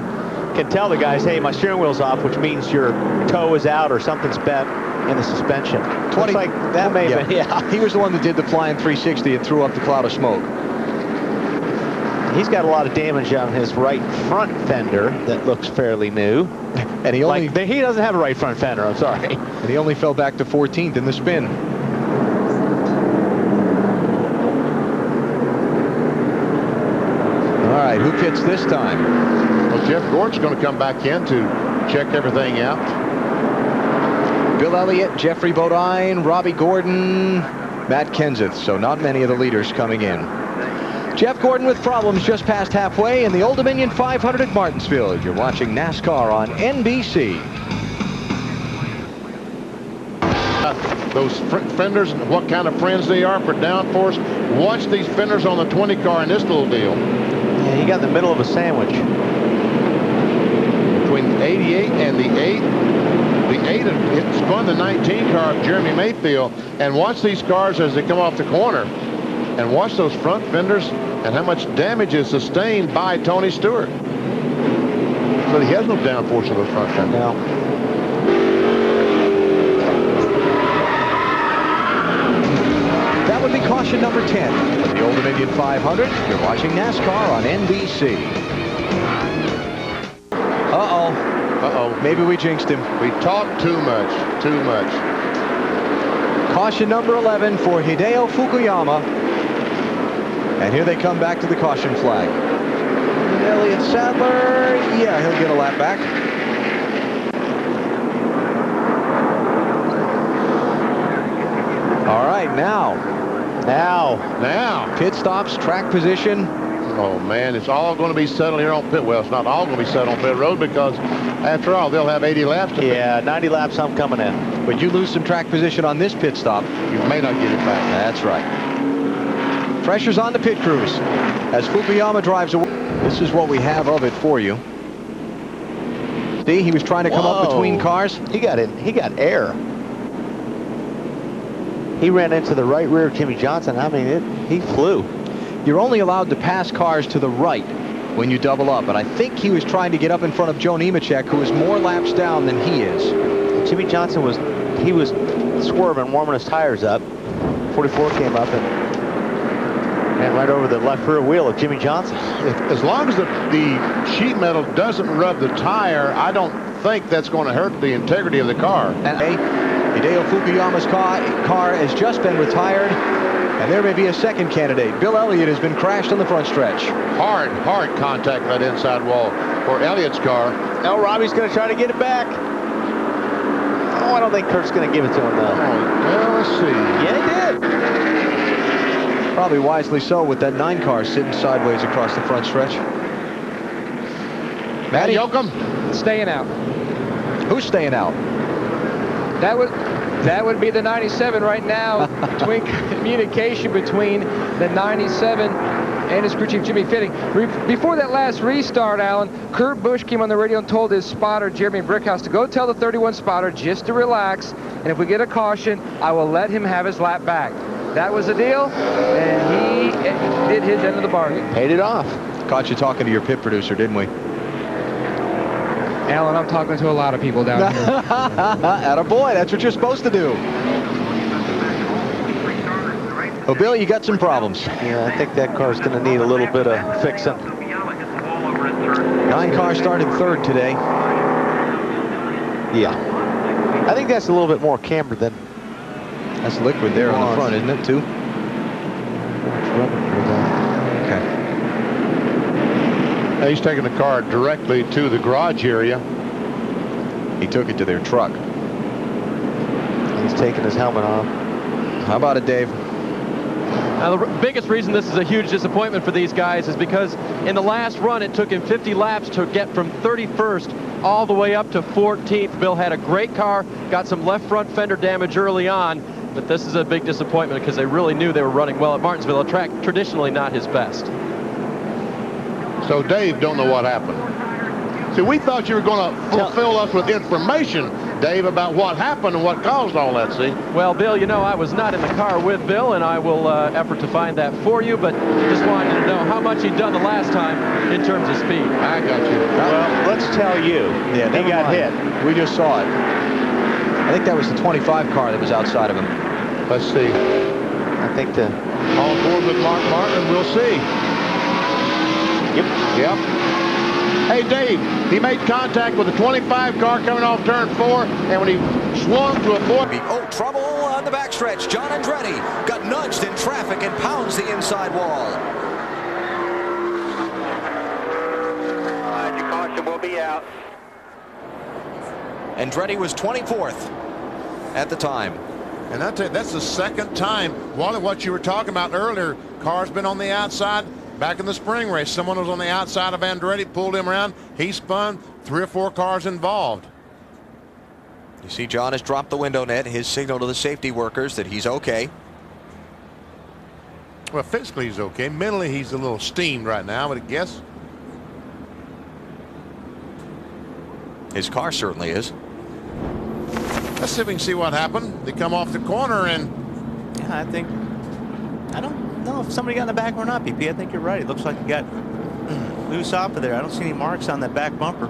can tell the guys, hey, my steering wheel's off, which means your toe is out or something's bent in the suspension. Looks like that may have been, He was the one that did the flying 360 and threw up the cloud of smoke. He's got a lot of damage on his right front fender that looks fairly new. And he only he doesn't have a right front fender, I'm sorry. And he only fell back to 14th in the spin. All right, who pits this time? Well, Jeff Gordon's going to come back in to check everything out. Bill Elliott, Jeffrey Bodine, Robbie Gordon, Matt Kenseth. So not many of the leaders coming in. Jeff Gordon with problems just past halfway in the Old Dominion 500 at Martinsville. You're watching NASCAR on NBC. Those fenders and what kind of friends they are for downforce. Watch these fenders on the 20 car in this little deal. Yeah, he got in the middle of a sandwich. Between the 88 and the 8. The 8 it spun the 19 car of Jeremy Mayfield. And watch these cars as they come off the corner. And watch those front fenders and how much damage is sustained by Tony Stewart. But he has no downforce of those front fenders. No. That would be caution number 10 for the Old Dominion 500. You're watching NASCAR on NBC. Uh-oh. Uh-oh. Maybe we jinxed him. We talked too much. Too much. Caution number 11 for Hideo Fukuyama. And here they come back to the caution flag. Elliott Sadler, yeah, he'll get a lap back. All right, now. Pit stops, track position. Oh, man, it's all going to be settled here on pit. Well, it's not all going to be settled on pit road because, after all, they'll have 80 laps. Yeah, 90 laps, I'm coming in. But you lose some track position on this pit stop. You may not get it back. That's right. Pressure's on the pit crews as Fukuyama drives away. This is what we have of it for you. See, he was trying to come up between cars. He got air. He ran into the right rear of Jimmy Johnson. I mean, he flew. You're only allowed to pass cars to the right when you double up, and I think he was trying to get up in front of Joe Nemechek, who is more laps down than he is. Jimmy Johnson was swerving, warming his tires up. 44 came up and ran right over the left rear wheel of Jimmy Johnson. As long as the sheet metal doesn't rub the tire, I don't think that's going to hurt the integrity of the car. And Hideo Fukuyama's car has just been retired, and there may be a second candidate. Bill Elliott has been crashed on the front stretch. Hard contact with that inside wall for Elliott's car. Now Robbie's going to try to get it back. Oh, I don't think Kurt's going to give it to him, though. Well, let's see. Yeah, he did. Probably wisely so with that 9 car sitting sideways across the front stretch. Matty Yoakum staying out. Who's staying out? That would be the 97 right now. Between communication between the 97 and his crew chief Jimmy Fitting. Before that last restart, Alan, Kurt Busch came on the radio and told his spotter Jeremy Brickhouse to go tell the 31 spotter just to relax, and if we get a caution, I will let him have his lap back. That was the deal, and he did his end of the bargain. Paid it off. Caught you talking to your pit producer, didn't we? Alan, I'm talking to a lot of people down here. Attaboy, that's what you're supposed to do. Oh, Bill, you got some problems. Yeah, I think that car's going to need a little bit of fixing. 9 cars started 3rd today. Yeah. I think that's a little bit more camber than... That's liquid there on the front, isn't it, too? Okay. Now he's taking the car directly to the garage area. He took it to their truck. He's taking his helmet off. How about it, Dave? Now, the biggest reason this is a huge disappointment for these guys is because in the last run, it took him 50 laps to get from 31st all the way up to 14th. Bill had a great car, got some left front fender damage early on, but this is a big disappointment because they really knew they were running well at Martinsville, a track traditionally not his best. So Dave don't know what happened. See, we thought you were going to fulfill us with information, Dave, about what happened and what caused all that, see? Well, Bill, you know, I was not in the car with Bill, and I will effort to find that for you, but just wanted to know how much he'd done the last time in terms of speed. I got you. Well, let's tell you. Yeah, he got hit. We just saw it. I think that was the 25 car that was outside of him. Let's see. I think the... On board with Mark Martin, we'll see. Yep. Hey, Dave, he made contact with the 25 car coming off turn 4, and when he swung to avoid... Oh, trouble on the backstretch. John Andretti got nudged in traffic and pounds the inside wall. Your caution will be out. Andretti was 24th at the time. And I tell you, that's the second time, Wally, what you were talking about earlier, car's been on the outside. Back in the spring race, someone was on the outside of Andretti, pulled him around. He spun, 3 or 4 cars involved. You see John has dropped the window net, his signal to the safety workers that he's okay. Well, physically he's okay. Mentally he's a little steamed right now, I would guess. His car certainly is. Let's see if we can see what happened. They come off the corner and... Yeah, I don't know if somebody got in the back or not, BP. I think you're right. It looks like he got loose off of there. I don't see any marks on that back bumper.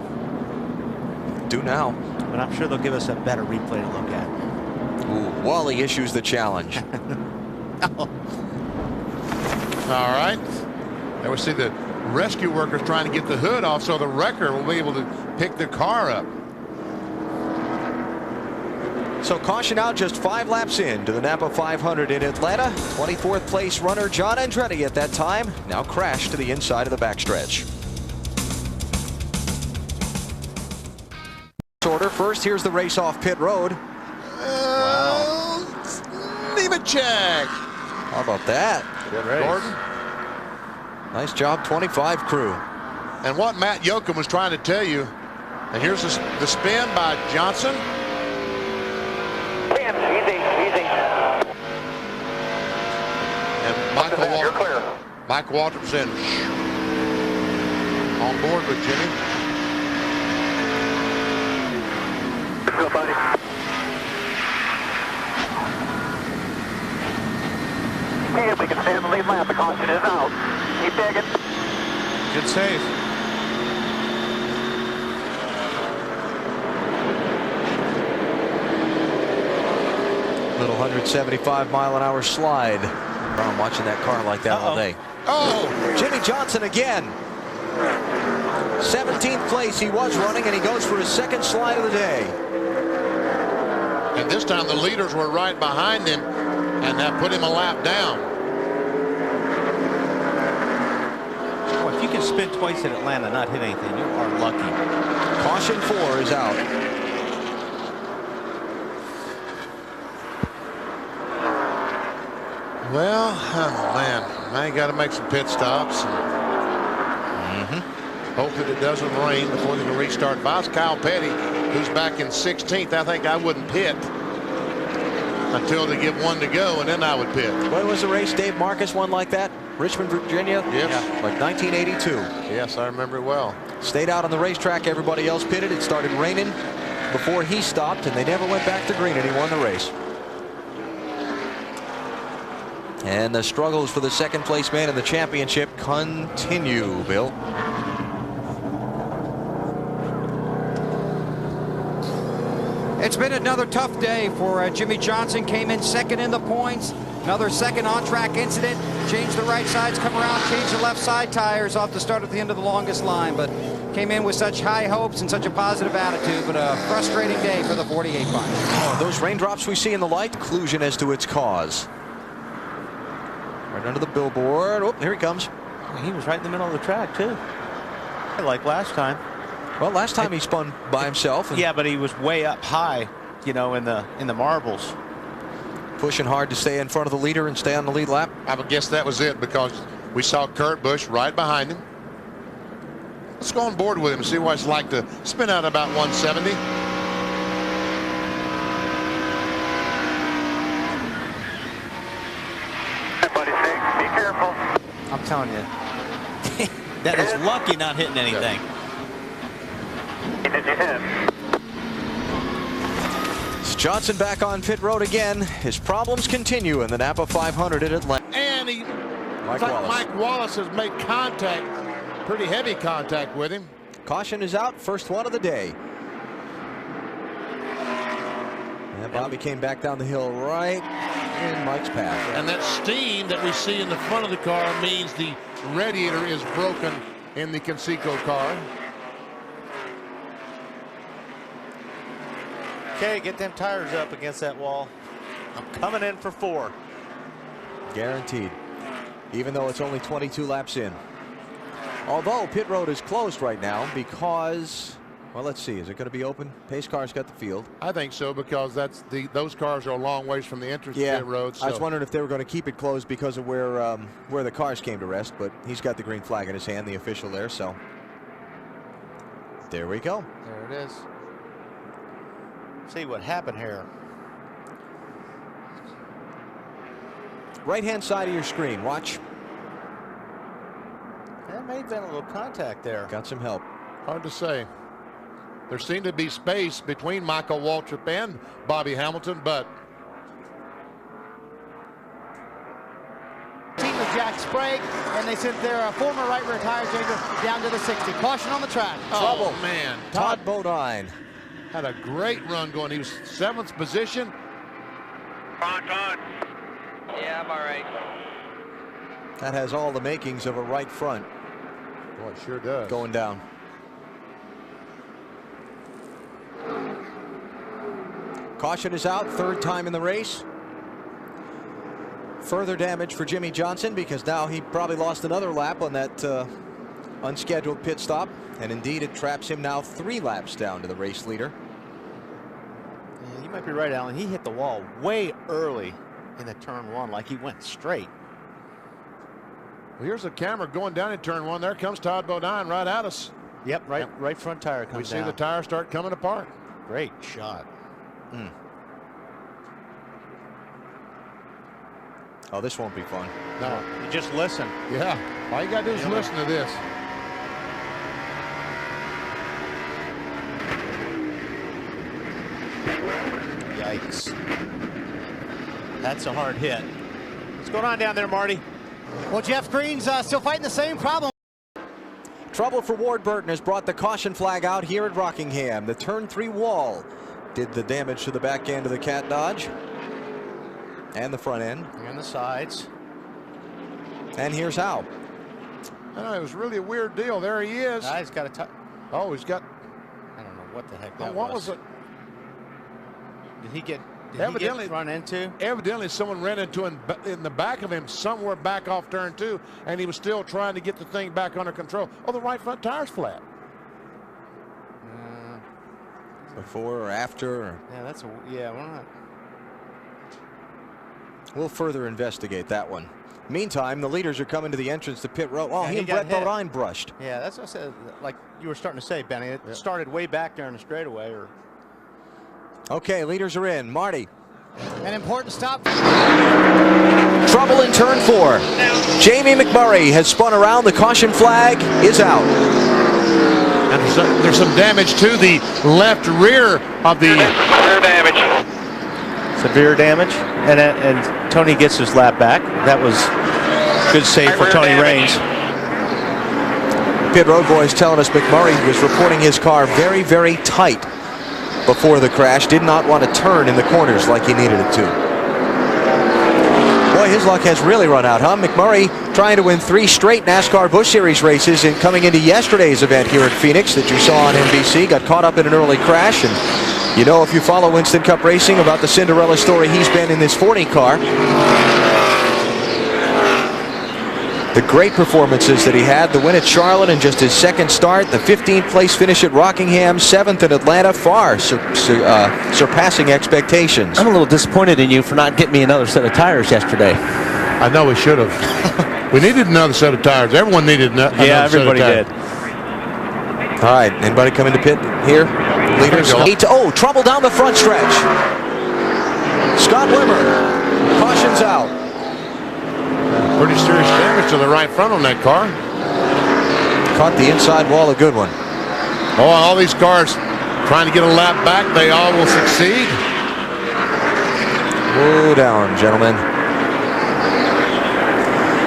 Do now. But I'm sure they'll give us a better replay to look at. Ooh, Wally issues the challenge. All right. Now we see the rescue workers trying to get the hood off so the wrecker will be able to pick the car up. So caution out just 5 laps into the Napa 500 in Atlanta. 24th place runner John Andretti at that time now crashed to the inside of the backstretch. Order first, here's the race off pit road. Nemechek. How about that? Good race. Gordon. Nice job, 25 crew. And what Matt Yoakum was trying to tell you, and here's the spin by Johnson. Easy. And Mike Waltrip said, on board with Jimmy. Go, buddy. Yeah, we can stay in the lead lap. The caution is out. Keep digging. Good save. Little 175-mile-an-hour slide. I'm watching that car like that all day. Oh! Jimmy Johnson again. 17th place he was running, and he goes for his second slide of the day. And this time the leaders were right behind him, and that put him a lap down. Well, if you can spin twice at Atlanta and not hit anything, you are lucky. Caution 4 is out. Well, oh man, I got to make some pit stops. Hope that it doesn't rain before they can restart. If I was Kyle Petty, who's back in 16th, I think I wouldn't pit until they give one to go, and then I would pit. When was the race Dave Marcus won like that? Richmond, Virginia? Yes. Yeah, like 1982. Yes, I remember it well. Stayed out on the racetrack. Everybody else pitted. It started raining before he stopped, and they never went back to green, and he won the race. And the struggles for the second place man in the championship continue, Bill. It's been another tough day for Jimmy Johnson. Came in second in the points. Another second on-track incident. Changed the right sides, come around, changed the left side tires off the start at the end of the longest line. But came in with such high hopes and such a positive attitude. But a frustrating day for the 48 bunch. Oh, those raindrops we see in the light, conclusion as to its cause. Right under the billboard. Oh, here he comes. He was right in the middle of the track, too. Like last time. Well, last time he spun by himself. Yeah, but he was way up high, you know, in the marbles. Pushing hard to stay in front of the leader and stay on the lead lap. I would guess that was it, because we saw Kurt Busch right behind him. Let's go on board with him and see what it's like to spin out about 170. Be careful. I'm telling you, that is lucky not hitting anything. Did you hit? It's Johnson back on pit road again. His problems continue in the Napa 500 at Atlanta. And Mike Wallace has made contact, pretty heavy contact with him. Caution is out, first one of the day. And Bobby came back down the hill right in Mike's path. And that steam that we see in the front of the car means the radiator is broken in the Conseco car. Okay, get them tires up against that wall. I'm coming in for 4. Guaranteed. Even though it's only 22 laps in. Although pit road is closed right now because, well, let's see, is it going to be open? Pace car's got the field. I think so, because those cars are a long ways from the entrance to pit road. So. I was wondering if they were going to keep it closed because of where the cars came to rest, but he's got the green flag in his hand, the official there, so there we go. There it is. See what happened here. Right-hand side of your screen, watch. There may have been a little contact there. Got some help. Hard to say. There seemed to be space between Michael Waltrip and Bobby Hamilton, but Team of Jack Sprague, and they sent their former right rear tire changer down to the 60. Caution on the track. Oh, man. Todd Bodine had a great run going. He was 7th position. Todd. Yeah, I'm all right. That has all the makings of a right front. Boy, it sure does. Going down. Caution is out, 3rd time in the race. Further damage for Jimmy Johnson because now he probably lost another lap on that unscheduled pit stop. And indeed, it traps him now 3 laps down to the race leader. Yeah, you might be right, Alan. He hit the wall way early in the turn 1, like he went straight. Well, here's the camera going down in turn 1. There comes Todd Bodine right at us. Yep, right front tire comes down. We see the tires start coming apart. Great shot. Oh, this won't be fun. No, you just listen. Yeah, all you got to do is listen to this. Yikes. That's a hard hit. What's going on down there, Marty? Well, Jeff Green's still fighting the same problem. Trouble for Ward Burton has brought the caution flag out here at Rockingham. The turn 3 wall did the damage to the back end of the Cat Dodge. And the front end. And the sides. And here's how. I know, it was really a weird deal. There he is. He's got a Oh, he's got. I don't know what the heck that what was it? Did he get run into? Evidently, someone ran into him in the back of him somewhere back off turn 2, and he was still trying to get the thing back under control. Oh, the right front tire's flat. Before or after? Or... Yeah, we're not. We'll further investigate that one. Meantime, the leaders are coming to the entrance to pit road. Oh, he and Brett Bodine brushed. Yeah, that's what I said. Like you were starting to say, Benny. It started way back there in the straightaway. Okay, leaders are in. Marty. An important stop. Trouble in turn 4. Jamie McMurray has spun around. The caution flag is out. And there's some damage to the left rear of the... Severe damage. And Tony gets his lap back. That was good save for Tony Raines. Pit road boys telling us McMurray was reporting his car very, very tight before the crash. Did not want to turn in the corners like he needed it to. Boy, his luck has really run out, huh? McMurray trying to win 3 straight NASCAR Busch Series races and coming into yesterday's event here at Phoenix that you saw on NBC. Got caught up in an early crash. And you know, if you follow Winston Cup racing, about the Cinderella story he's been in this 40 car. The great performances that he had, the win at Charlotte in just his 2nd start, the 15th place finish at Rockingham, 7th in Atlanta, far surpassing expectations. I'm a little disappointed in you for not getting me another set of tires yesterday. I know we should have. We needed another set of tires. Everyone needed another set of tires. Yeah, everybody did. All right, anybody come into pit here? Leaders. Trouble down the front stretch. Scott Wimmer, caution's out. Pretty serious damage to the right front on that car. Caught the inside wall, a good one. Oh, all these cars trying to get a lap back. They all will succeed. Slow down, gentlemen.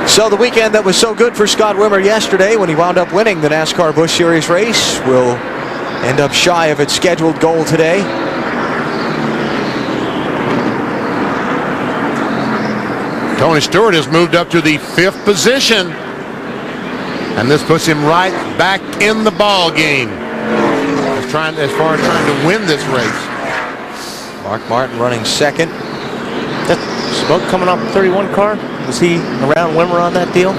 So the weekend that was so good for Scott Wimmer yesterday when he wound up winning the NASCAR Busch Series race will end up shy of its scheduled goal today. Tony Stewart has moved up to the 5th position. And this puts him right back in the ball game. As far as trying to win this race. Mark Martin running second. That smoke coming off the 31 car? Was he around Wimmer on that deal?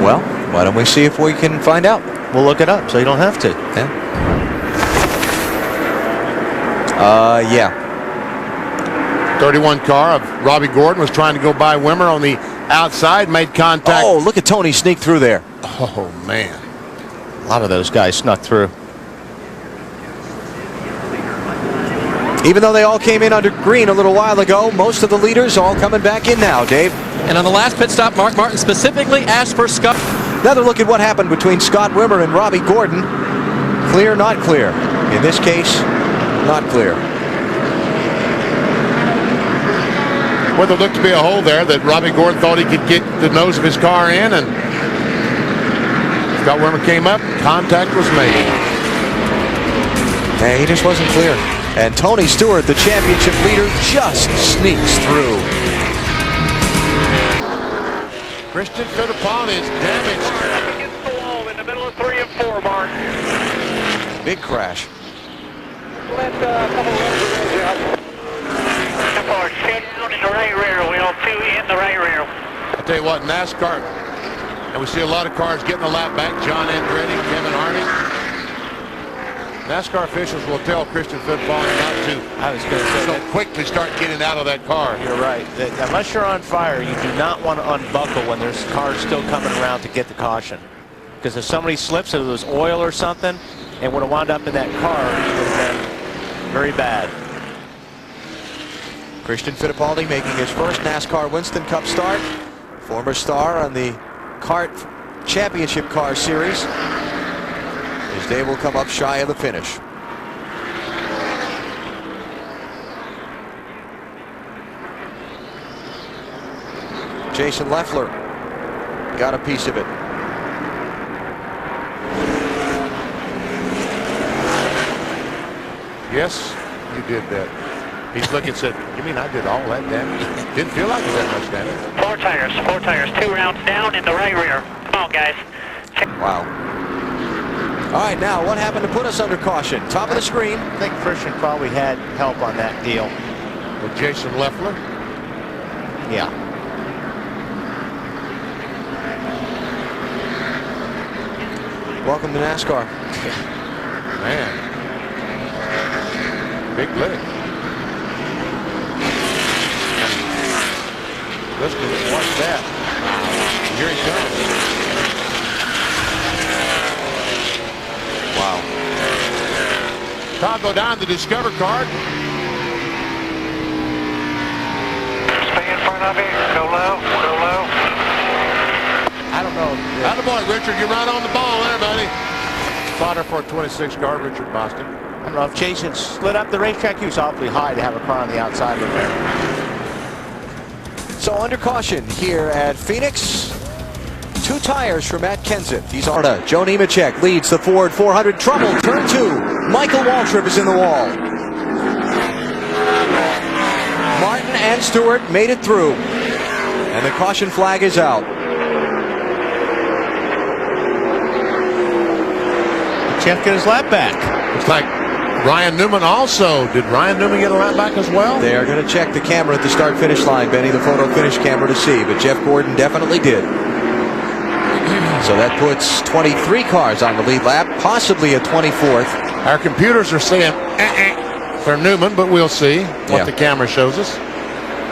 Well, why don't we see if we can find out? We'll look it up so you don't have to. Yeah. 31 car of Robbie Gordon was trying to go by Wimmer on the outside, made contact. Oh, look at Tony sneak through there. Oh, man. A lot of those guys snuck through. Even though they all came in under green a little while ago, most of the leaders all coming back in now, Dave. And on the last pit stop, Mark Martin specifically asked for Scott. Another look at what happened between Scott Wimmer and Robbie Gordon. Clear, not clear. In this case, not clear. Well, there looked to be a hole there that Robbie Gordon thought he could get the nose of his car in, and Scott Wimmer came up, contact was made. Hey, he just wasn't clear. And Tony Stewart, the championship leader, just sneaks through. Christian Fittipaldi is damaged. Against the wall in the middle of 3 and 4, Mark. Big crash. Let a couple of runs out. Tempo, scheduled in the right rear wheel, 2 in the right rear. I tell you what, NASCAR, and we see a lot of cars getting a lap back. John Andretti, Kevin Harney. NASCAR officials will tell Christian Fittipaldi not to so quickly start getting out of that car. You're right. Unless you're on fire, you do not want to unbuckle when there's cars still coming around to get the caution. Because if somebody slips, if it was oil or something, and would have wound up in that car, it would have been very bad. Christian Fittipaldi making his first NASCAR Winston Cup start. Former star on the kart championship car series. His day will come up shy of the finish. Jason Leffler got a piece of it. Yes, you did that. He's looking and said, you mean I did all that damage? Didn't feel like it was that much damage. 4 tires, 2 rounds down in the right rear. Come on, guys. Wow. All right, now what happened to put us under caution? Top of the screen. I think Christian probably had help on that deal. With Jason Leffler? Yeah. Welcome to NASCAR. Man. Big lick. Listen, watch that. Here he comes. Wow. Todd Bodine, the Discover card. Stay in front of me. Go low. Go low. I don't know. Attaboy, Richard. You're right on the ball there, buddy. Spotter for a 26 car, Richard Boston. I don't know if Jason slid up the racetrack. He was awfully high to have a car on the outside of there. So under caution here at Phoenix. 2 tires for Matt Kenseth. He's on. Joe Nemechek leads the Ford 400. Trouble, turn 2. Michael Waltrip is in the wall. Martin and Stewart made it through. And the caution flag is out. Jeff get his lap back. Looks like Ryan Newman also. Did Ryan Newman get a lap back as well? They are going to check the camera at the start-finish line, Benny, the photo finish camera to see. But Jeff Gordon definitely did. So that puts 23 cars on the lead lap, possibly a 24th. Our computers are saying for Newman, but we'll see what the camera shows us.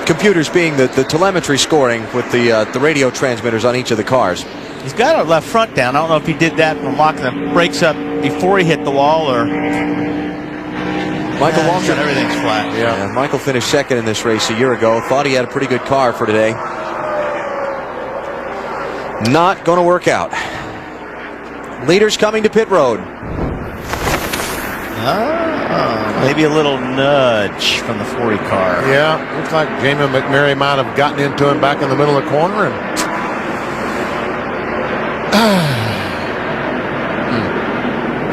Computers being the telemetry scoring with the radio transmitters on each of the cars. He's got our left front down. I don't know if he did that from locking the brakes up before he hit the wall or... Michael Waltrip. Everything's flat. Yeah, Michael finished second in this race a year ago. Thought he had a pretty good car for today. Not going to work out. Leaders coming to pit road. Maybe a little nudge from the 40 car. Yeah, looks like Jamie McMurray might have gotten into him back in the middle of the corner. And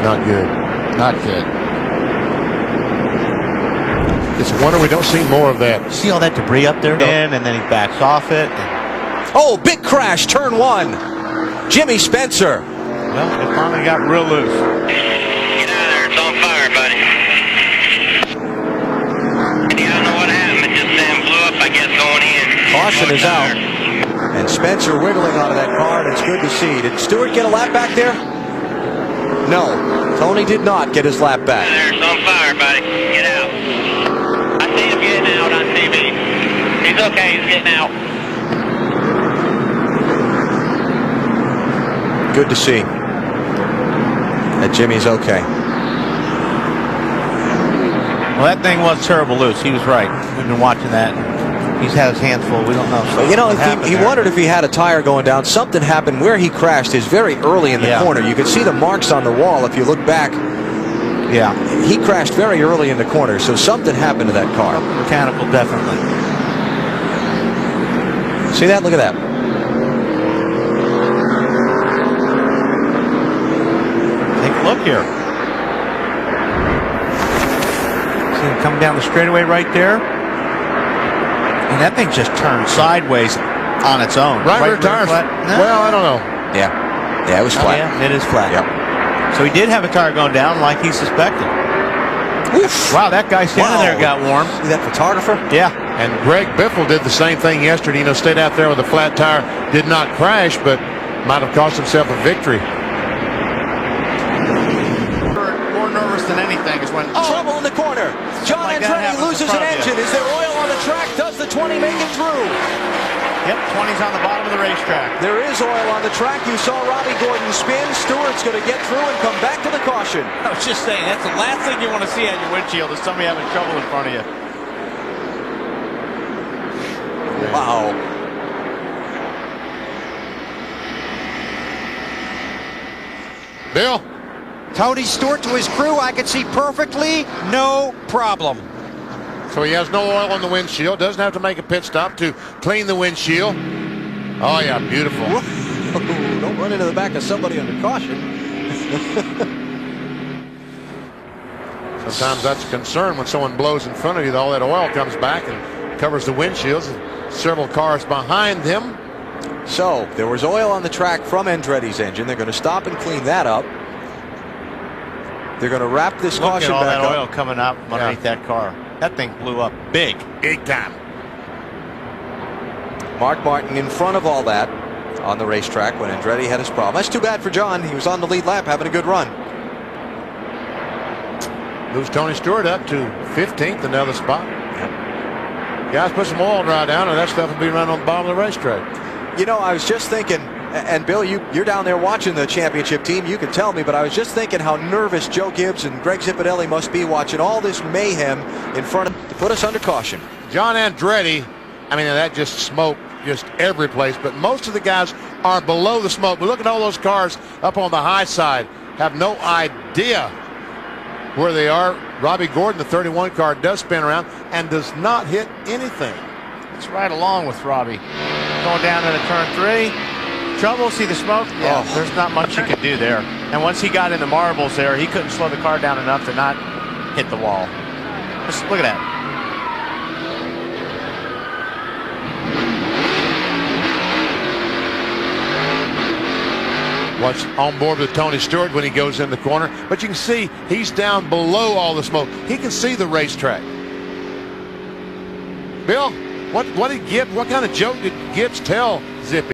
not good. Not good. It's a wonder we don't see more of that. See all that debris up there? And then he backs off it. Oh, big crash, turn 1. Jimmy Spencer. Well, it finally got real loose. Get out of there. It's on fire, buddy. Yeah, I don't know what happened. It just blew up, I guess, going in. Caution is out. And Spencer wiggling out of that car, and it's good to see. Did Stewart get a lap back there? No. Tony did not get his lap back. There, it's on fire, buddy. Get out. I see him getting out on TV. He's okay. He's getting out. Good to see that Jimmy's okay. Well, that thing was terrible loose. He was right. We've been watching that. He's had his hands full. We don't know. But you know, he wondered if he had a tire going down. Something happened where he crashed is very early in the corner. You could see the marks on the wall if you look back. Yeah. He crashed very early in the corner, so something happened to that car. Mechanical, definitely. See that? Look at that. Take a look here. See him coming down the straightaway right there. And that thing just turned sideways on its own. Right rear tires. No. Well, I don't know. Yeah. Yeah, it was flat. Yeah, it is flat. Yep. So he did have a tire going down like he suspected. Oof. Wow, that guy standing there got warm. See that photographer? Yeah. And Greg Biffle did the same thing yesterday. You know, stayed out there with a flat tire, did not crash, but might have cost himself a victory. More nervous than anything is when... Trouble in the corner. John Andretti loses an engine. Is there oil on the track? Does the 20 make it through? Yep, 20's on the bottom of the racetrack. There is oil on the track. You saw Robbie Gordon spin. Stewart's going to get through and come back to the caution. I was just saying, that's the last thing you want to see on your windshield is somebody having trouble in front of you. Wow. Bill? Tony Stewart to his crew, I can see perfectly, no problem. So he has no oil on the windshield, doesn't have to make a pit stop to clean the windshield. Oh yeah, beautiful. Don't run into the back of somebody under caution. Sometimes that's a concern when someone blows in front of you, all that oil comes back and covers the windshields. Several cars behind him. So there was oil on the track from Andretti's engine. They're going to stop and clean that up. They're going to wrap this caution back up. Look at all that oil coming up underneath that car. That thing blew up big. Big time. Mark Martin in front of all that on the racetrack when Andretti had his problem. That's too bad for John. He was on the lead lap having a good run. Moves Tony Stewart up to 15th, another spot. Guys, put some oil dry down and that stuff will be running on the bottom of the racetrack. You know, I was just thinking, and Bill, you're down there watching the championship team. You can tell me, but I was just thinking how nervous Joe Gibbs and Greg Zipadelli must be watching all this mayhem in front of to put us under caution. John Andretti, I mean, that just smoke just every place, but most of the guys are below the smoke. But look at all those cars up on the high side, have no idea where they are. Robbie Gordon, the 31 car, does spin around and does not hit anything. It's right along with Robbie. Going down into turn 3. Trouble, see the smoke? Yeah, there's not much you can do there. And once he got in the marbles there, he couldn't slow the car down enough to not hit the wall. Just look at that. What's on board with Tony Stewart when he goes in the corner, but you can see he's down below all the smoke. He can see the racetrack. Bill, what kind of joke did Gibbs tell Zippy?